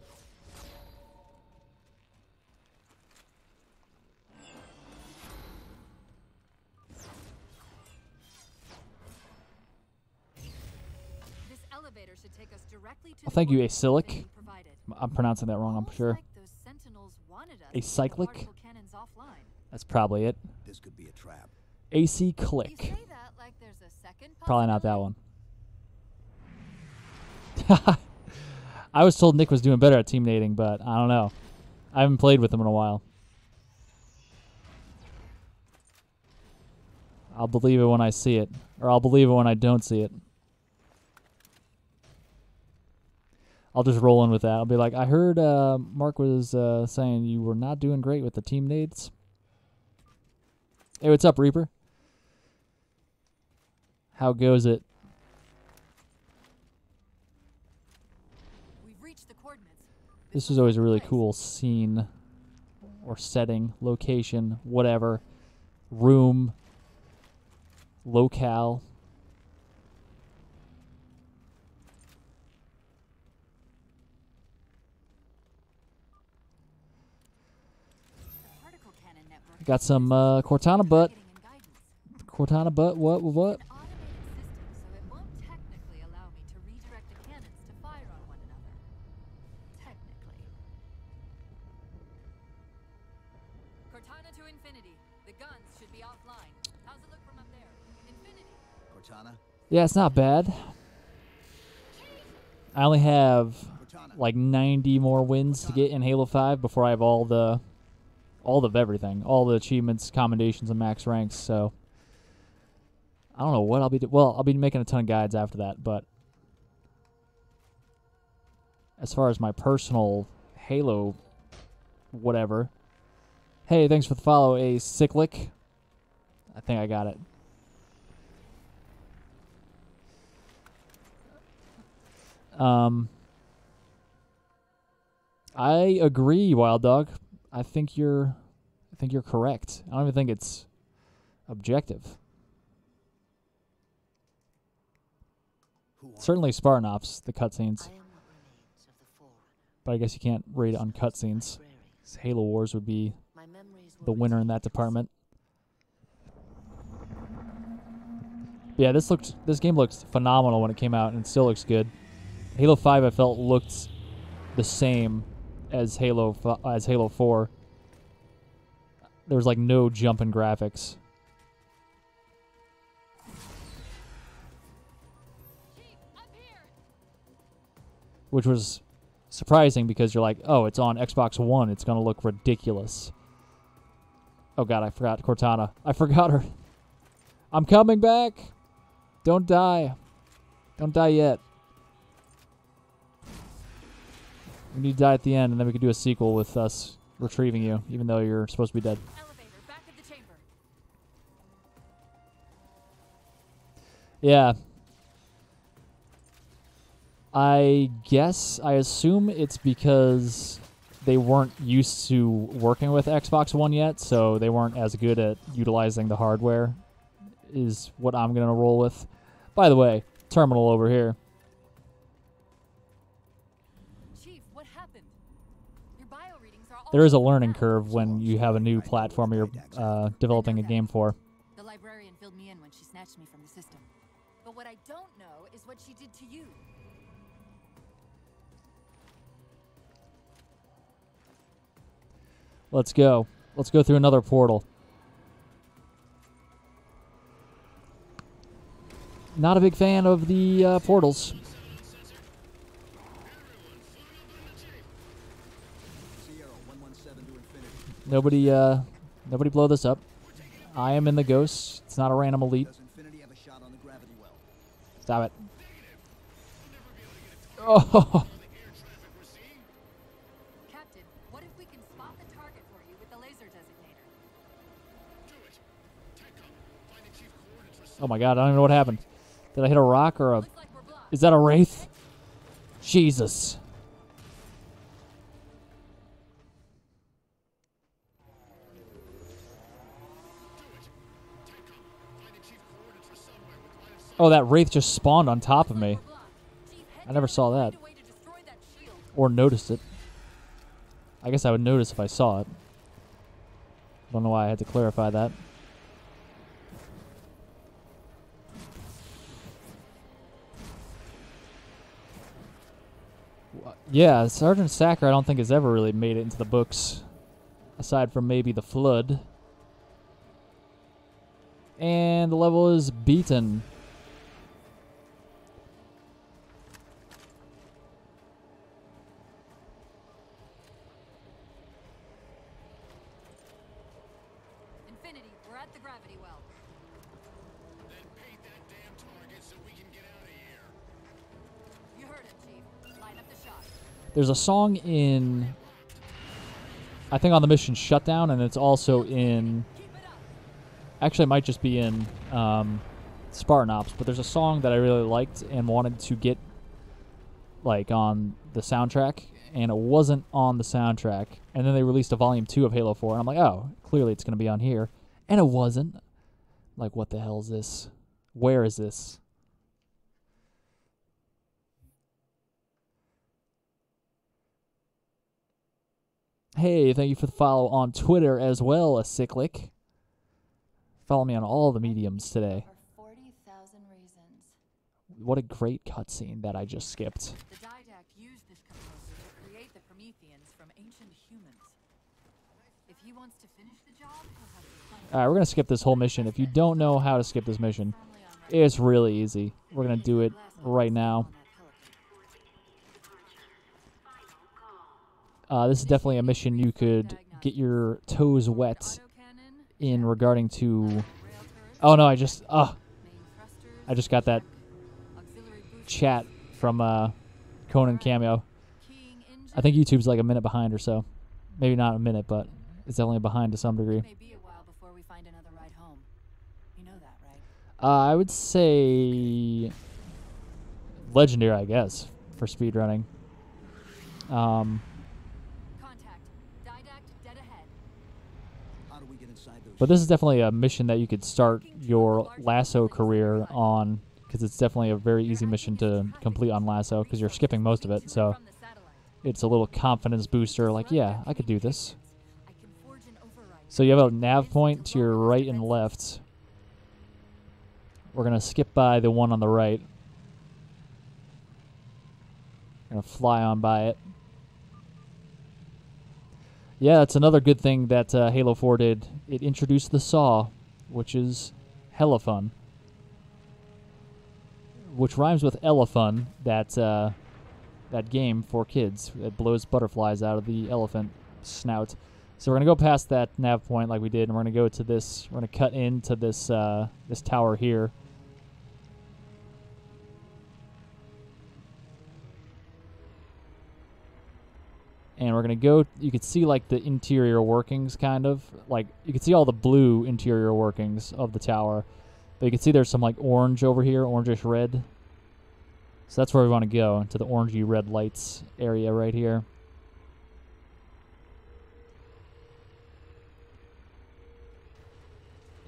Speaker 2: This elevator should take us directly to
Speaker 1: Well, thank you,
Speaker 2: the coordinates
Speaker 1: Acyclic.
Speaker 2: that you provided.
Speaker 1: I'm pronouncing that wrong, I'm
Speaker 2: Almost
Speaker 1: sure.
Speaker 2: like those sentinels wanted us to
Speaker 1: Acyclic?
Speaker 2: get the particle cannons offline.
Speaker 1: That's probably it.
Speaker 3: This could be a trap.
Speaker 1: AC
Speaker 2: You
Speaker 1: Click.
Speaker 2: say that like there's a second
Speaker 1: Probably not that
Speaker 2: possibility?
Speaker 1: one. I was told Nick was doing better at team nading, but I don't know. I haven't played with him in a while. I'll believe it when I see it. Or I'll believe it when I don't see it. I'll just roll in with that. I'll be like, I heard Mark was saying you were not doing great with the team nades. Hey, what's up, Reaper? How goes it?
Speaker 2: We've reached the coordinates.
Speaker 1: This is always a really cool scene or setting, location, whatever, room, locale.
Speaker 2: The particle cannon network
Speaker 1: Got some Cortana butt. Cortana butt, what?
Speaker 2: An automated system, so it won't technically allow me to redirect the cannons to fire on one another. Technically. Cortana to infinity. The guns should be offline. How's it look from up there? Infinity.
Speaker 3: Cortana?
Speaker 1: Yeah, it's not bad. I only have
Speaker 3: Cortana.
Speaker 1: like 90 more wins to get in Halo 5 before I have all the everything, all the achievements, commendations, and max ranks. So I don't know what I'll be well, I'll be making a ton of guides after that, but as far as my personal Halo whatever. Hey, thanks for the follow, a cyclic. I think I got it. I agree, Wild Dog. I think you're correct. I don't even think it's objective. Certainly Spartan Ops, the cutscenes. But I guess you can't rate it on cutscenes. Halo Wars would be the winner in that department. Yeah, this game looked phenomenal when it came out, and it still looks good. Halo 5 I felt looked the same as Halo 4. There was like no jump in graphics. Which was surprising because you're like, oh, it's on Xbox One. It's going to look ridiculous. Oh, God, I forgot Cortana. I forgot her. I'm coming back. Don't die. Don't die yet. We need to die at the end, and then we could do a sequel with us retrieving you, even though you're supposed to be dead.
Speaker 2: Elevator, back at the chamber.
Speaker 1: Yeah. I assume it's because they weren't used to working with Xbox One yet, so they weren't as good at utilizing the hardware, is what I'm going to roll with. By the way, terminal over here.
Speaker 2: Chief, what happened? Your bio readings are all
Speaker 1: There is a learning curve when you have a new platform you're developing a game for.
Speaker 2: The librarian filled me in when she snatched me from the system. But what I don't know is what she did to you.
Speaker 1: Let's go. Let's go through another portal. Not a big fan of the portals. Nobody blow this up. I am in the ghost. It's not a random elite. Stop it. Oh.
Speaker 2: Captain, what if we can spot the target for you with the laser designator?
Speaker 1: Oh my God, I don't even know what happened. Did I hit a rock or a...
Speaker 2: Looks like we're blocked.
Speaker 1: Is that a wraith? Jesus. Oh, that wraith just spawned on top of me. I never saw that. Or noticed it. I guess I would notice if I saw it. Don't know why I had to clarify that. Yeah, Sergeant Sacker I don't think has ever really made it into the books. Aside from maybe the Flood. And the level is beaten.
Speaker 2: Infinity, we're at the gravity well.
Speaker 4: Then paint that damn target so we can get out of here.
Speaker 2: You heard it, Chief. Line up the shot.
Speaker 1: There's a song in... I think on the mission Shutdown, and it's also in... Actually, it might just be in Spartan Ops, but there's a song that I really liked and wanted to get like on the soundtrack, and it wasn't on the soundtrack. And then they released a Volume 2 of Halo 4, and I'm like, oh, clearly it's going to be on here. And it wasn't. Like, what the hell is this? Where is this? Hey, thank you for the follow on Twitter as well, a cyclic. Follow me on all the mediums today.
Speaker 2: For 40,000 reasons.
Speaker 1: What a great cutscene that I just skipped.
Speaker 2: The Didact used this composer to create the Prometheans from ancient humans. If he wants to finish the job, he'll have to find
Speaker 1: Alright, we're going to skip this whole mission. If you don't know how to skip this mission, it's really easy. We're going to do it right now. This is definitely a mission you could get your toes wet in regarding to... Oh no, I just got that chat from Conan Cameo. I think YouTube's like a minute behind or so. Maybe not a minute, but it's definitely behind to some degree.
Speaker 2: It may be a while before we find another ride home. You know that, right?
Speaker 1: I would say legendary, I guess, for speedrunning.
Speaker 2: Contact. Didact dead ahead.
Speaker 3: How do we get inside those?
Speaker 1: But this is definitely a mission that you could start your Lasso career on, because it's definitely a very easy mission to complete on Lasso, because you're skipping most of it, so
Speaker 2: From the satellite.
Speaker 1: it's a little confidence booster, like, yeah, I could do this.
Speaker 2: I can forge an override.
Speaker 1: So you have a nav point to your right and left. We're going to skip by the one on the right. Going to fly on by it. Yeah, that's another good thing that Halo 4 did. It introduced the saw, which is hella fun. Which rhymes with elephun, that game for kids. It blows butterflies out of the elephant snout. So we're going to go past that nav point like we did, and we're going to go to this. We're going to cut into this this tower here. And we're going to go, you can see like the interior workings kind of. Like, you can see all the blue interior workings of the tower. But you can see there's some like orange over here, orangish red. So that's where we want to go, to the orangey red lights area right here.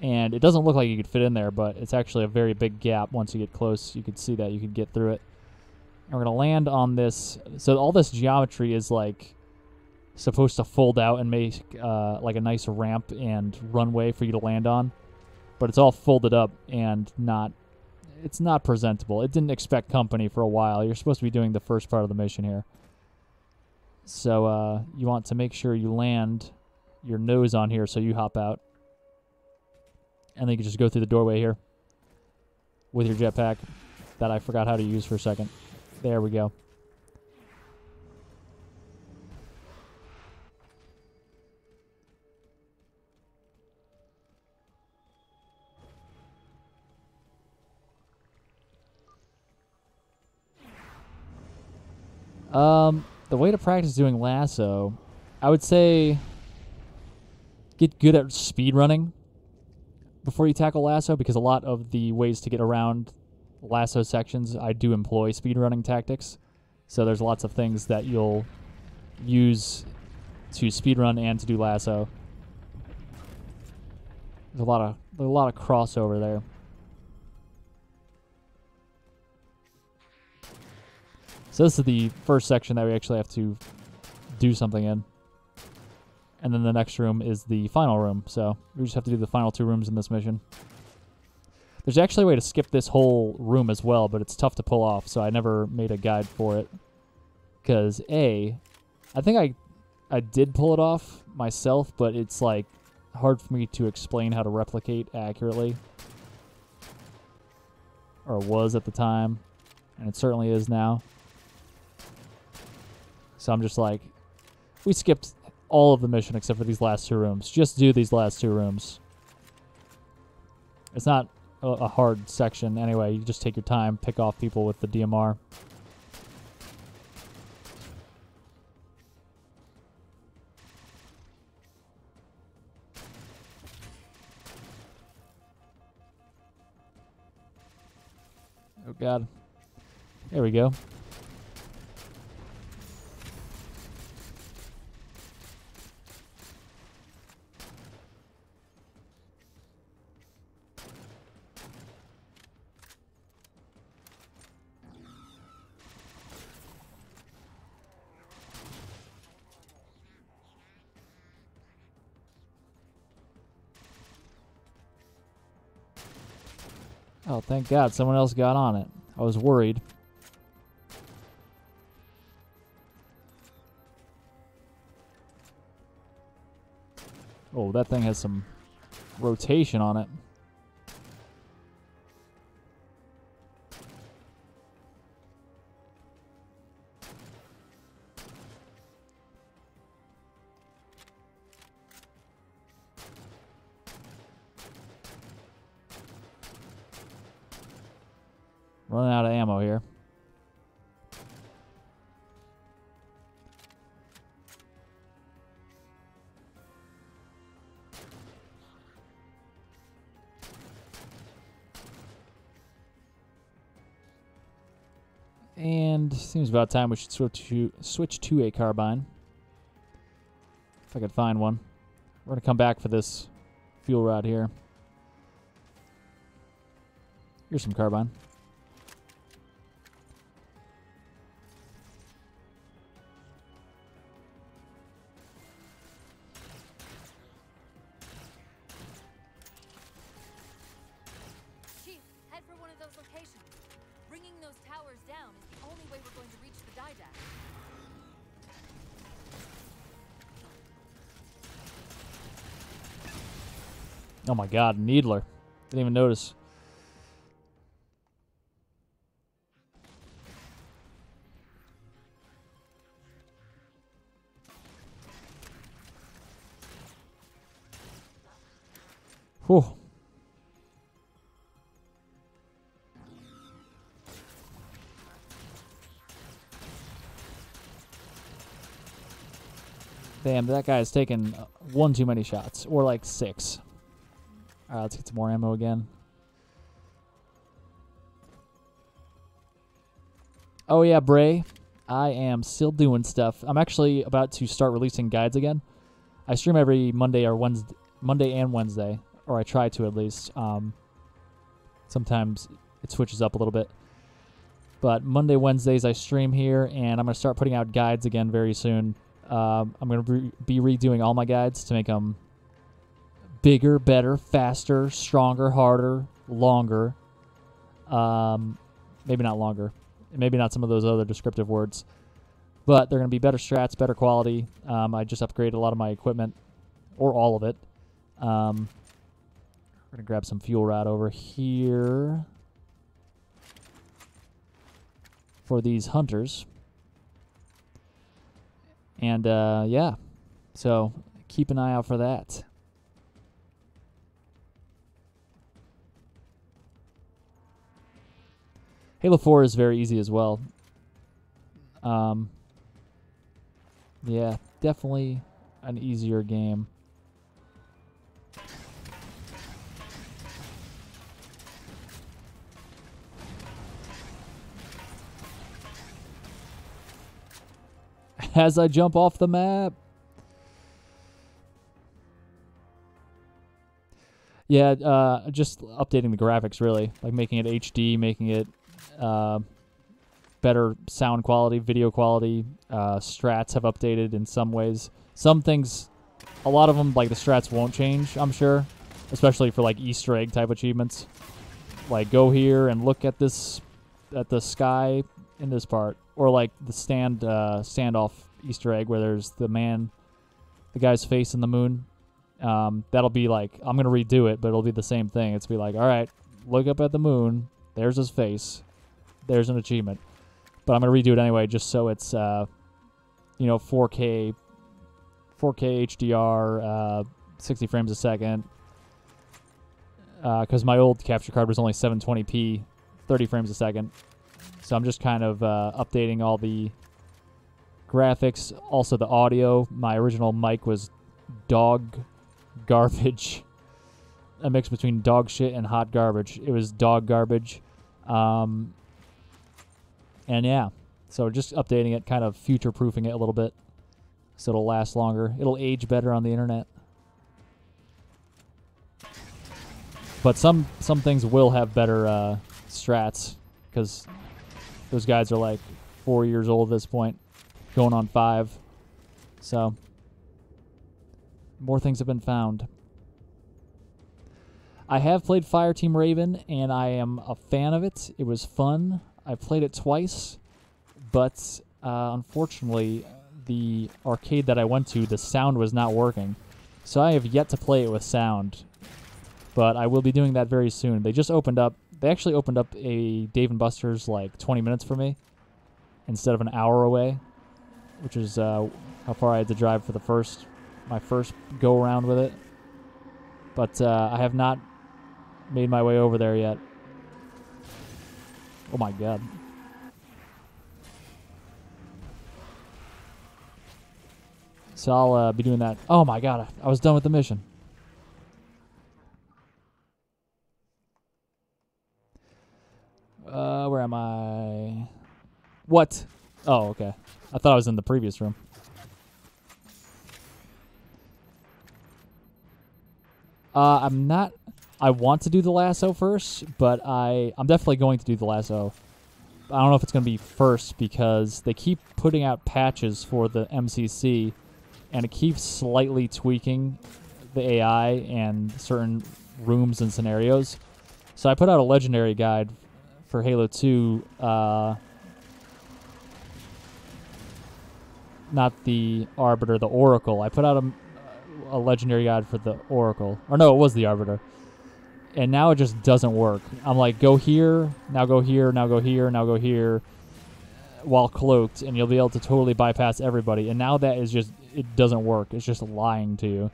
Speaker 1: And it doesn't look like you could fit in there, but it's actually a very big gap. Once you get close, you could see that you could get through it. And we're going to land on this. So all this geometry is like supposed to fold out and make like a nice ramp and runway for you to land on. But it's all folded up and it's not presentable. It didn't expect company for a while. You're supposed to be doing the first part of the mission here. So you want to make sure you land your nose on here so you hop out. And then you can just go through the doorway here with your jetpack that I forgot how to use for a second. There we go. The way to practice doing lasso, I would say get good at speed running before you tackle lasso, because a lot of the ways to get around lasso sections, I do employ speed running tactics. So there's lots of things that you'll use to speed run and to do lasso. There's a lot of crossover there. So this is the first section that we actually have to do something in. And then the next room is the final room. So we just have to do the final 2 rooms in this mission. There's actually a way to skip this whole room as well, but it's tough to pull off, so I never made a guide for it. Because I think I did pull it off myself, but it's like hard for me to explain how to replicate accurately. Or it was at the time, and it certainly is now. So I'm just like, we skipped all of the mission except for these last 2 rooms. Just do these last 2 rooms. It's not a hard section anyway. You just take your time, pick off people with the DMR. Oh god. There we go. Oh, thank God someone else got on it. I was worried. Oh, that thing has some rotation on it. Running out of ammo here. And seems about time we should switch to a carbine. If I could find one. We're going to come back for this fuel rod here. Here's some carbine.
Speaker 2: Chief, head for one of those locations. Bringing those towers down is the only way we're going to reach the Didact.
Speaker 1: Oh my god, Needler. Didn't even notice. Whew. Damn, that guy's taken one too many shots. Or like 6. Alright, let's get some more ammo again. Oh yeah, Bray. I am still doing stuff. I'm actually about to start releasing guides again. I stream every Monday or Monday and Wednesday. Or I try to at least. Sometimes it switches up a little bit. But Monday, Wednesdays I stream here, and I'm going to start putting out guides again very soon. I'm going to be redoing all my guides to make them bigger, better, faster, stronger, harder, longer. Maybe not longer. Maybe not some of those other descriptive words. But they're going to be better strats, better quality. I just upgraded a lot of my equipment, or all of it. We're going to grab some fuel rod over here for these hunters. And, yeah. So, keep an eye out for that. Halo 4 is very easy as well. Yeah, definitely an easier game. As I jump off the map. Yeah, just updating the graphics, really. Like making it HD, making it better sound quality, video quality. Strats have updated in some ways. Some things, a lot of them, like the strats won't change, I'm sure. Especially for like Easter egg type achievements. Like go here and look at this, at the sky in this part. Or like the standoff Easter egg where there's the guy's face in the moon. That'll be like, I'm going to redo it, but it'll be the same thing. It's be like, all right, look up at the moon. There's his face. There's an achievement. But I'm going to redo it anyway just so it's, 4K HDR, 60 frames a second. Because my old capture card was only 720p, 30 frames a second. So I'm just kind of updating all the graphics, also the audio. My original mic was dog garbage. A mix between dog shit and hot garbage. It was dog garbage. And yeah, so just updating it, kind of future-proofing it a little bit so it'll last longer. It'll age better on the internet. But some things will have better strats because those guys are like 4 years old at this point, going on 5. So, more things have been found. I have played Fireteam Raven, and I am a fan of it. It was fun. I played it twice, but unfortunately, the arcade that I went to, the sound was not working. So I have yet to play it with sound, but I will be doing that very soon. They just opened up. They actually opened up a Dave & Buster's like 20 minutes for me instead of an hour away, which is how far I had to drive for my first go-around with it. But I have not made my way over there yet. Oh my god. So I'll be doing that. Oh my god, I was done with the mission. Where am I? What? Oh, okay. I thought I was in the previous room. I'm not... I want to do the lasso first, but I'm definitely going to do the lasso. I don't know if it's going to be first because they keep putting out patches for the MCC, and it keeps slightly tweaking the AI and certain rooms and scenarios. So I put out a legendary guide for Halo 2, not the Arbiter, the Oracle. I put out a legendary guide for the Oracle. Or no, it was the Arbiter. And now it just doesn't work. I'm like, go here, now go here, now go here, now go here, while cloaked, and you'll be able to totally bypass everybody. And now that is just, it doesn't work. It's just lying to you.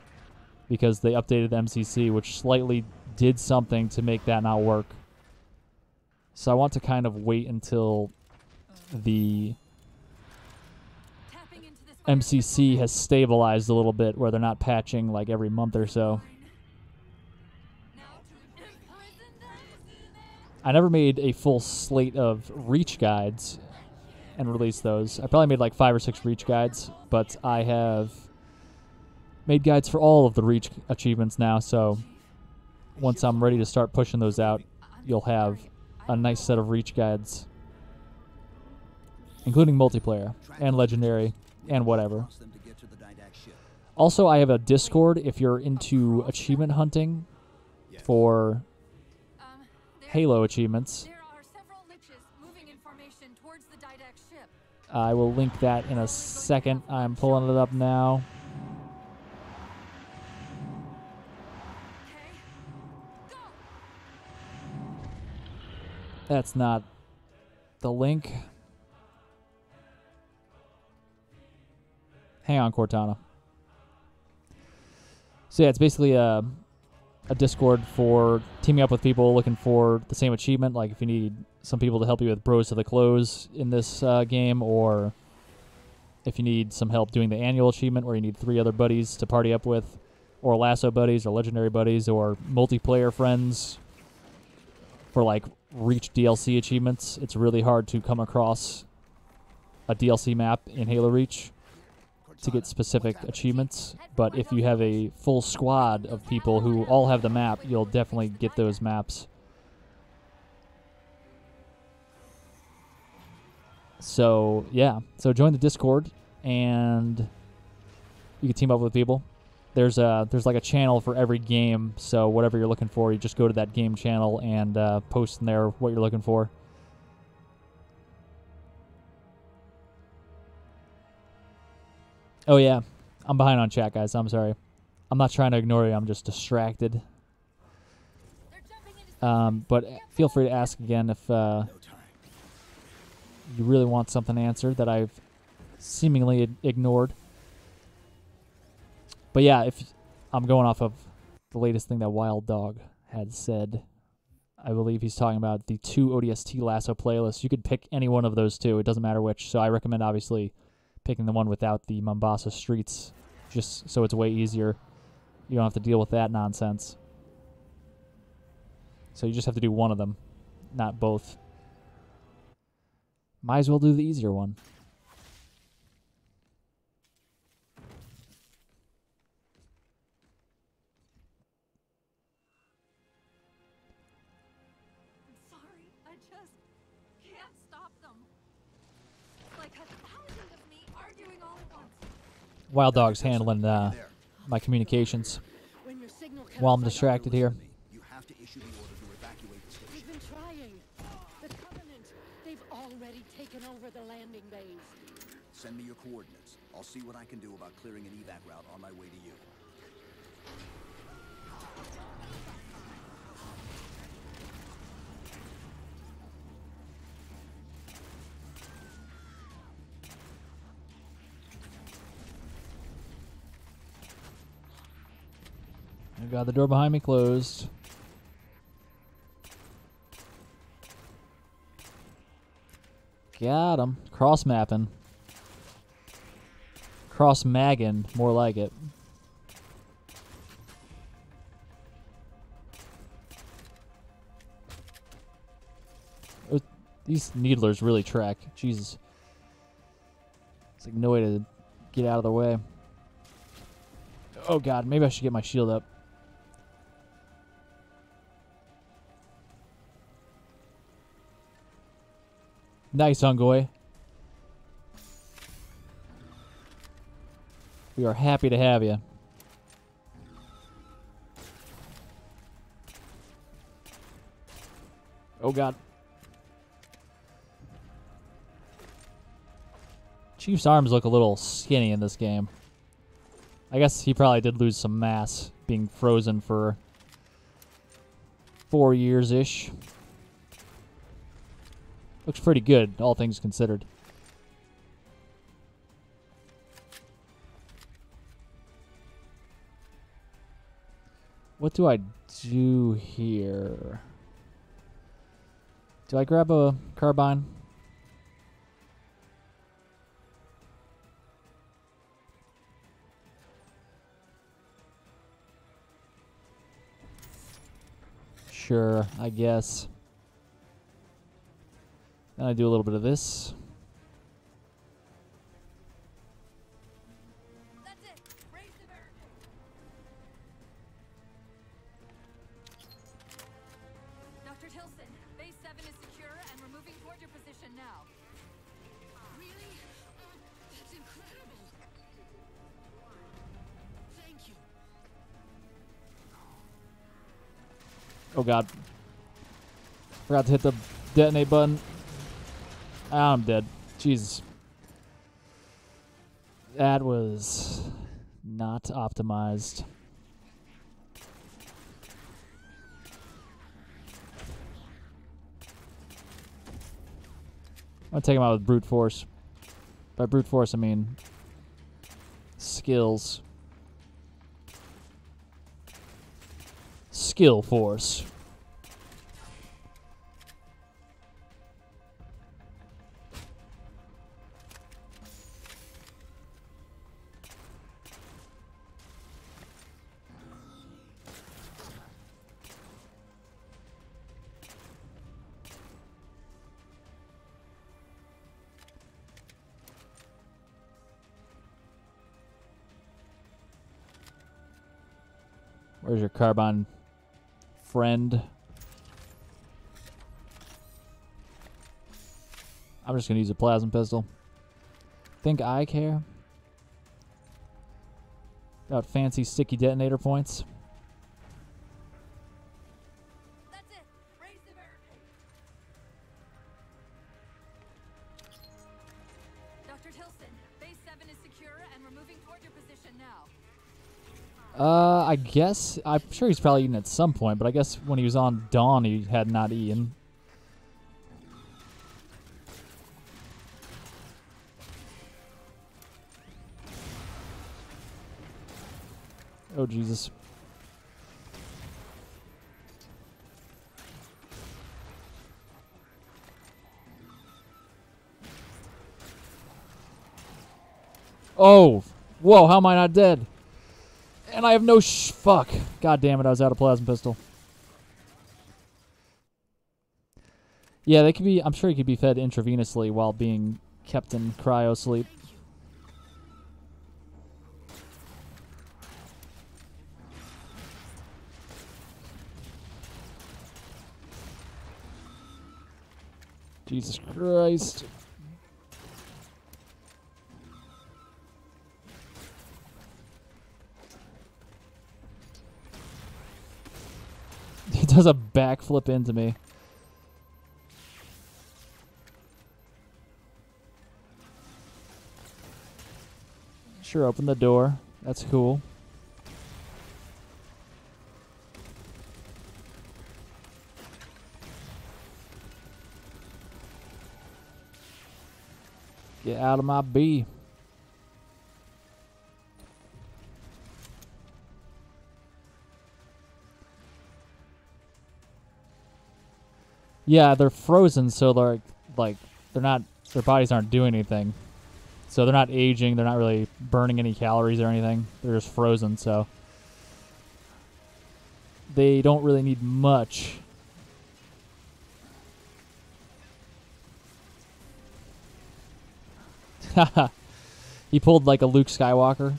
Speaker 1: Because they updated the MCC, which slightly did something to make that not work. So I want to kind of wait until the MCC has stabilized a little bit, where they're not patching like every month or so. I never made a full slate of Reach guides and released those. I probably made like 5 or 6 Reach guides, but I have made guides for all of the Reach achievements now, so once I'm ready to start pushing those out, you'll have a nice set of Reach guides, including multiplayer and legendary and whatever. Also, I have a Discord if you're into achievement hunting for Halo achievements.
Speaker 2: There are several liches moving in formation towards the Didact ship.
Speaker 1: I will link that in a second. I'm pulling it up now.
Speaker 2: Okay. Go!
Speaker 1: That's not the link. Hang on, Cortana. So yeah, it's basically a Discord for teaming up with people looking for the same achievement. Like if you need some people to help you with Bros to the Close in this game, or if you need some help doing the annual achievement where you need 3 other buddies to party up with, or lasso buddies, or legendary buddies, or multiplayer friends for like Reach DLC achievements. It's really hard to come across a DLC map in Halo Reach to get specific achievements, but if you have a full squad of people who all have the map, you'll definitely get those maps. So yeah, so join the Discord and you can team up with people. There's like a channel for every game, so whatever you're looking for, you just go to that game channel and post in there what you're looking for. Oh yeah, I'm behind on chat, guys. I'm sorry. I'm not trying to ignore you. I'm just distracted. But feel free to ask again if you really want something answered that I've seemingly ignored. But yeah, if I'm going off of the latest thing that Wild Dog had said, I believe he's talking about the 2 ODST lasso playlists. You could pick any one of those 2. It doesn't matter which. So I recommend, obviously, picking the one without the Mombasa streets, just so it's way easier. You don't have to deal with that nonsense. So you just have to do one of them, not both. Might as well do the easier one.
Speaker 2: I'm sorry, I just can't stop them. Like 1,000 of me arguing all at once.
Speaker 1: Wild Dog's handling my communications while I'm distracted here.
Speaker 3: You have to issue the order to evacuate the station.
Speaker 7: We've been trying. The Covenant, they've already taken over the landing bays.
Speaker 3: Send me your coordinates. I'll see what I can do about clearing an evac route on my way to you.
Speaker 1: I got the door behind me closed. Got him. Cross-mapping. Cross-magging, more like it. These needlers really track. Jesus. like no way to get out of the way. Oh god, maybe I should get my shield up. Nice, Ungoy. We are happy to have you. Oh god. Chief's arms look a little skinny in this game. I guess he probably did lose some mass being frozen for 4 years-ish. Looks pretty good, all things considered. What do I do here? Do I grab a carbine? Sure, I guess. Then I do a little bit of this.
Speaker 2: That's it. Raise the barricade. Dr. Tilson, base 7 is secure and we're moving toward your position now.
Speaker 6: Really? Oh, that's incredible. Thank you.
Speaker 1: Oh god. Forgot to hit the detonate button. Ah, I'm dead. Jesus. That was not optimized. I'm gonna take him out with brute force. By brute force, I mean skills. Skill force. Where's your carbine friend? I'm just gonna use a plasma pistol. Think I care about fancy sticky detonator points?
Speaker 2: That's it. Raise the barricade. Dr. Tilson, base 7 is secure and we're moving toward your position now.
Speaker 1: I guess. I'm sure he's probably eaten at some point, but I guess when he was on Dawn, he had not eaten. Oh, Jesus. Oh! Whoa, how am I not dead? And I have no fuck. God damn it, I was out of plasma pistol. Yeah, they could be. I'm sure he could be fed intravenously while being kept in cryo sleep. Jesus Christ. He does a backflip into me. Sure, open the door. That's cool. Get out of my B. Yeah, they're frozen, so they're like they're not. Their bodies aren't doing anything, so they're not aging. They're not really burning any calories or anything. They're just frozen, so they don't really need much. Haha. He pulled like a Luke Skywalker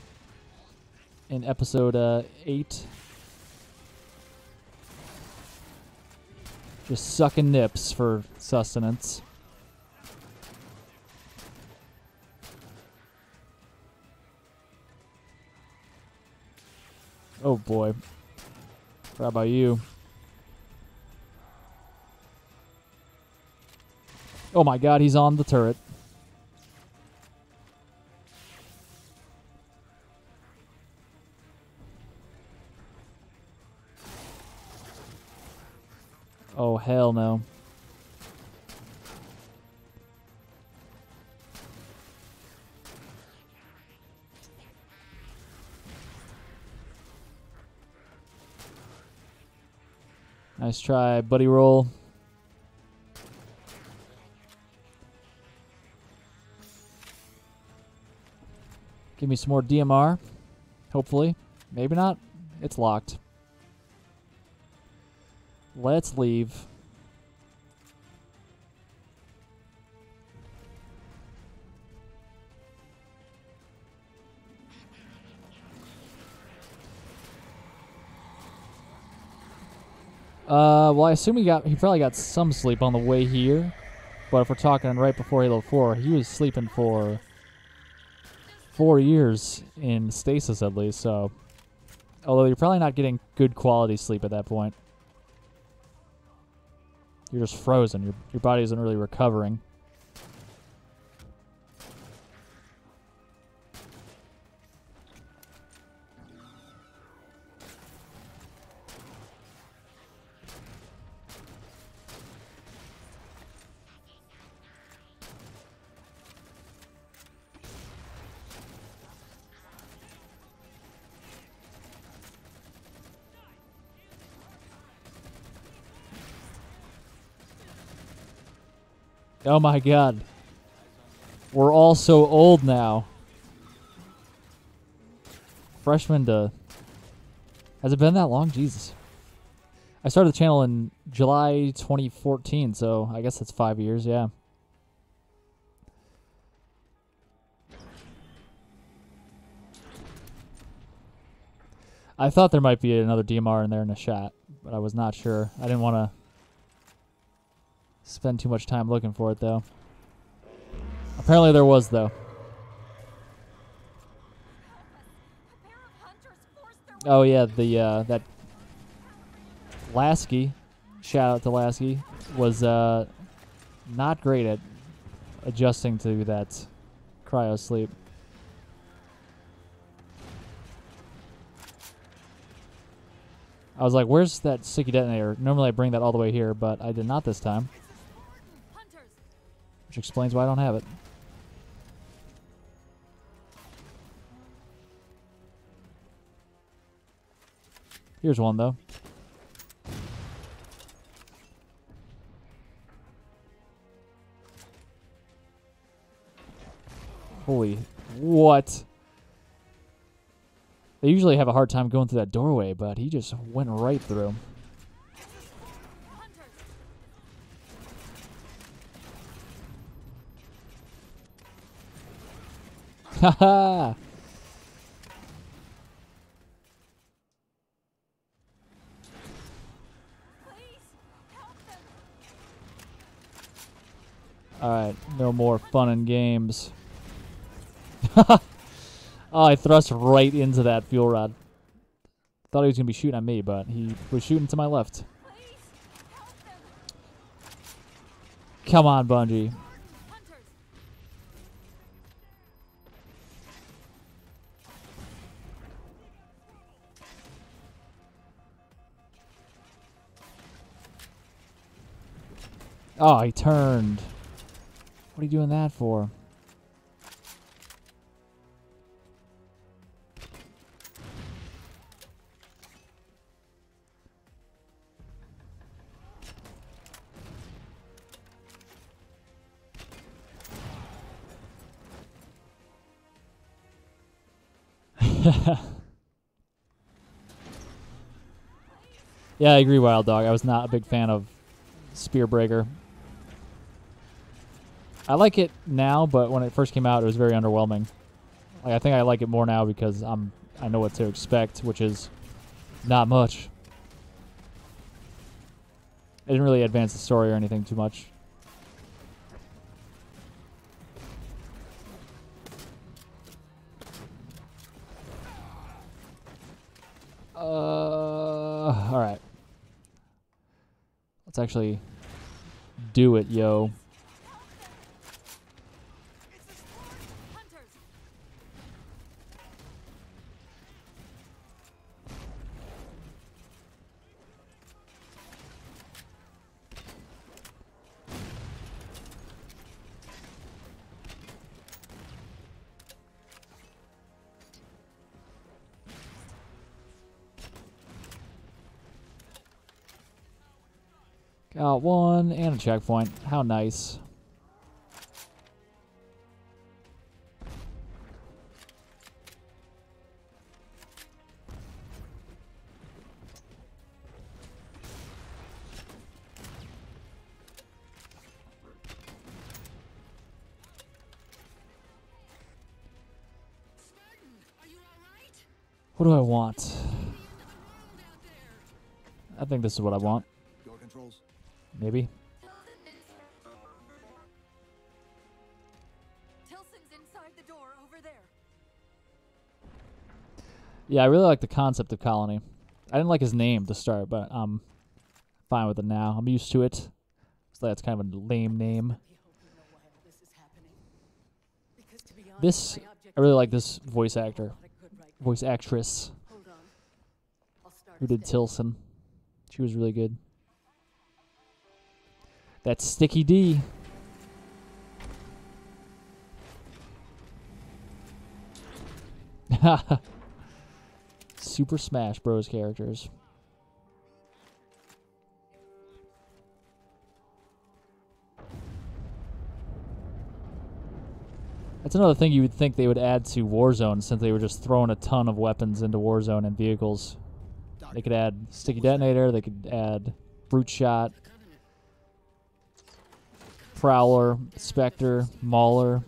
Speaker 1: in episode 8. Just sucking nips for sustenance. Oh boy. How about you? Oh my god, he's on the turret. Oh, hell no. Nice try, buddy roll. Give me some more DMR. Hopefully. Maybe not. It's locked. Let's leave. Well, I assume he probably got some sleep on the way here. But if we're talking right before Halo 4, he was sleeping for 4 years in stasis at least, so... Although you're probably not getting good quality sleep at that point. You're just frozen. Your body isn't really recovering. Oh my god. We're all so old now. Freshman to... Has it been that long? Jesus. I started the channel in July 2014, so I guess that's 5 years, yeah. I thought there might be another DMR in there in a shot, but I was not sure. I didn't want to spend too much time looking for it, though. Apparently there was, though. Oh, yeah, the that Lasky, shout out to Lasky, was not great at adjusting to that cryo sleep. I was like, where's that sticky detonator? Normally I bring that all the way here, but I did not this time. Which explains why I don't have it. Here's one, though. Holy... What? They usually have a hard time going through that doorway, but he just went right through. Haha! Alright, no more fun and games. Oh, I thrust right into that fuel rod. Thought he was going to be shooting at me, but he was shooting to my left. Come on, Bungie. Oh, he turned. What are you doing that for? Yeah, I agree, Wild Dog. I was not a big fan of Spearbreaker. I like it now, but when it first came out, it was very underwhelming. Like, I think I like it more now because I know what to expect, which is not much. It didn't really advance the story or anything too much. All right. Let's actually do it, yo.
Speaker 2: Hunters!
Speaker 1: Got one and a checkpoint. How nice.
Speaker 6: Spartan, are you alright?
Speaker 1: What do I want?
Speaker 6: The end of the world out there.
Speaker 1: I think this is what I want.
Speaker 3: Door controls.
Speaker 1: Maybe.
Speaker 2: Tilson's inside the door over there.
Speaker 1: Yeah, I really like the concept of Colony. I didn't like his name to start, but I'm fine with it now. I'm used to it. So that's kind of a lame name.
Speaker 7: We hope you know why all this is happening. Because to be honest,
Speaker 1: This,
Speaker 7: my object
Speaker 1: I really
Speaker 7: is
Speaker 1: like this voice actor,
Speaker 7: not a good right now.
Speaker 1: voice actress
Speaker 7: Hold on. I'll start
Speaker 1: who
Speaker 7: a
Speaker 1: did
Speaker 7: step.
Speaker 1: Tilson. She was really good. That's Sticky D. Super Smash Bros. Characters. That's another thing you would think they would add to Warzone, since they were just throwing a ton of weapons into Warzone and vehicles. They could add Sticky Detonator, they could add Brute Shot,
Speaker 6: The Covenant.
Speaker 1: Prowler, Spectre, Mauler.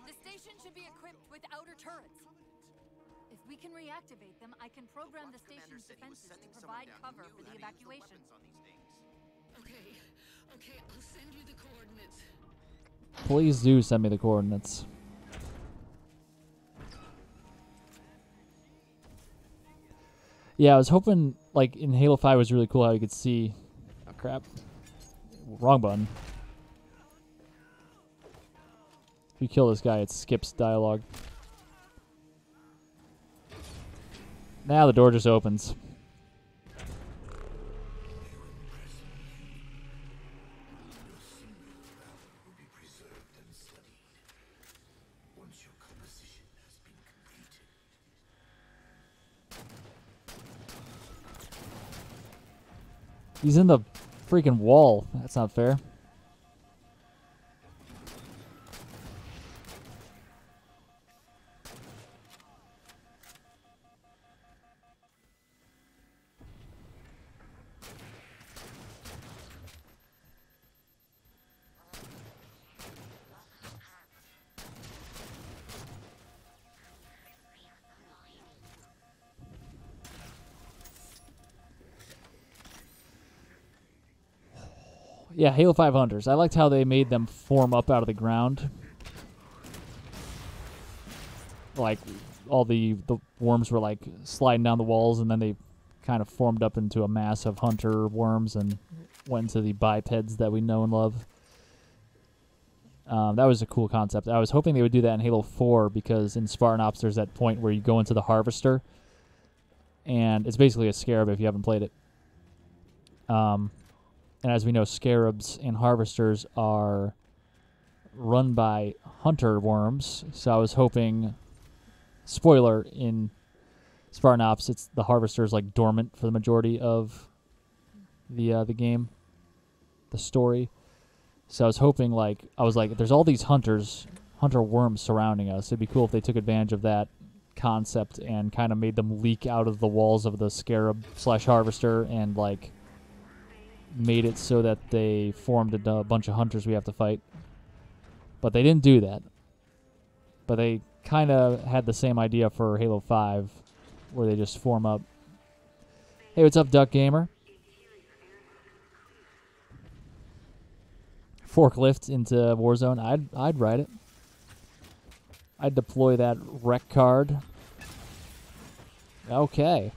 Speaker 2: The station should be equipped with outer turrets. If we can reactivate them, I can program the station's defenses to provide cover for the evacuation.
Speaker 6: Okay, I'll send you the coordinates.
Speaker 1: Please do send me the coordinates. Yeah, I was hoping, like, in Halo 5 was really cool how you could see... Oh, crap. Wrong button. If you kill this guy, it skips dialogue. Now the door just opens. He's in the freaking wall. That's not fair. Yeah, Halo 5 Hunters. I liked how they made them form up out of the ground. Like, all the worms were, like, sliding down the walls, and then they kind of formed up into a mass of hunter worms and went into the bipeds that we know and love. That was a cool concept. I was hoping they would do that in Halo 4, because in Spartan Ops there's that point where you go into the Harvester, and it's basically a Scarab if you haven't played it. And as we know, Scarabs and Harvesters are run by hunter worms, so I was hoping, spoiler, in Spartan Ops, it's the Harvester's like dormant for the majority of the game, the story. So I was hoping, like, there's all these hunter worms surrounding us. It'd be cool if they took advantage of that concept and kind of made them leak out of the walls of the Scarab/Harvester and, like, made it so that they formed a bunch of hunters we have to fight. But they didn't do that. But they kind of had the same idea for Halo 5, where they just form up. Hey, what's up, Duck Gamer? Forklift into Warzone. I'd ride it. I'd deploy that rec card. Okay.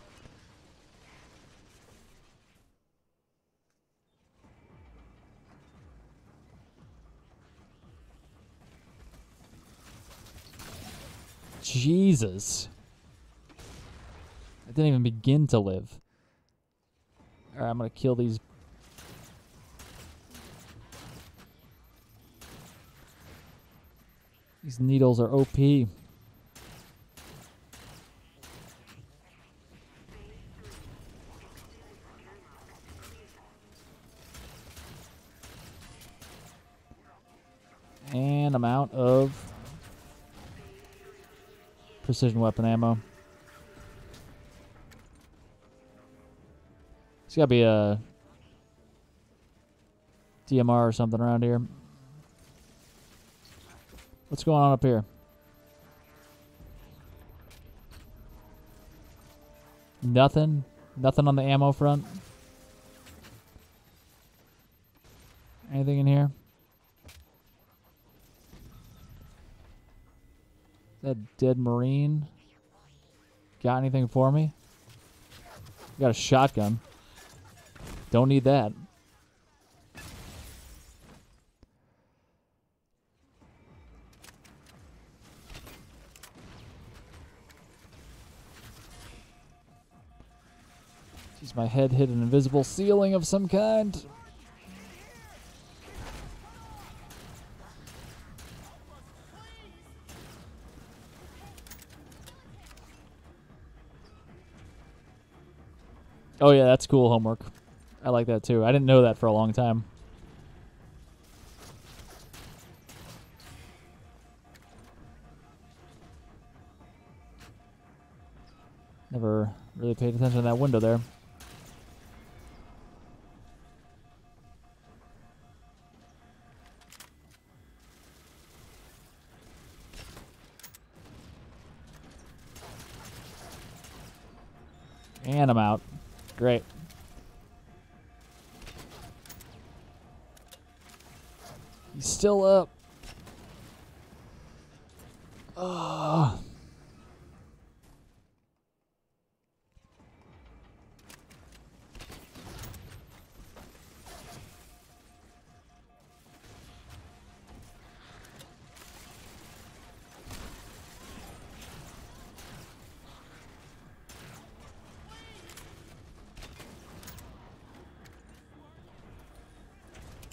Speaker 1: Jesus. I didn't even begin to live. Alright, I'm gonna kill these. These needles are OP. And I'm out of precision weapon ammo. There's gotta be a DMR or something around here. What's going on up here? Nothing? Nothing on the ammo front? Anything in here? Is that dead Marine? Got anything for me? Got a shotgun. Don't need that. Jeez, my head hit an invisible ceiling of some kind. Oh yeah, that's cool homework. I like that too. I didn't know that for a long time. Never really paid attention to that window there. And I'm out. Great. He's still up. Ugh.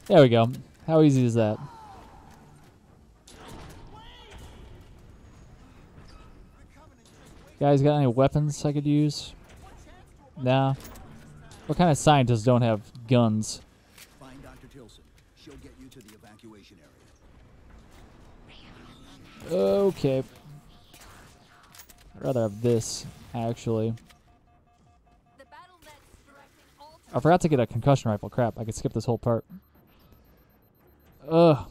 Speaker 1: There we go. How easy is that? Guys, got any weapons I could use? Nah. What kind of scientists don't have guns?
Speaker 3: Find Dr. Tilson. She'll get you to the evacuation area.
Speaker 1: Okay. I'd rather have this, actually.
Speaker 2: The battle vet's directing all
Speaker 1: I forgot to get a concussion rifle. Crap, I could skip this whole part. Ugh.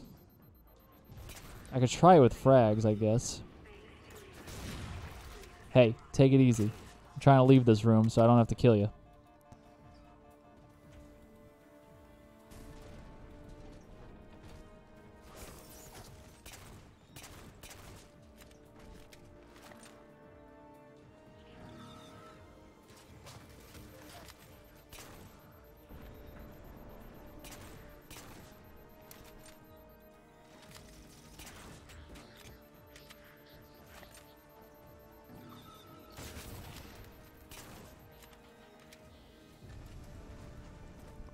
Speaker 1: I could try it with frags, I guess. Hey, take it easy. I'm trying to leave this room so I don't have to kill you.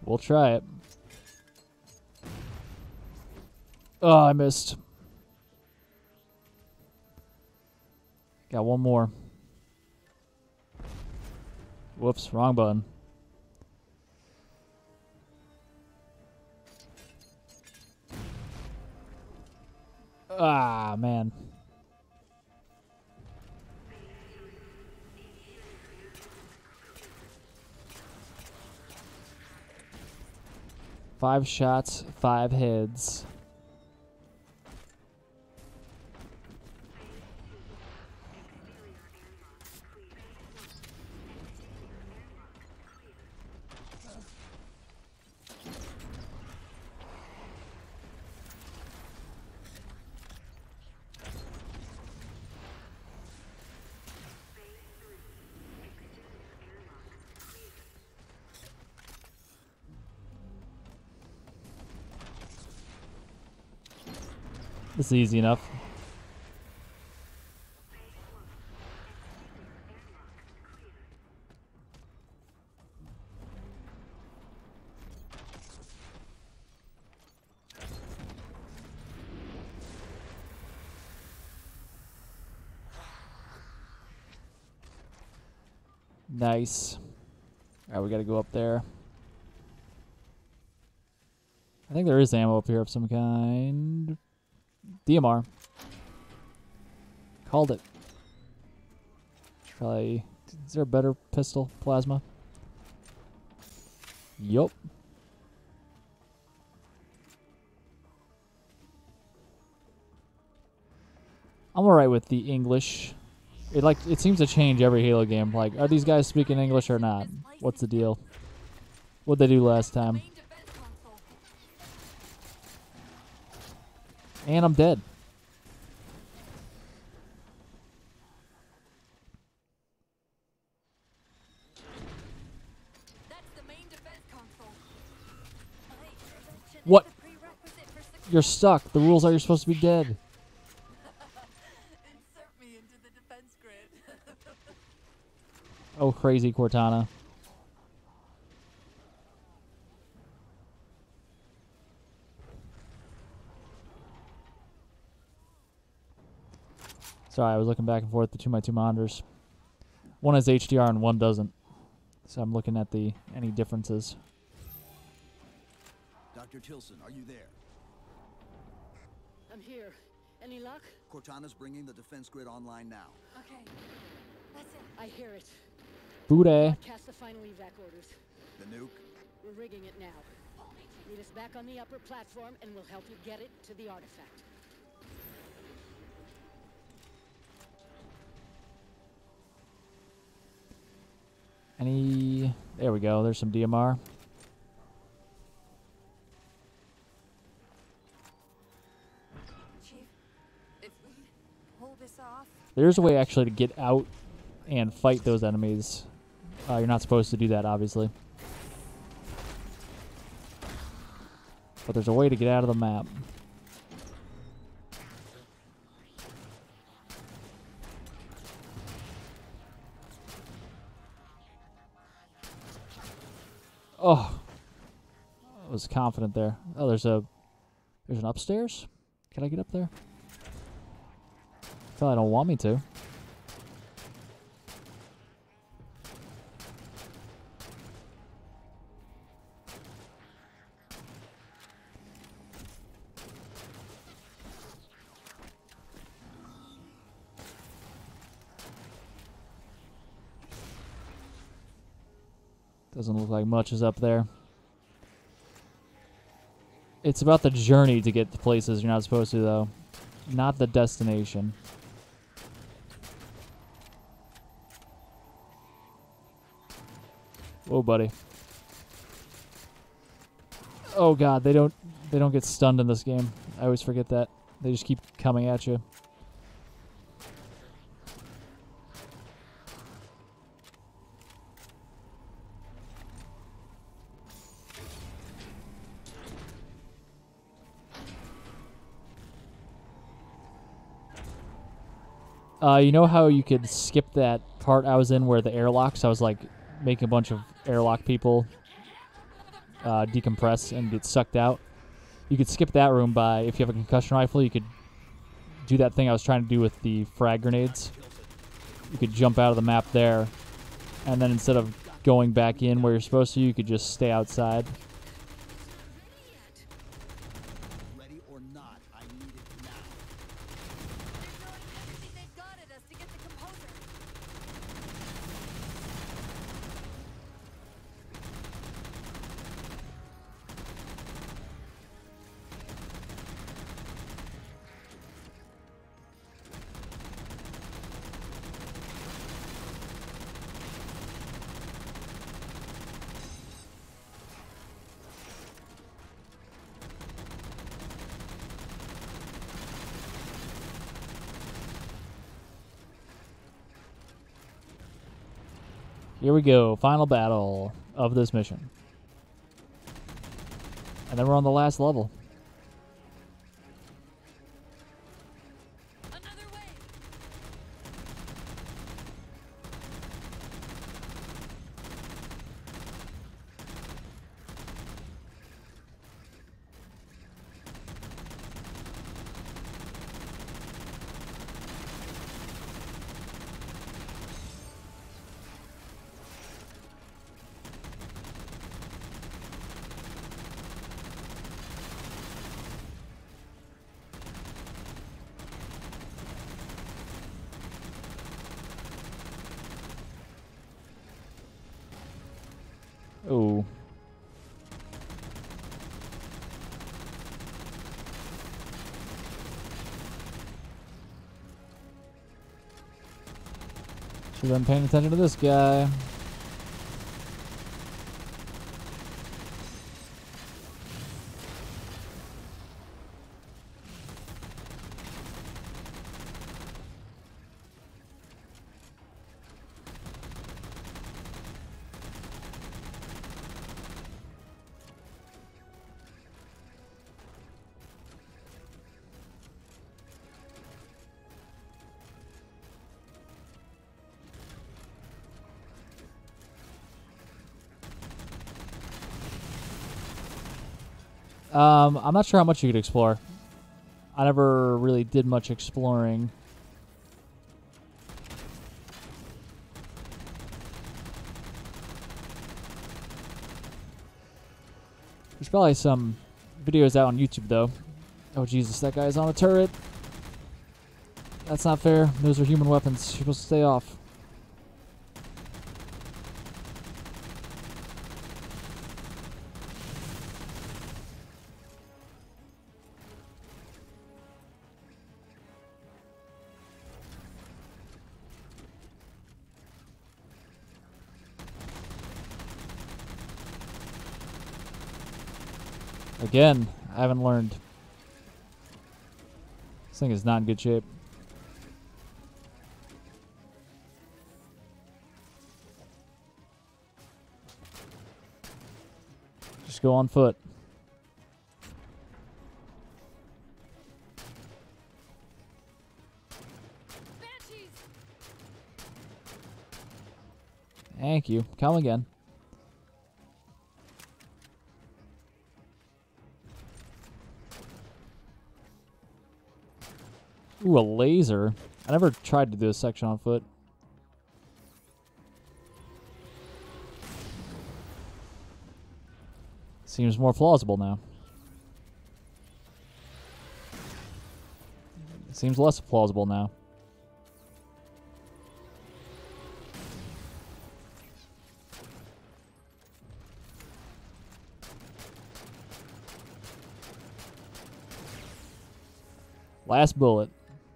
Speaker 1: We'll try it. Oh, I missed. Got one more. Whoops, wrong button. Ah, man. Five shots, 5 heads. This is easy enough. Nice. Alright, we gotta go up there. I think there is ammo up here of some kind. DMR. Called it. Probably. Is there a better pistol? Plasma? Yup. I'm alright with the English. It seems to change every Halo game. Like, are these guys speaking English or not? What's the deal? What'd they do last time?
Speaker 2: Main defense console.
Speaker 1: And I'm dead.
Speaker 2: That's the main defense console. Hey, prevention
Speaker 1: What?
Speaker 2: is a prerequisite for success.
Speaker 1: You're stuck. The rules are you're supposed to be dead.
Speaker 2: Insert me into the defense grid.
Speaker 1: Oh, crazy Cortana. Sorry, I was looking back and forth between my two monitors. One has HDR and one doesn't. So I'm looking at any differences.
Speaker 3: Dr. Tilson, are you there?
Speaker 7: I'm here. Any luck?
Speaker 3: Cortana's bringing the defense grid online now.
Speaker 2: Okay, that's it.
Speaker 7: I hear it.
Speaker 1: Booty.
Speaker 7: Cast the final evac orders.
Speaker 3: The nuke?
Speaker 7: We're rigging it now. Meet us back on the upper platform and we'll help you get it to the artifact.
Speaker 1: There we go. There's some DMR.
Speaker 2: Chief, if we pull this off,
Speaker 1: There's a way actually to get out and fight those enemies. You're not supposed to do that, obviously. But there's a way to get out of the map. Oh, I was confident there. Oh, there's an upstairs. Can I get up there? Probably don't want me to. Doesn't look like much is up there. It's about the journey to get to places you're not supposed to, though. Not the destination. Whoa, buddy. Oh god, they don't get stunned in this game. I always forget that. They just keep coming at you. You know how you could skip that part I was in where the airlocks, I was like making a bunch of airlock people decompress and get sucked out? You could skip that room by, if you have a concussion rifle, you could do that thing I was trying to do with the frag grenades. You could jump out of the map there, and then instead of going back in where you're supposed to, you could just stay outside.
Speaker 3: Ready or not, I need it now.
Speaker 2: they're throwing everything they've got at us to get the composer.
Speaker 1: Here we go, final battle of this mission. And then we're on the last level. Oh. Should have been paying attention to this guy. I'm not sure how much you could explore. I never really did much exploring. There's probably some videos out on YouTube, though. Oh, Jesus, that guy's on a turret. That's not fair. Those are human weapons. You're supposed to stay off. Again, I haven't learned. This thing is not in good shape. Just go on foot.
Speaker 2: Banshees!
Speaker 1: Thank you. Come again. Ooh, a laser. I never tried to do a section on foot. Seems more plausible now. Seems less plausible now. Last bullet.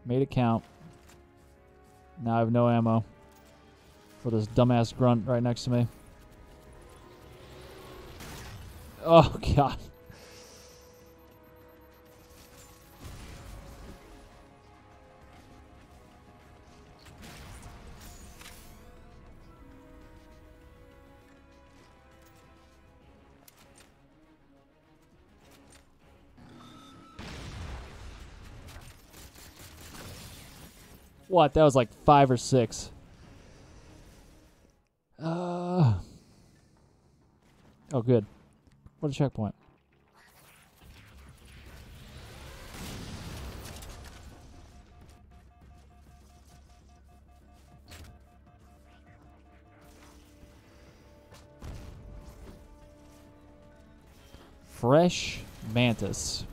Speaker 1: Made it count. Now I have no ammo for this dumbass grunt right next to me. Oh, God. What? That was like 5 or 6. Oh, good. What a checkpoint. Fresh mantis.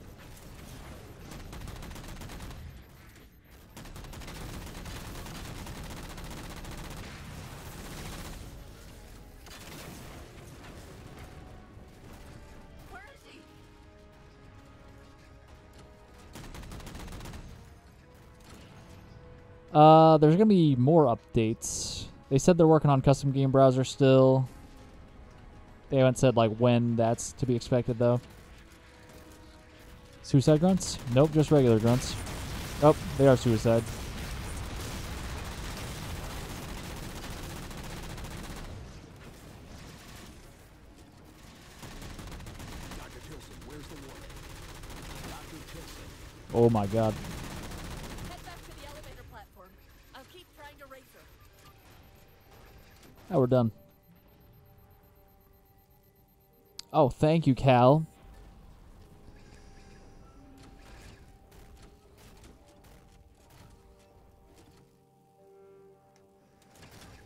Speaker 1: There's gonna be more updates. They said they're working on custom game browser still. They haven't said like when that's to be expected though. Suicide grunts? Nope, just regular grunts. Oh, they are suicide.
Speaker 3: Dr. Tilson, where's the warning? Dr. Tilson.
Speaker 1: Oh my God.
Speaker 2: Head back to the elevator platform. I'll keep trying to raise her.
Speaker 1: Oh, we're done. Oh, thank you, Cal.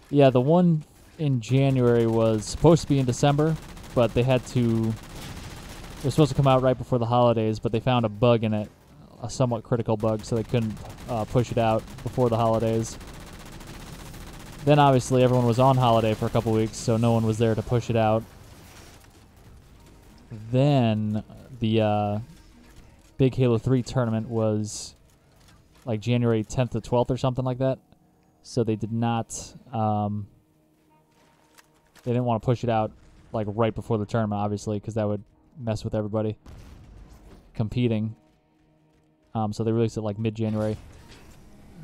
Speaker 1: Yeah, the one in January was supposed to be in December, but they had to... It was supposed to come out right before the holidays, but they found a bug in it, a somewhat critical bug, so they couldn't push it out before the holidays. Then obviously everyone was on holiday for a couple weeks, so no one was there to push it out. then the big Halo 3 tournament was like January 10th to 12th or something like that. So they did not, they didn't want to push it out like right before the tournament, obviously, because that would mess with everybody competing. So they released it like mid-January.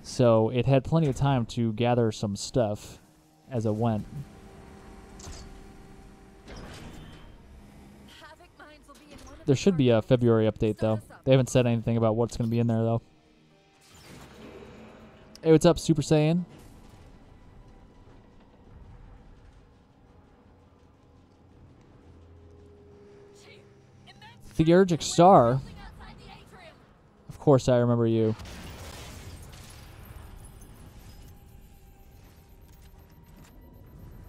Speaker 1: So it had plenty of time to gather some stuff as it went.
Speaker 2: Havoc mines will be in one of
Speaker 1: There
Speaker 2: the
Speaker 1: should be a
Speaker 2: targets.
Speaker 1: February update, though.
Speaker 2: Start us up.
Speaker 1: They haven't said anything about what's going to be in there, though. Hey, what's up, Super Saiyan? Theurgic Star.
Speaker 2: Building outside the atrium.
Speaker 1: Of course, I remember you.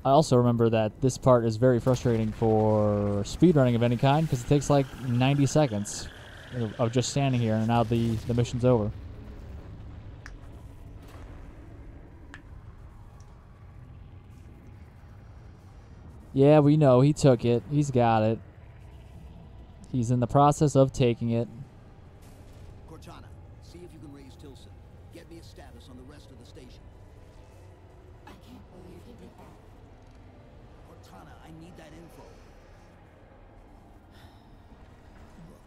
Speaker 1: I also remember that this part is very frustrating for speedrunning of any kind because it takes like 90 seconds of just standing here, and now the mission's over. Yeah, we know. He took it. He's got it. He's in the process of taking it.
Speaker 3: Cortana, see if you can raise Tilson. Get me a status on the rest of the station.
Speaker 2: I can't believe you did that.
Speaker 3: Cortana, I need that info. Look,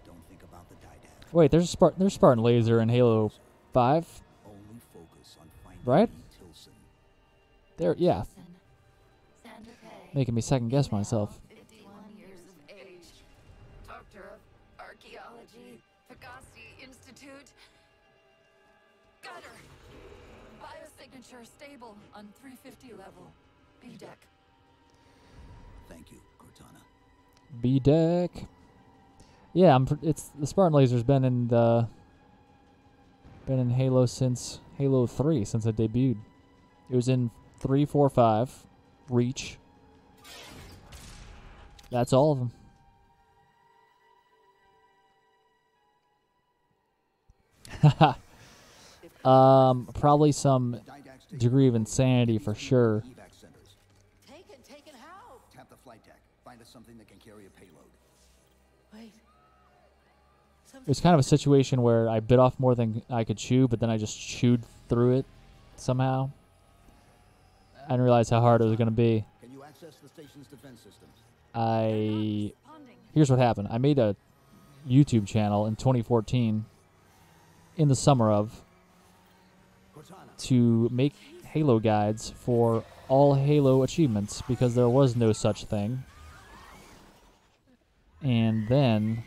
Speaker 3: don't think about the Didact.
Speaker 1: Wait, there's Spartan Laser in Halo 5,
Speaker 3: Only focus on finding
Speaker 1: right?
Speaker 3: Tilson.
Speaker 1: There, yeah.
Speaker 2: Listen, Sandra Kay,
Speaker 1: Making me second guess myself.
Speaker 2: 51 years of age, doctor of archaeology, Pegasi Institute. Got her. Biosignature stable on 350 level. B deck.
Speaker 3: Thank you, Cortana.
Speaker 1: B deck. Yeah, it's the Spartan Laser's been in Halo since Halo 3 since it debuted. It was in 3, 4, 5, Reach. That's all of them. Probably some
Speaker 3: Didact station.
Speaker 1: degree of insanity for sure.
Speaker 3: Evac centers.
Speaker 7: Taken how?
Speaker 3: Tap the flight deck. Find us something that can carry a payload.
Speaker 7: Wait.
Speaker 1: It was kind of a situation where I bit off more than I could chew, but then I just chewed through it somehow. I didn't realize how hard it was going to be.
Speaker 3: Can you access the station's defense systems?
Speaker 1: Here's what happened. I made a YouTube channel in 2014 in the summer of
Speaker 3: Cortana,
Speaker 1: to make Halo guides for all Halo achievements because there was no such thing. And then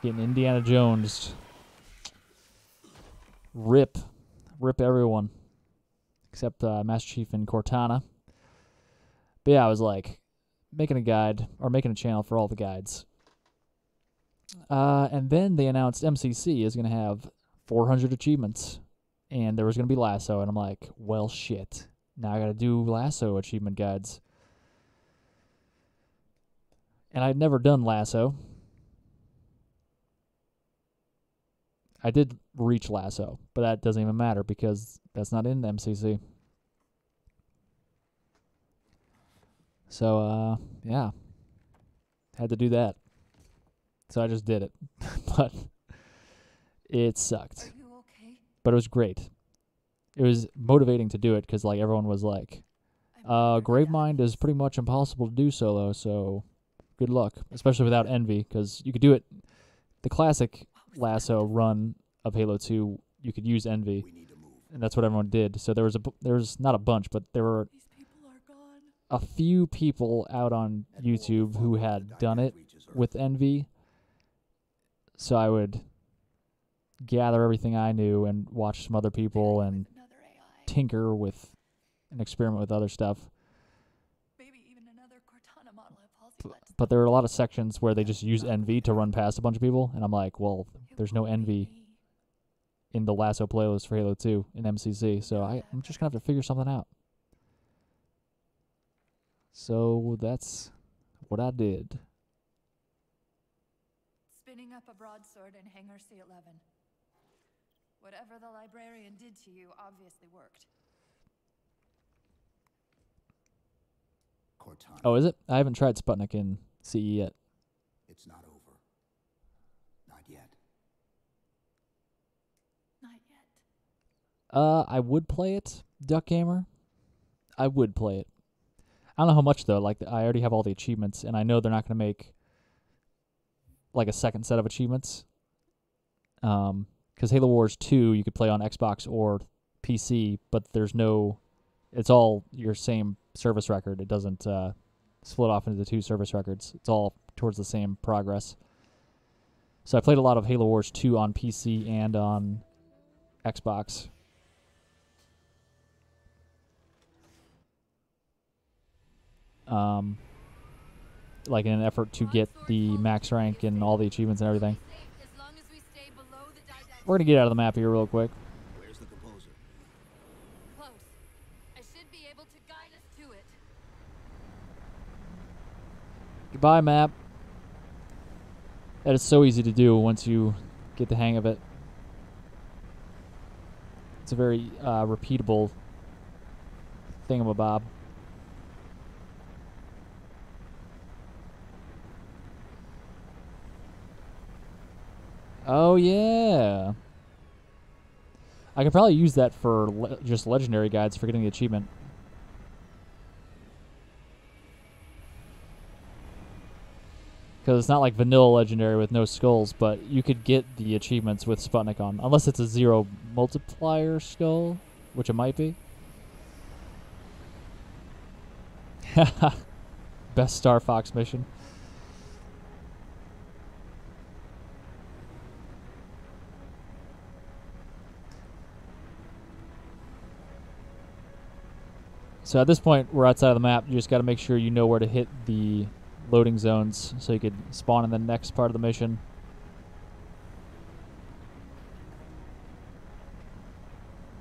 Speaker 1: getting Indiana Jones, rip everyone except Master Chief and Cortana. But yeah, I was like making a guide or making a channel for all the guides. And then they announced MCC is going to have 400 achievements, and there was going to be Lasso, and I'm like, well, shit. Now I got to do Lasso achievement guides. And I'd never done Lasso. I did reach Lasso, but that doesn't even matter because that's not in MCC. So, yeah. Had to do that. So I just did it. But it sucked.
Speaker 2: Are you okay?
Speaker 1: But it was great. It was motivating to do it because, like, everyone was like, Gravemind is pretty much impossible to do solo, so good luck. Especially without Envy, because you could do it. The classic Lasso run of Halo 2, you could use Envy,
Speaker 3: we need to move.
Speaker 1: and that's what everyone did. So there was not a bunch, but there were
Speaker 2: These people are gone.
Speaker 1: a few people out on YouTube who had done it with Envy. So I would gather everything I knew and watch some other people and
Speaker 2: Another AI.
Speaker 1: tinker with and experiment with other stuff.
Speaker 2: Maybe even another Cortana model of Halsey led to
Speaker 1: But there were a lot of sections where they just use Envy to run past a bunch of people, and I'm like, well, there's no Envy in the Lasso playlist for Halo 2 in MCC, so I'm just going to have to figure something out. So that's what I did.
Speaker 2: Spinning up a broadsword in Hangar C11. Whatever the librarian did to you obviously worked.
Speaker 3: Cortana.
Speaker 1: Oh, is it? I haven't tried Sputnik in CE yet.
Speaker 3: It's not over. Not yet.
Speaker 2: Not yet.
Speaker 1: I would play it, Duck Gamer. I would play it. I don't know how much though. Like I already have all the achievements, and I know they're not going to make like a second set of achievements. Because Halo Wars 2 you could play on Xbox or PC, but there's no. It's all your same service record. It doesn't split off into 2 service records. It's all towards the same progress. So I played a lot of Halo Wars 2 on PC and on Xbox. Like in an effort to get the max rank and all the achievements and everything.
Speaker 2: As long as we stay below the didactic.
Speaker 1: We're gonna get out of the map here real quick.
Speaker 3: Where's the composer?
Speaker 2: Close. I should be able to guide us to it.
Speaker 1: Goodbye, map. That is so easy to do once you get the hang of it. It's a very repeatable thingamabob. Oh, yeah. I could probably use that for just legendary guides for getting the achievement. Because it's not like vanilla legendary with no skulls, but you could get the achievements with Sputnik on. Unless it's a 0 multiplier skull, which it might be. Best Star Fox mission. So at this point, we're outside of the map. You just got to make sure you know where to hit the loading zones so you could spawn in the next part of the mission.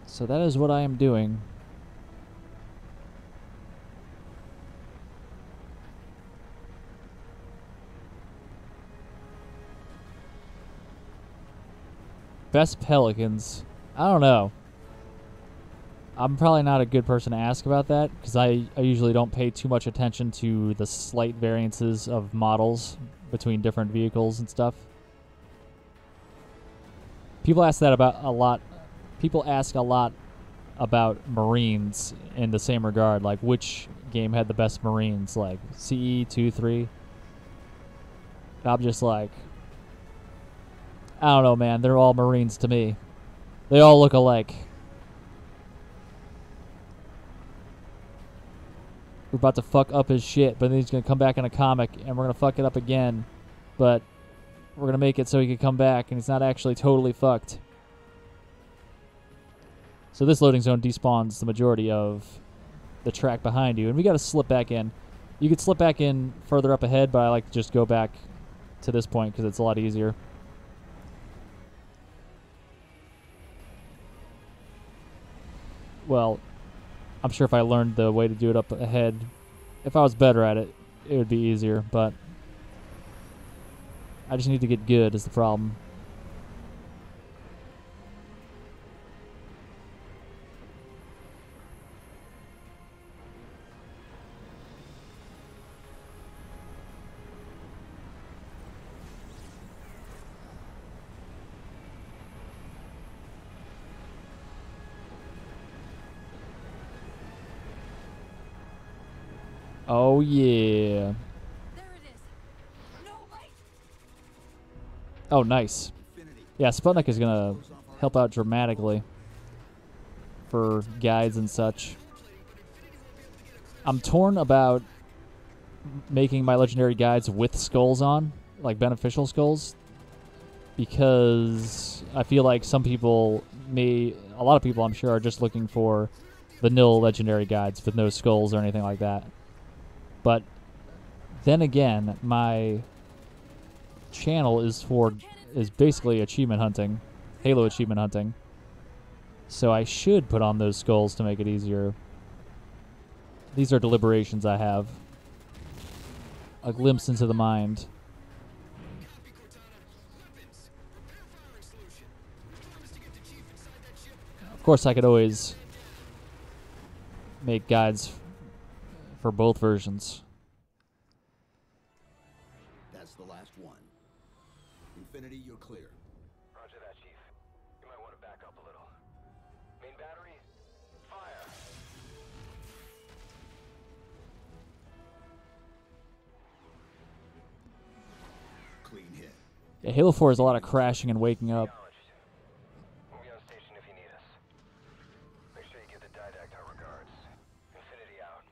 Speaker 1: So that is what I am doing. Best Pelicans. I don't know. I'm probably not a good person to ask about that because I usually don't pay too much attention to the slight variances of models between different vehicles and stuff. People ask that about a lot. People ask a lot about Marines in the same regard, like which game had the best Marines, like CE 2, 3. I'm just like, I don't know, man. They're all Marines to me. They all look alike. We're about to fuck up his shit, but then he's going to come back in a comic, and we're going to fuck it up again. But we're going to make it so he can come back, and he's not actually totally fucked. So this loading zone despawns the majority of the track behind you, and we got to slip back in. You could slip back in further up ahead, but I like to just go back to this point because it's a lot easier. Well, I'm sure if I learned the way to do it up ahead, if I was better at it, it would be easier, but I just need to get good is the problem. Oh, yeah.
Speaker 2: There it is. No, wait.
Speaker 1: Oh, nice. Yeah, Sputnik is going to help out dramatically for guides and such. I'm torn about making my legendary guides with skulls on, like beneficial skulls, because I feel like some people a lot of people I'm sure are just looking for vanilla legendary guides with no skulls or anything like that. But then again, my channel is basically achievement hunting, Halo achievement hunting. So I should put on those skulls to make it easier. These are deliberations I have. A glimpse into the mind. Of course, I could always make guides for both versions.
Speaker 3: one. Infinity, you're clear.
Speaker 4: Roger that, Chief. You might want to back up a little. Main battery, fire.
Speaker 3: Clean hit.
Speaker 1: Yeah, Halo 4 is a lot of crashing and waking up.
Speaker 4: We'll be on station if you need us. Make sure you give the Didact our regards. Infinity out.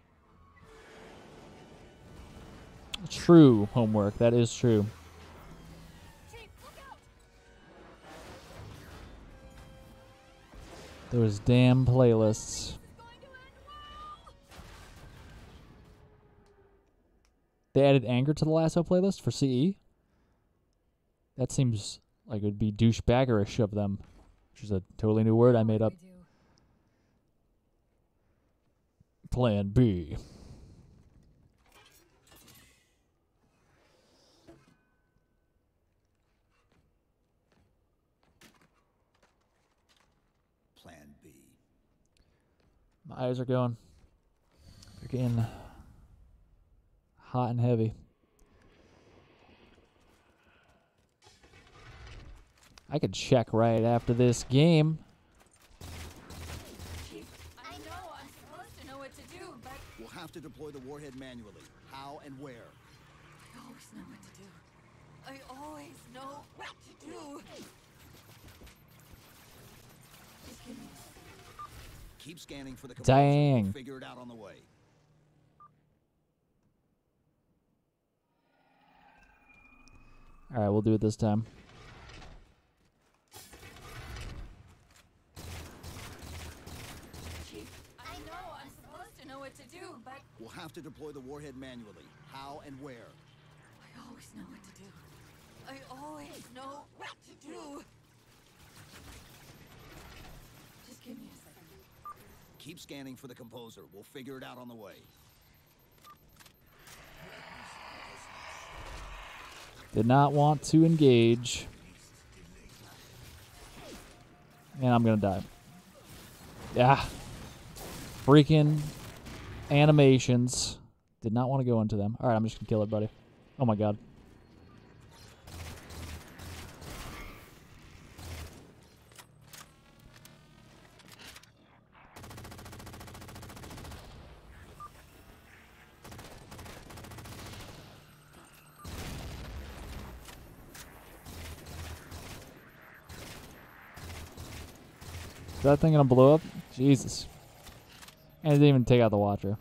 Speaker 1: True homework. That is true.
Speaker 2: Chief, look out!
Speaker 1: Those damn playlists.
Speaker 2: It's going to end well!
Speaker 1: They added anger to the Lasso playlist for CE? That seems like it would be douchebaggerish of them, which is a totally new word I made up.
Speaker 2: We do.
Speaker 1: Plan B.
Speaker 3: Plan B.
Speaker 1: My eyes are going. They're getting hot and heavy. I could check right after this game.
Speaker 2: I know I'm supposed to know what to do, but
Speaker 3: We'll have to deploy the warhead manually. How and where?
Speaker 2: I always know what to do. I always know what to do. Just give me a second.
Speaker 3: Keep scanning for the composer.
Speaker 1: Dang.
Speaker 3: We'll figure it out on the way.
Speaker 1: All right, we'll do it this time.
Speaker 2: I know I'm supposed to know what to do, but
Speaker 3: We'll have to deploy the warhead manually. How and where?
Speaker 2: I always know what to do. I always know what to do. Just give me a second.
Speaker 3: Keep scanning for the composer. We'll figure it out on the way.
Speaker 1: Did not want to engage. And I'm going to die. Yeah. Freaking animations. Did not want to go into them. All right, I'm just going to kill it, buddy. Oh, my God. Is that thing gonna blow up? Jesus. And it didn't even take out the Watcher.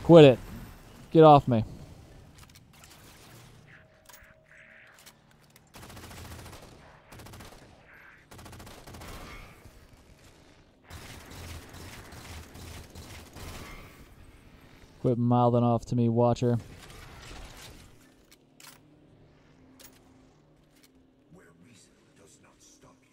Speaker 1: Quit it. Get off me. Quit mouthing off to me, Watcher.
Speaker 4: Where reason does not stop you.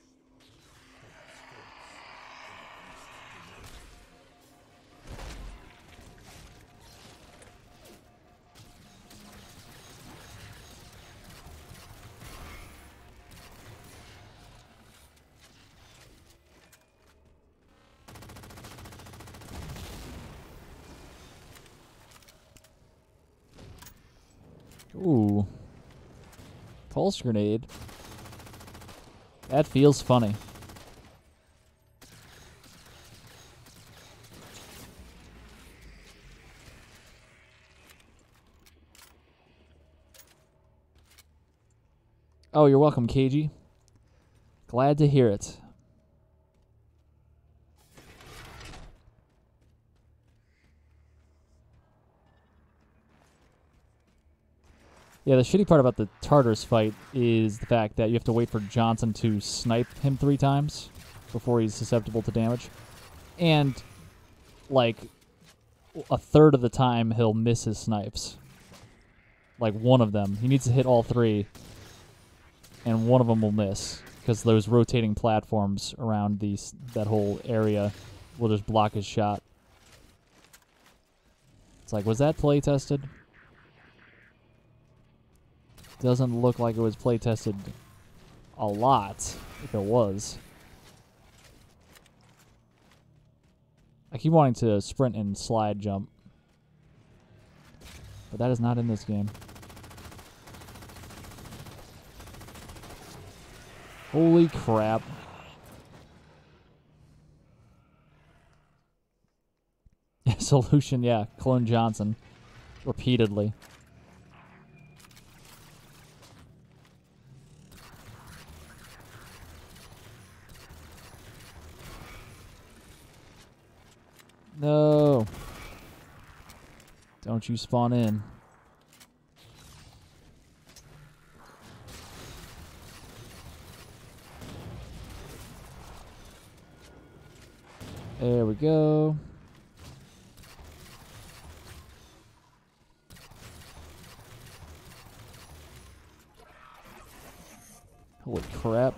Speaker 1: Ooh. Pulse grenade. That feels funny. Oh, you're welcome, KG. Glad to hear it. Yeah, the shitty part about the Tartarus fight is the fact that you have to wait for Johnson to snipe him 3 times before he's susceptible to damage. And, like, a third of the time he'll miss his snipes. Like, one of them. He needs to hit all 3, and one of them will miss. Because those rotating platforms around that whole area will just block his shot. It's like, was that play tested? Doesn't look like it was play tested a lot, if it was. I keep wanting to sprint and slide jump. But that is not in this game. Holy crap. Solution, yeah. Clone Johnson. Repeatedly. No. Don't you spawn in. There we go. Holy crap.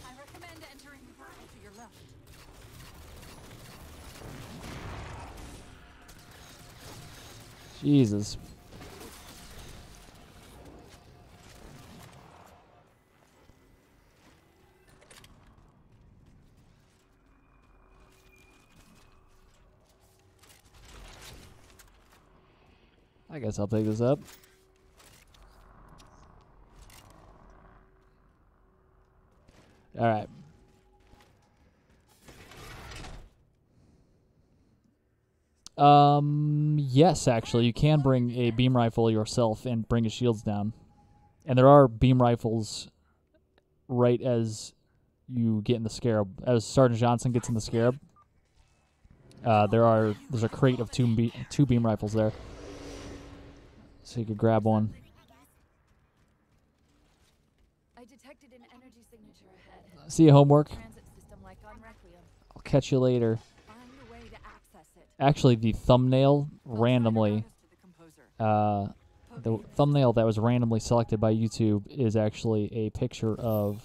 Speaker 2: I recommend entering the portal to your left.
Speaker 1: Jesus. I guess I'll pick this up. All right. Yes, actually, you can bring a beam rifle yourself and bring his shields down. And there are beam rifles right as you get in the Scarab. As Sergeant Johnson gets in the Scarab, there's a crate of two beam rifles there. So you could grab one.
Speaker 2: I detected an energy signature ahead.
Speaker 1: See you, homework.
Speaker 2: Transit system like on Requiem.
Speaker 1: I'll catch you later.
Speaker 2: Find a way to access it.
Speaker 1: Actually, the thumbnail randomly,
Speaker 2: The
Speaker 1: the thumbnail that was randomly selected by YouTube is actually a picture of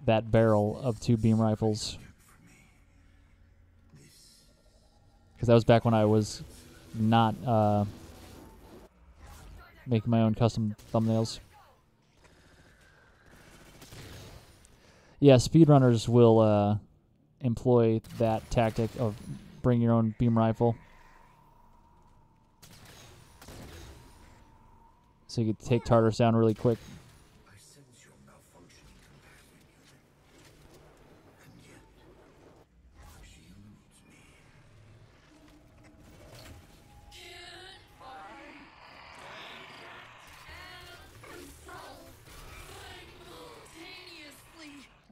Speaker 1: that barrel of two beam rifles. Because that was back when I was not making my own custom thumbnails. Yeah, speedrunners will employ that tactic of bring your own beam rifle. So you could take Tartarus down really quick.
Speaker 3: I sense your malfunctioning companion unit. And yet, she eludes me.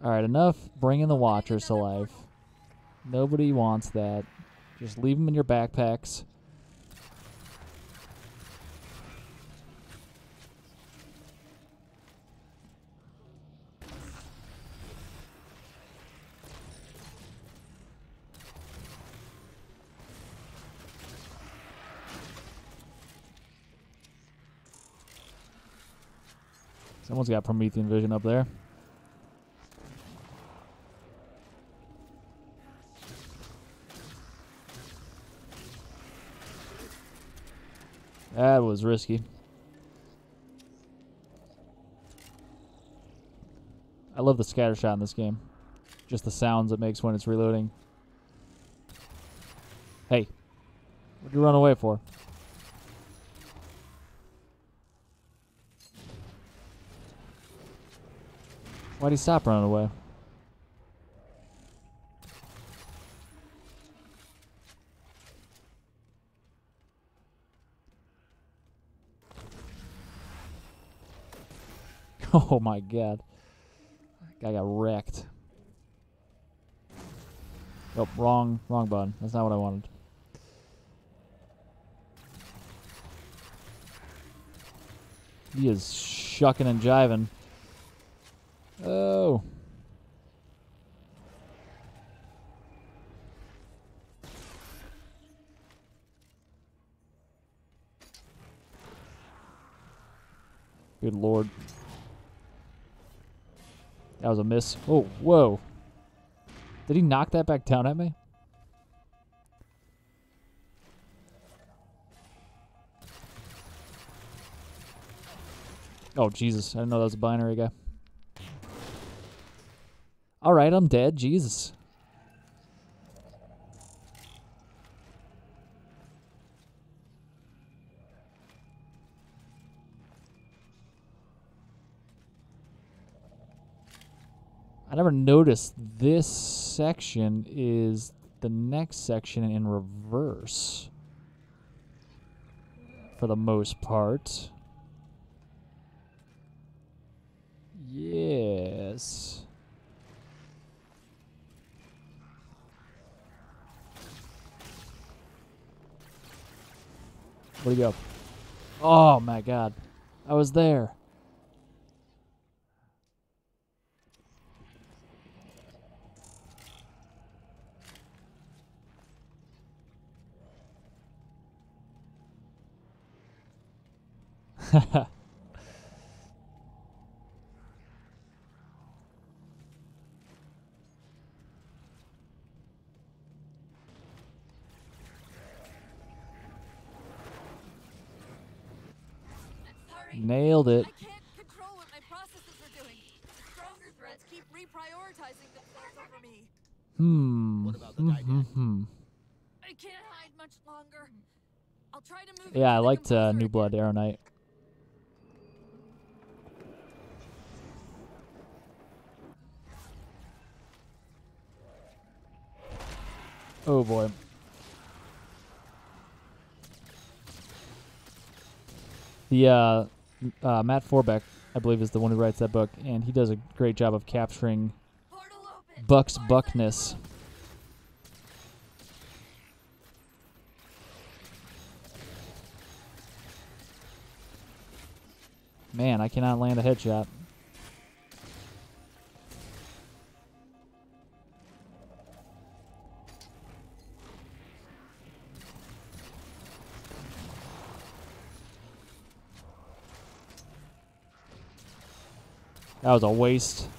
Speaker 1: Alright, enough bringing the Watchers to life. Nobody wants that. Just leave them in your backpacks. Someone's got Promethean vision up there. That was risky. I love the scatter shot in this game. Just the sounds it makes when it's reloading. Hey, what'd you run away for? Why'd he stop running away? Oh my god. Guy got wrecked. Oh, wrong button. That's not what I wanted. He is shucking and jiving. Oh. Good lord. That was a miss. Oh, whoa. Did he knock that back down at me? Oh, Jesus. I didn't know that was a binary guy. All right, I'm dead. Jesus. I never noticed this section is the next section in reverse. For the most part. Yes. Where'd he go? Oh my god. I was there. Nailed it.
Speaker 2: I can't control what my processes are doing. Stronger threats keep reprioritizing themselves over me.
Speaker 3: What about the Didact?
Speaker 2: I can't hide much longer. I'll try to move.
Speaker 1: Yeah, I
Speaker 2: into the
Speaker 1: liked
Speaker 2: composer
Speaker 1: New
Speaker 2: again.
Speaker 1: Blood Arrow Knight. Oh boy. The Matt Forbeck, I believe, is the one who writes that book, and he does a great job of capturing
Speaker 2: Portal open.
Speaker 1: Buck's
Speaker 2: Mars
Speaker 1: buckness. Man, I cannot land a headshot. That was a waste.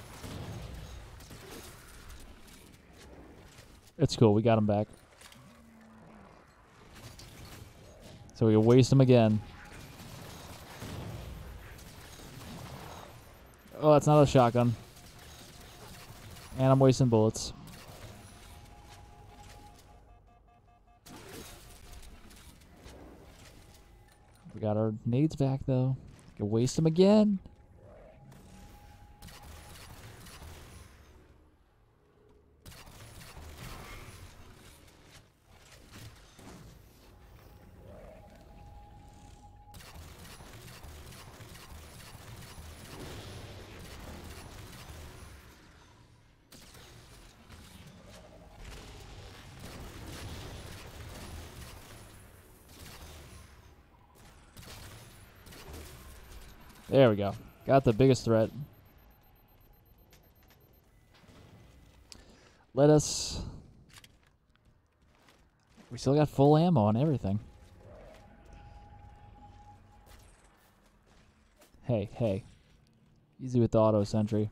Speaker 1: It's cool. We got him back. So we waste him again. Oh, that's not a shotgun. And I'm wasting bullets. We got our nades back, though. Can waste them again. There we go. Got the biggest threat. Let us... We still got full ammo on everything. Hey, hey. Easy with the auto sentry.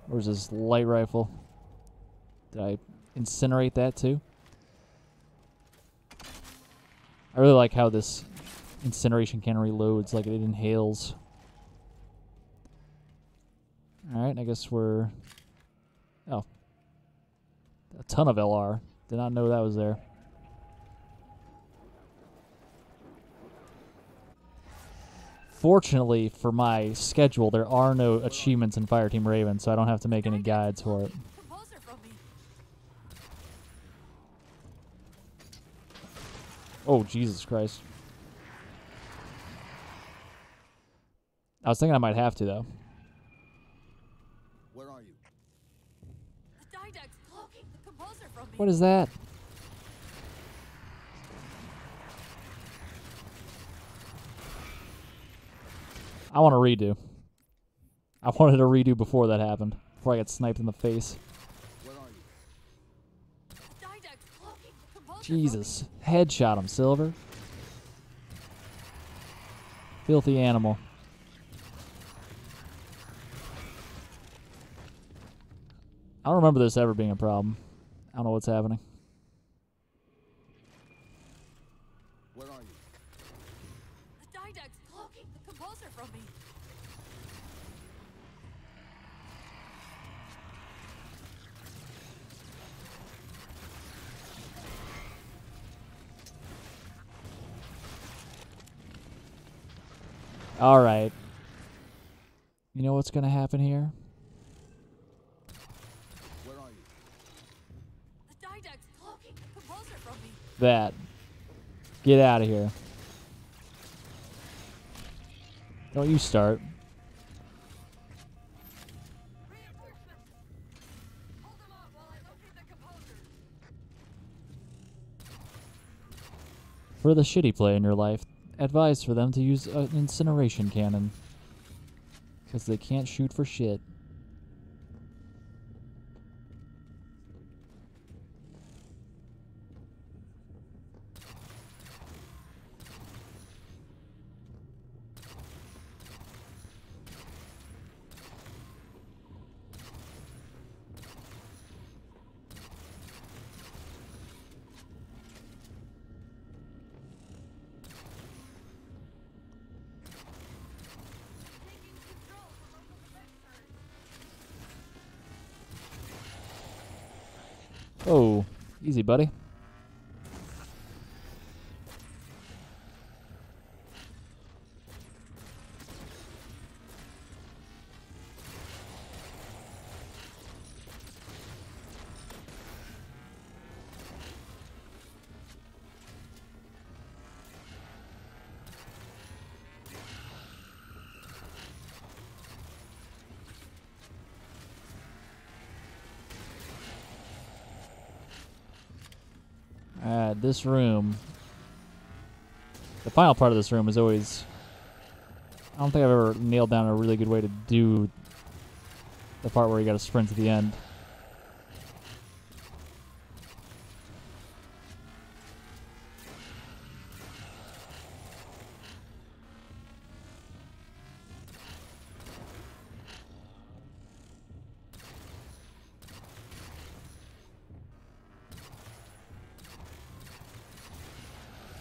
Speaker 1: Where's his light rifle? Did I incinerate that too? I really like how this incineration can reloads, like it inhales. Alright, I guess we're... Oh. A ton of LR. Did not know that was there. Fortunately for my schedule, there are no achievements in Fireteam Raven, so I don't have to make any guides for it.
Speaker 2: Composer from me.
Speaker 1: Oh, Jesus Christ. I was thinking I might have to, though.
Speaker 3: Where are you?
Speaker 2: The Didact's cloaking the composer from me.
Speaker 1: What is that? I want a redo. I wanted a redo before that happened. Before I got sniped in the face.
Speaker 3: Where are you?
Speaker 2: The Didact's cloaking the composer from me.
Speaker 1: Jesus. Headshot him, Silver. Filthy animal. I don't remember this ever being a problem. I don't know what's happening.
Speaker 3: Where are you?
Speaker 2: The Didact's blocking the composer from me.
Speaker 1: All right. You know what's going to happen here?
Speaker 3: Where are you?
Speaker 2: The Didact's blocking the composer from me.
Speaker 1: That. Get out of here. Don't you start.
Speaker 2: Reinforcements! Hold them off while I locate the composer.
Speaker 1: For the shitty play in your life, advise for them to use an incineration cannon. Because they can't shoot for shit. Oh, easy, buddy. This room, the final part of this room is always, I don't think I've ever nailed down a really good way to do the part where you gotta sprint to the end.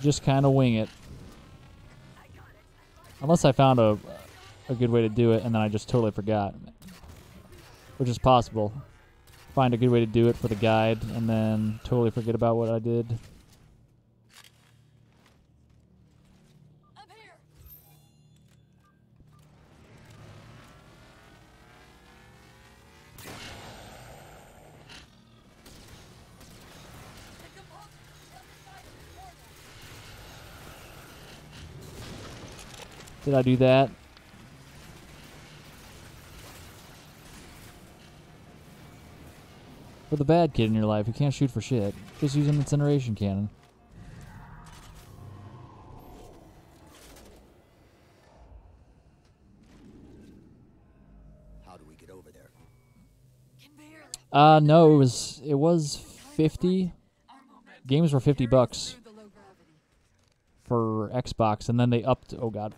Speaker 1: Just kind of wing it. Unless I found a good way to do it and then I just totally forgot. Which is possible. Find a good way to do it for the guide and then totally forget about what I did.
Speaker 2: I'm here. The composer is on the side of the portal.
Speaker 1: Did I do that? For the bad kid in your life who can't shoot for shit, just use an incineration cannon.
Speaker 3: How do we get over there?
Speaker 2: Can barely.
Speaker 1: No, it was 50. Games were $50
Speaker 2: Through the low gravity.
Speaker 1: for Xbox, and then they upped. Oh god,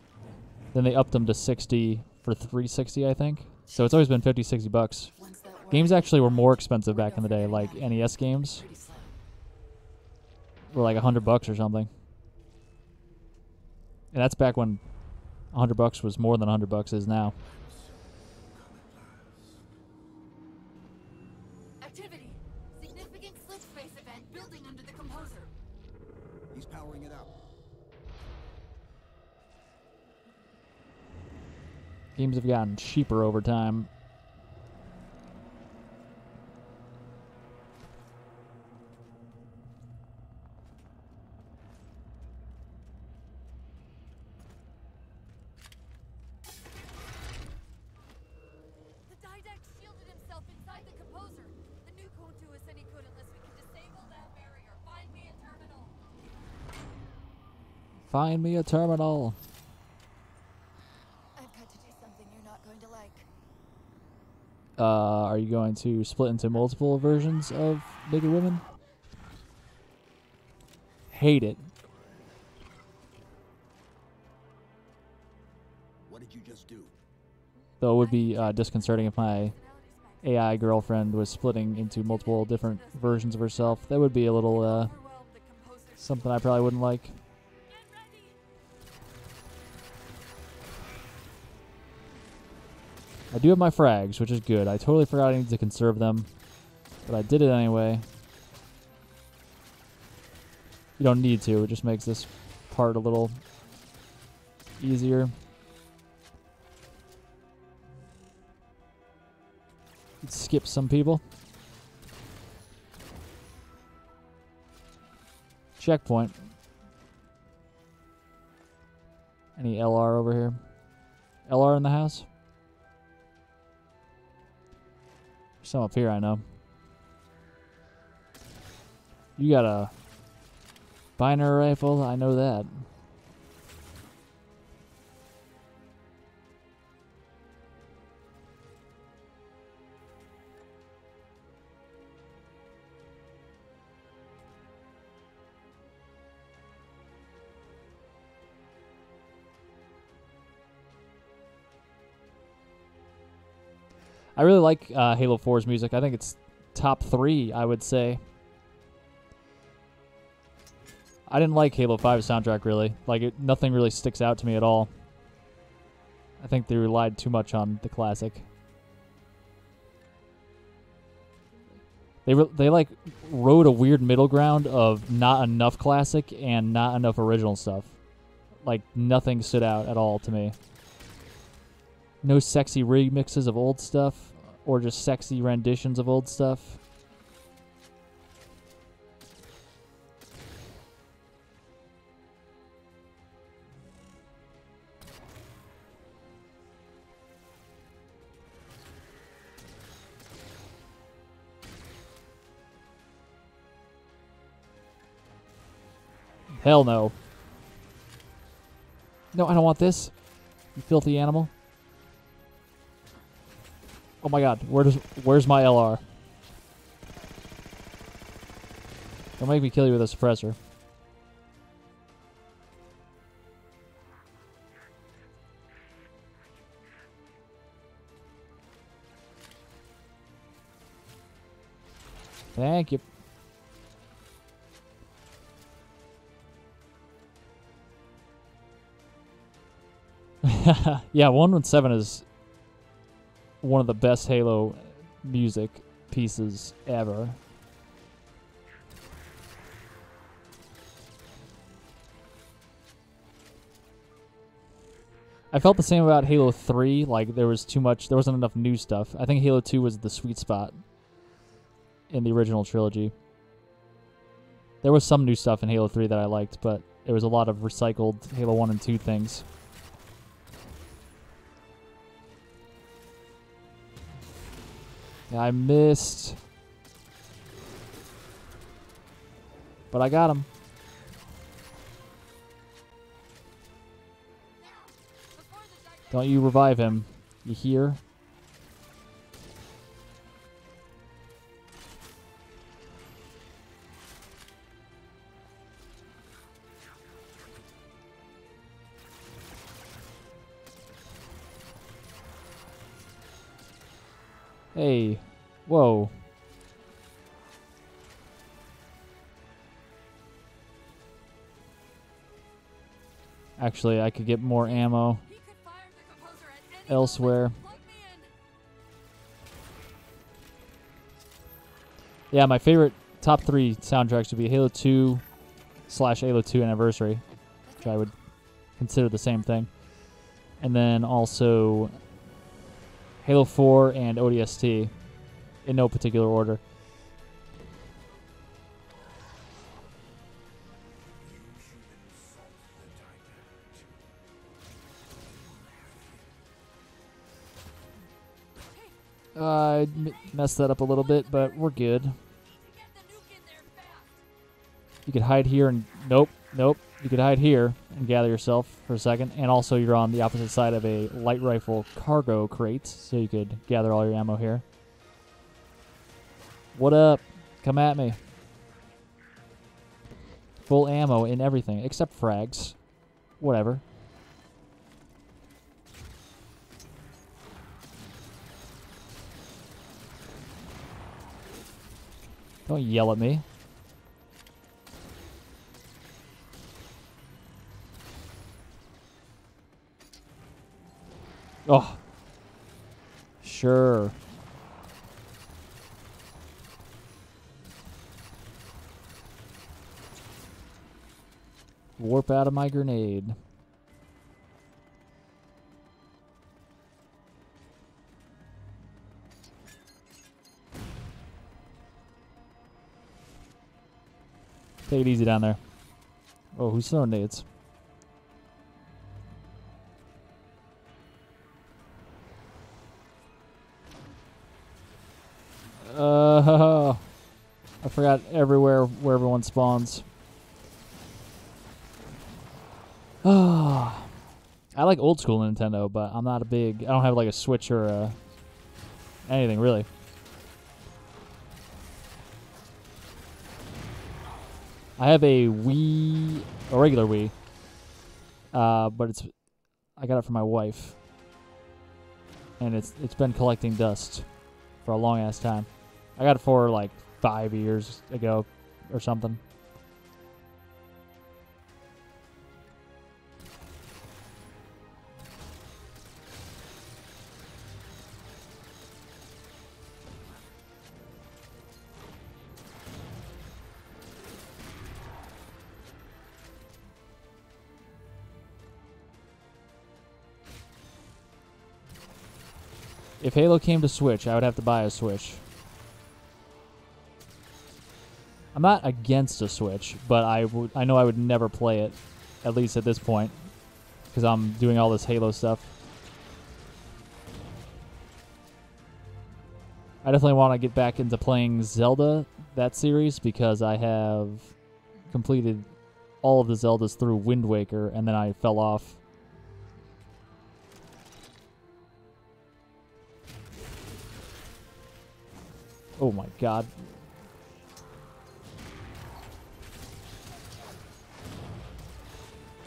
Speaker 1: then they upped them to 60 for 360, I think. So it's always been 50, $60.
Speaker 2: Once that works,
Speaker 1: Games actually were more expensive back in the day, like NES games
Speaker 2: pretty slow.
Speaker 1: were like $100 or something. And that's back when $100 was more than $100 is now.
Speaker 2: Activity. Significant slip space event building under the composer.
Speaker 3: He's powering it up.
Speaker 1: Games have gotten cheaper over time.
Speaker 2: The Didact shielded himself inside the composer. The nuke won't do us any good unless we can disable that barrier. Find me a terminal.
Speaker 1: Find me a terminal.
Speaker 2: I've got to do something you're not going to like.
Speaker 1: Are you going to split into multiple versions of Naked Women? Hate it.
Speaker 3: What did you just do?
Speaker 1: Though it would be disconcerting if my AI girlfriend was splitting into multiple different versions of herself, that would be a little something I probably wouldn't like. I do have my frags, which is good. I totally forgot I need to conserve them, but I did it anyway. You don't need to. It just makes this part a little easier. Skip some people. Checkpoint. Any LR over here? LR in the house? There's some up here, I know. You got a binary rifle? I know that. I really like Halo 4's music. I think it's top 3, I would say. I didn't like Halo 5's soundtrack, really. Like, nothing really sticks out to me at all. I think they relied too much on the classic. They like, rode a weird middle ground of not enough classic and not enough original stuff. Like, nothing stood out at all to me. No sexy remixes of old stuff, or just sexy renditions of old stuff. Hell no. No, I don't want this. You filthy animal. Oh my god, where's my LR? Don't make me kill you with a suppressor. Thank you. Yeah, 117 is one of the best Halo music pieces ever. I felt the same about Halo 3, like there wasn't enough new stuff. I think Halo 2 was the sweet spot in the original trilogy. There was some new stuff in Halo 3 that I liked, but there was a lot of recycled Halo 1 and 2 things. I missed. But I got him. Don't you revive him. You hear? Hey, whoa. Actually, I could get more ammo elsewhere. Yeah, my favorite top 3 soundtracks would be Halo 2 / Halo 2 Anniversary, which I would consider the same thing. And then also Halo 4 and ODST, in no particular order. I messed that up a little bit, but we're good. You could hide here and... Nope. You could hide here and gather yourself for a second. And also you're on the opposite side of a light rifle cargo crate, so you could gather all your ammo here. What up? Come at me. Full ammo in everything, except frags. Whatever. Don't yell at me. Oh. Sure. Warp out of my grenade. Take it easy down there. Oh, who's throwing nades? I forgot everywhere where everyone spawns. I like old school Nintendo, but I'm not a big... I don't have like a Switch or anything, really. I have a Wii, a regular Wii, but I got it for my wife, and it's been collecting dust for a long ass time. I got it for like 5 years ago or something. If Halo came to Switch, I would have to buy a Switch. I'm not against a Switch, but I know I would never play it, at least at this point, because I'm doing all this Halo stuff. I definitely want to get back into playing Zelda, that series, because I have completed all of the Zeldas through Wind Waker, and then I fell off. Oh my god.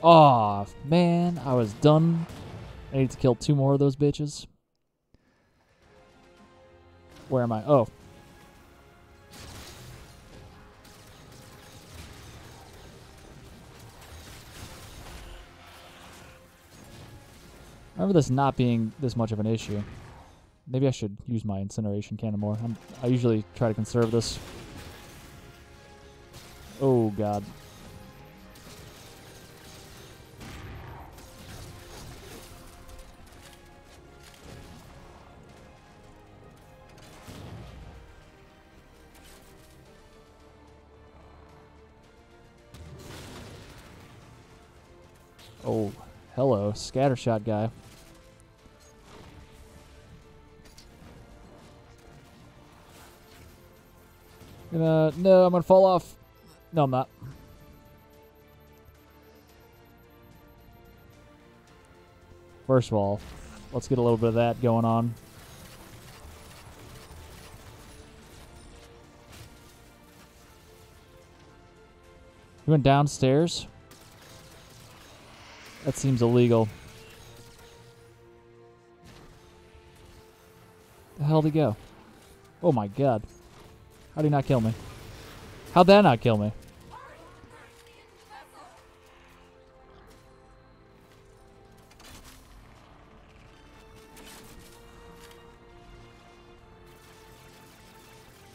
Speaker 1: Aw, man, I was done. I need to kill 2 more of those bitches. Where am I? Oh. I remember this not being this much of an issue. Maybe I should use my incineration cannon more. I usually try to conserve this. Oh, God. Oh, hello, scattershot guy. No, I'm gonna fall off. No, I'm not. First of all, let's get a little bit of that going on. You went downstairs? That seems illegal. The hell did he go? Oh my god. How'd he not kill me? How'd that not kill me?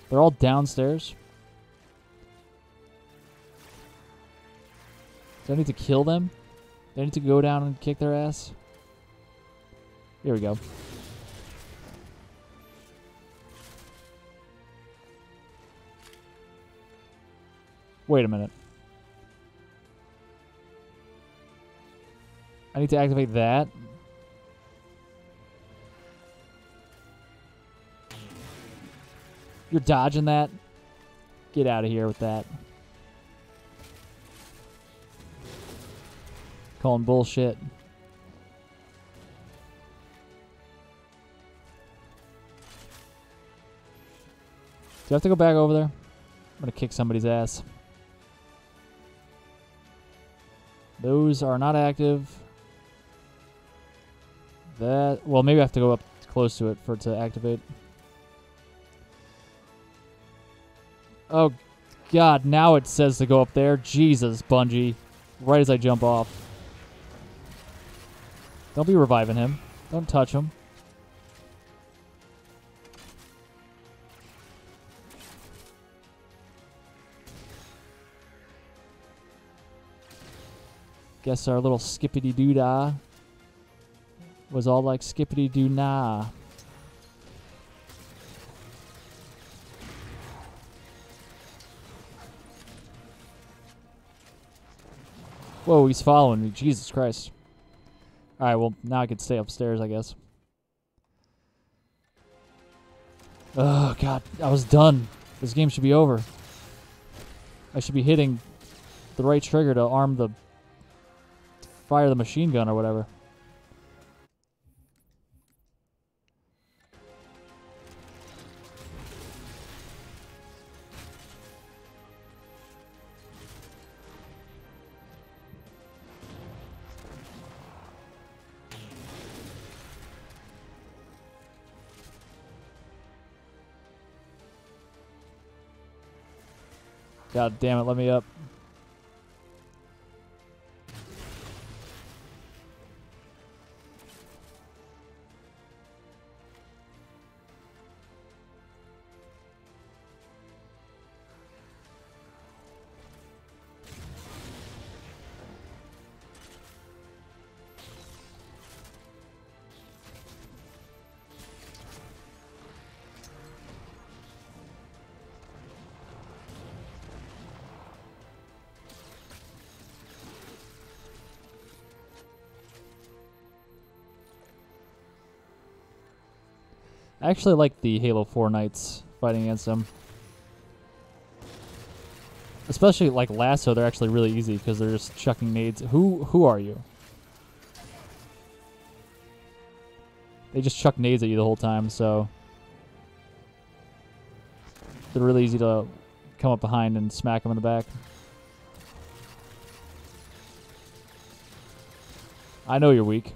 Speaker 1: They're all downstairs? Do I need to kill them? Do I need to go down and kick their ass? Here we go. Wait a minute. I need to activate that. You're dodging that? Get out of here with that. Calling bullshit. Do I have to go back over there? I'm gonna kick somebody's ass. Those are not active. That, well, maybe I have to go up close to it for it to activate. Oh, God. Now it says to go up there. Jesus, Bungie. Right as I jump off. Don't be reviving him. Don't touch him. Guess our little skippity-doo-dah was all like skippity-doo-nah. Whoa, he's following me. Jesus Christ. Alright, well, now I can stay upstairs, I guess. Oh, God. I was done. This game should be over. I should be hitting the right trigger to arm the... fire the machine gun or whatever. God damn it, let me up. I actually like the Halo 4 Knights fighting against them. Especially like Lasso, they're actually really easy because they're just chucking nades. Who are you? They just chuck nades at you the whole time, so they're really easy to come up behind and smack them in the back. I know you're weak.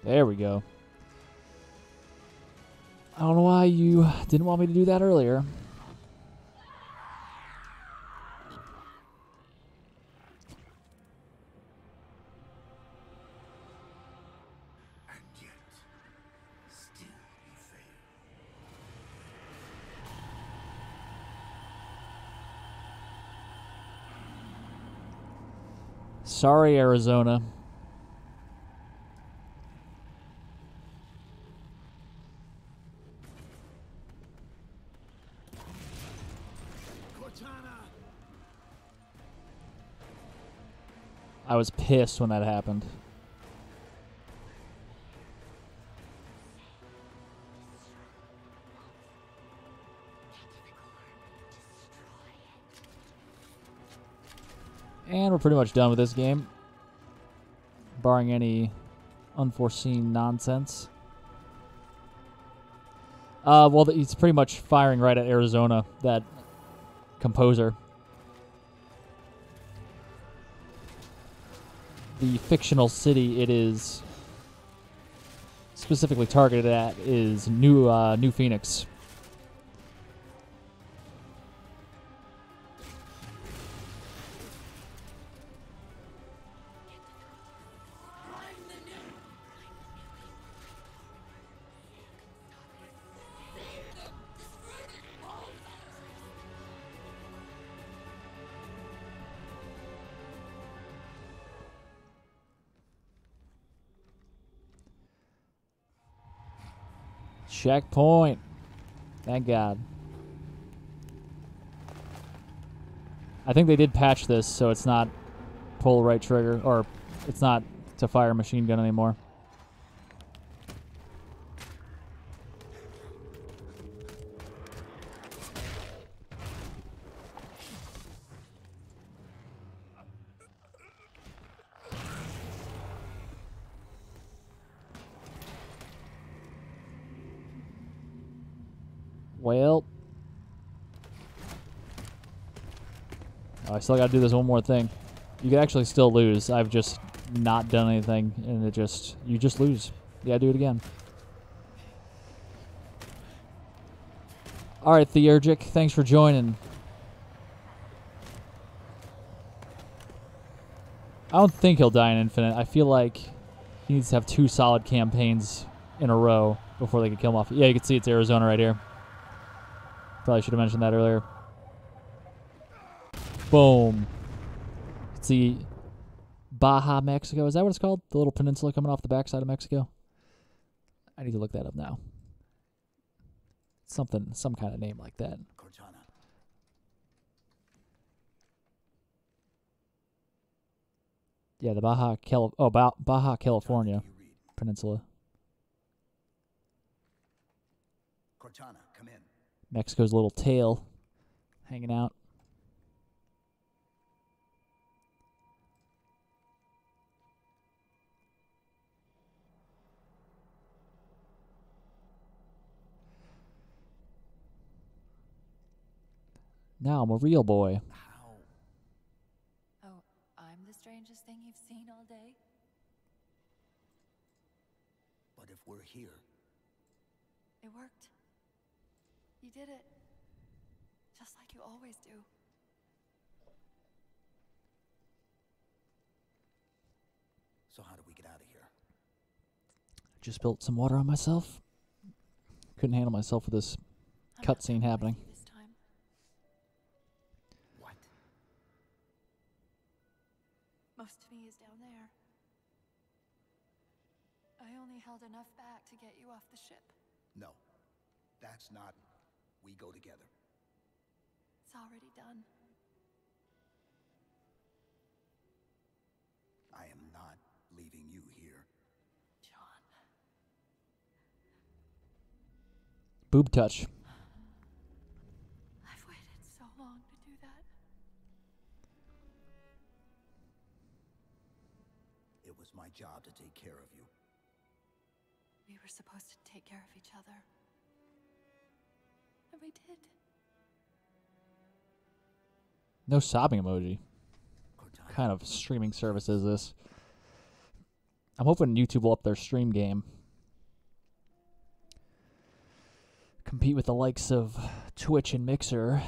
Speaker 1: There we go. I don't know why you didn't want me to do that earlier.
Speaker 3: And yet, still you fail.
Speaker 1: Sorry, Arizona. I was pissed when that happened. And we're pretty much done with this game, barring any unforeseen nonsense. Well, he's pretty much firing right at Arizona, that composer. The fictional city it is specifically targeted at is New Phoenix. Checkpoint. Thank God. I think they did patch this so it's not pull right trigger, or it's not to fire a machine gun anymore. Well. Oh, I still got to do this one more thing. You can actually still lose. I've just not done anything, and you just lose. Yeah, do it again. All right, Theurgic, thanks for joining. I don't think he'll die in Infinite. I feel like he needs to have 2 solid campaigns in a row before they can kill him off. Yeah, you can see it's Arizona right here. Probably should have mentioned that earlier. Boom. See, Baja, Mexico. Is that what it's called? The little peninsula coming off the backside of Mexico? I need to look that up now. Some kind of name like that.
Speaker 3: Cortana.
Speaker 1: Yeah, the Baja California Peninsula.
Speaker 3: Cortana, come in.
Speaker 1: Mexico's little tail hanging out. Now I'm a real boy.
Speaker 3: How?
Speaker 2: Oh, I'm the strangest thing you've seen all day?
Speaker 3: But if we're here,
Speaker 2: It worked. You did it. Just like you always do.
Speaker 3: so how do we get out of here?
Speaker 1: Just spilled some water on myself. Couldn't handle myself with this
Speaker 2: I'm not
Speaker 1: cutscene
Speaker 2: coming with
Speaker 1: happening.
Speaker 2: you this time.
Speaker 3: What?
Speaker 2: Most of me is down there. I only held enough back to get you off the ship.
Speaker 3: No, that's not. We go together.
Speaker 2: It's already done.
Speaker 3: I am not leaving you here.
Speaker 2: John.
Speaker 1: Boob touch.
Speaker 2: I've waited so long to do that.
Speaker 3: It was my job to take care of you.
Speaker 2: We were supposed to take care of each other. And we did.
Speaker 1: No sobbing emoji.
Speaker 3: Cortana.
Speaker 1: What kind of streaming service is this? I'm hoping YouTube will up their stream game. Compete with the likes of Twitch and Mixer.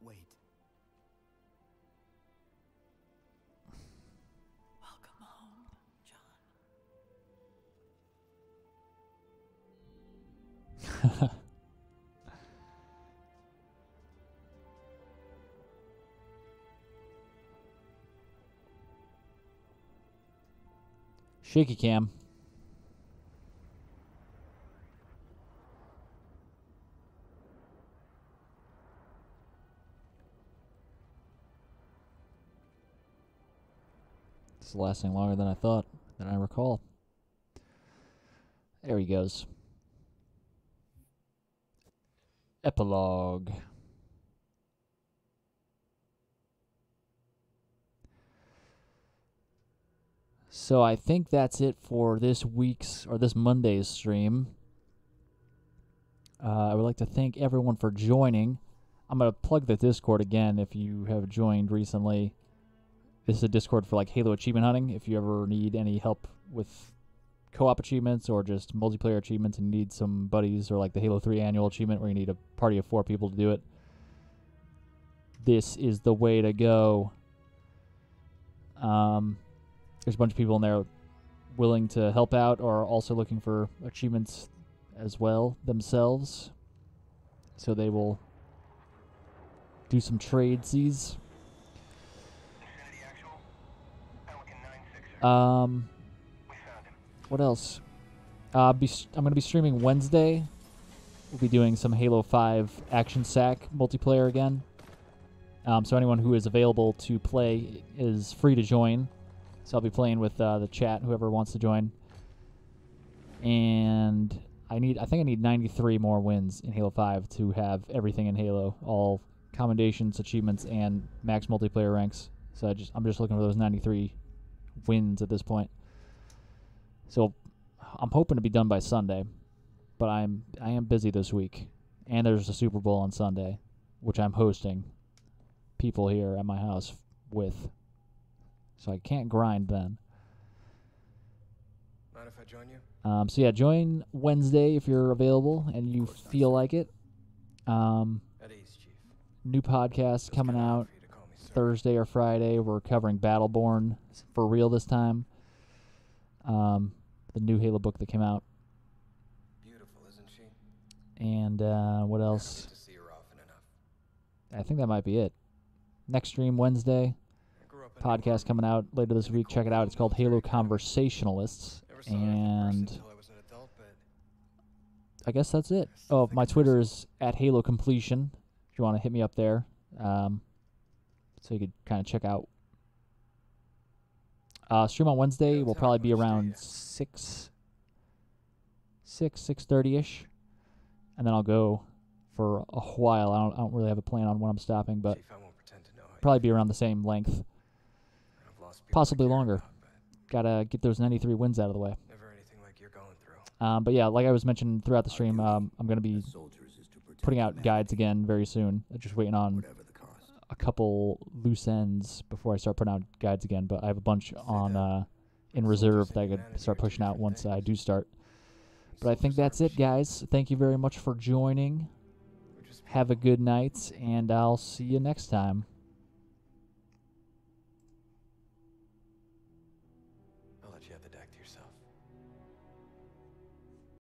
Speaker 3: Wait.
Speaker 2: Welcome home, John.
Speaker 1: Shaky cam. This is lasting longer than I thought, than I recall. There he goes. Epilogue. So I think that's it for this week's, or this Monday's stream. I would like to thank everyone for joining. I'm going to plug the Discord again if you have joined recently. This is a Discord for like Halo achievement hunting. If you ever need any help with co-op achievements or just multiplayer achievements and need some buddies, or like the Halo 3 annual achievement where you need a party of 4 people to do it, this is the way to go. There's a bunch of people in there willing to help out or also looking for achievements as well themselves. So they will do some tradesies. What else? I'm going to be streaming Wednesday. We'll be doing some Halo 5 Action Sack multiplayer again. So anyone who is available to play is free to join. So I'll be playing with the chat, whoever wants to join. And I think I need 93 more wins in Halo 5 to have everything in Halo, all commendations, achievements, and max multiplayer ranks. So I'm just looking for those 93 wins at this point. So I'm hoping to be done by Sunday, but I am busy this week, and there's a Super Bowl on Sunday, which I'm hosting people here at my house with, so I can't grind then.
Speaker 5: Mind if I join you?
Speaker 1: So yeah, join Wednesday if you're available and you feel like it.
Speaker 5: At ease, Chief.
Speaker 1: New podcast coming
Speaker 5: Kinda hard
Speaker 1: out
Speaker 5: for you to call me sir.
Speaker 1: Thursday or Friday. We're covering Battleborn for real this time. The new Halo book that came out.
Speaker 5: Beautiful, isn't she?
Speaker 1: And what
Speaker 5: I don't
Speaker 1: else?
Speaker 5: get to see her often enough.
Speaker 1: I think that might be it. Next stream Wednesday.
Speaker 5: I grew up in
Speaker 1: Podcast coming out later this week. Check it out. It's called Halo Conversationalists.
Speaker 5: Never saw her in person
Speaker 1: And
Speaker 5: until I was an adult, but
Speaker 1: I guess that's it.
Speaker 5: I still
Speaker 1: Oh,
Speaker 5: think
Speaker 1: my
Speaker 5: it's
Speaker 1: Twitter
Speaker 5: person.
Speaker 1: is at Halo Completion. If you want to hit me up there, so you could kind of check out. Stream on Wednesday will probably be around 6:30ish, and then I'll go for a while. I don't really have a plan on when I'm stopping, but
Speaker 5: Chief, I won't pretend to know how you
Speaker 1: probably be
Speaker 5: feel.
Speaker 1: around the same length.
Speaker 5: I've lost people I
Speaker 1: Possibly
Speaker 5: care
Speaker 1: longer.
Speaker 5: about, but
Speaker 1: Gotta get those 93 wins out of the way.
Speaker 5: never anything like you're going through.
Speaker 1: But yeah, like I was mentioning throughout the stream, I'm gonna be
Speaker 3: As soldiers is to protect
Speaker 1: putting out
Speaker 3: humanity,
Speaker 1: guides again very soon. Just waiting on
Speaker 3: whatever the cost.
Speaker 1: a couple loose ends before I start putting out guides again, but I have a bunch on in reserve that I could start pushing out once I do start. But I think that's it, guys. Thank you very much for joining.
Speaker 5: We're just
Speaker 1: Have a good night, and I'll see you next time.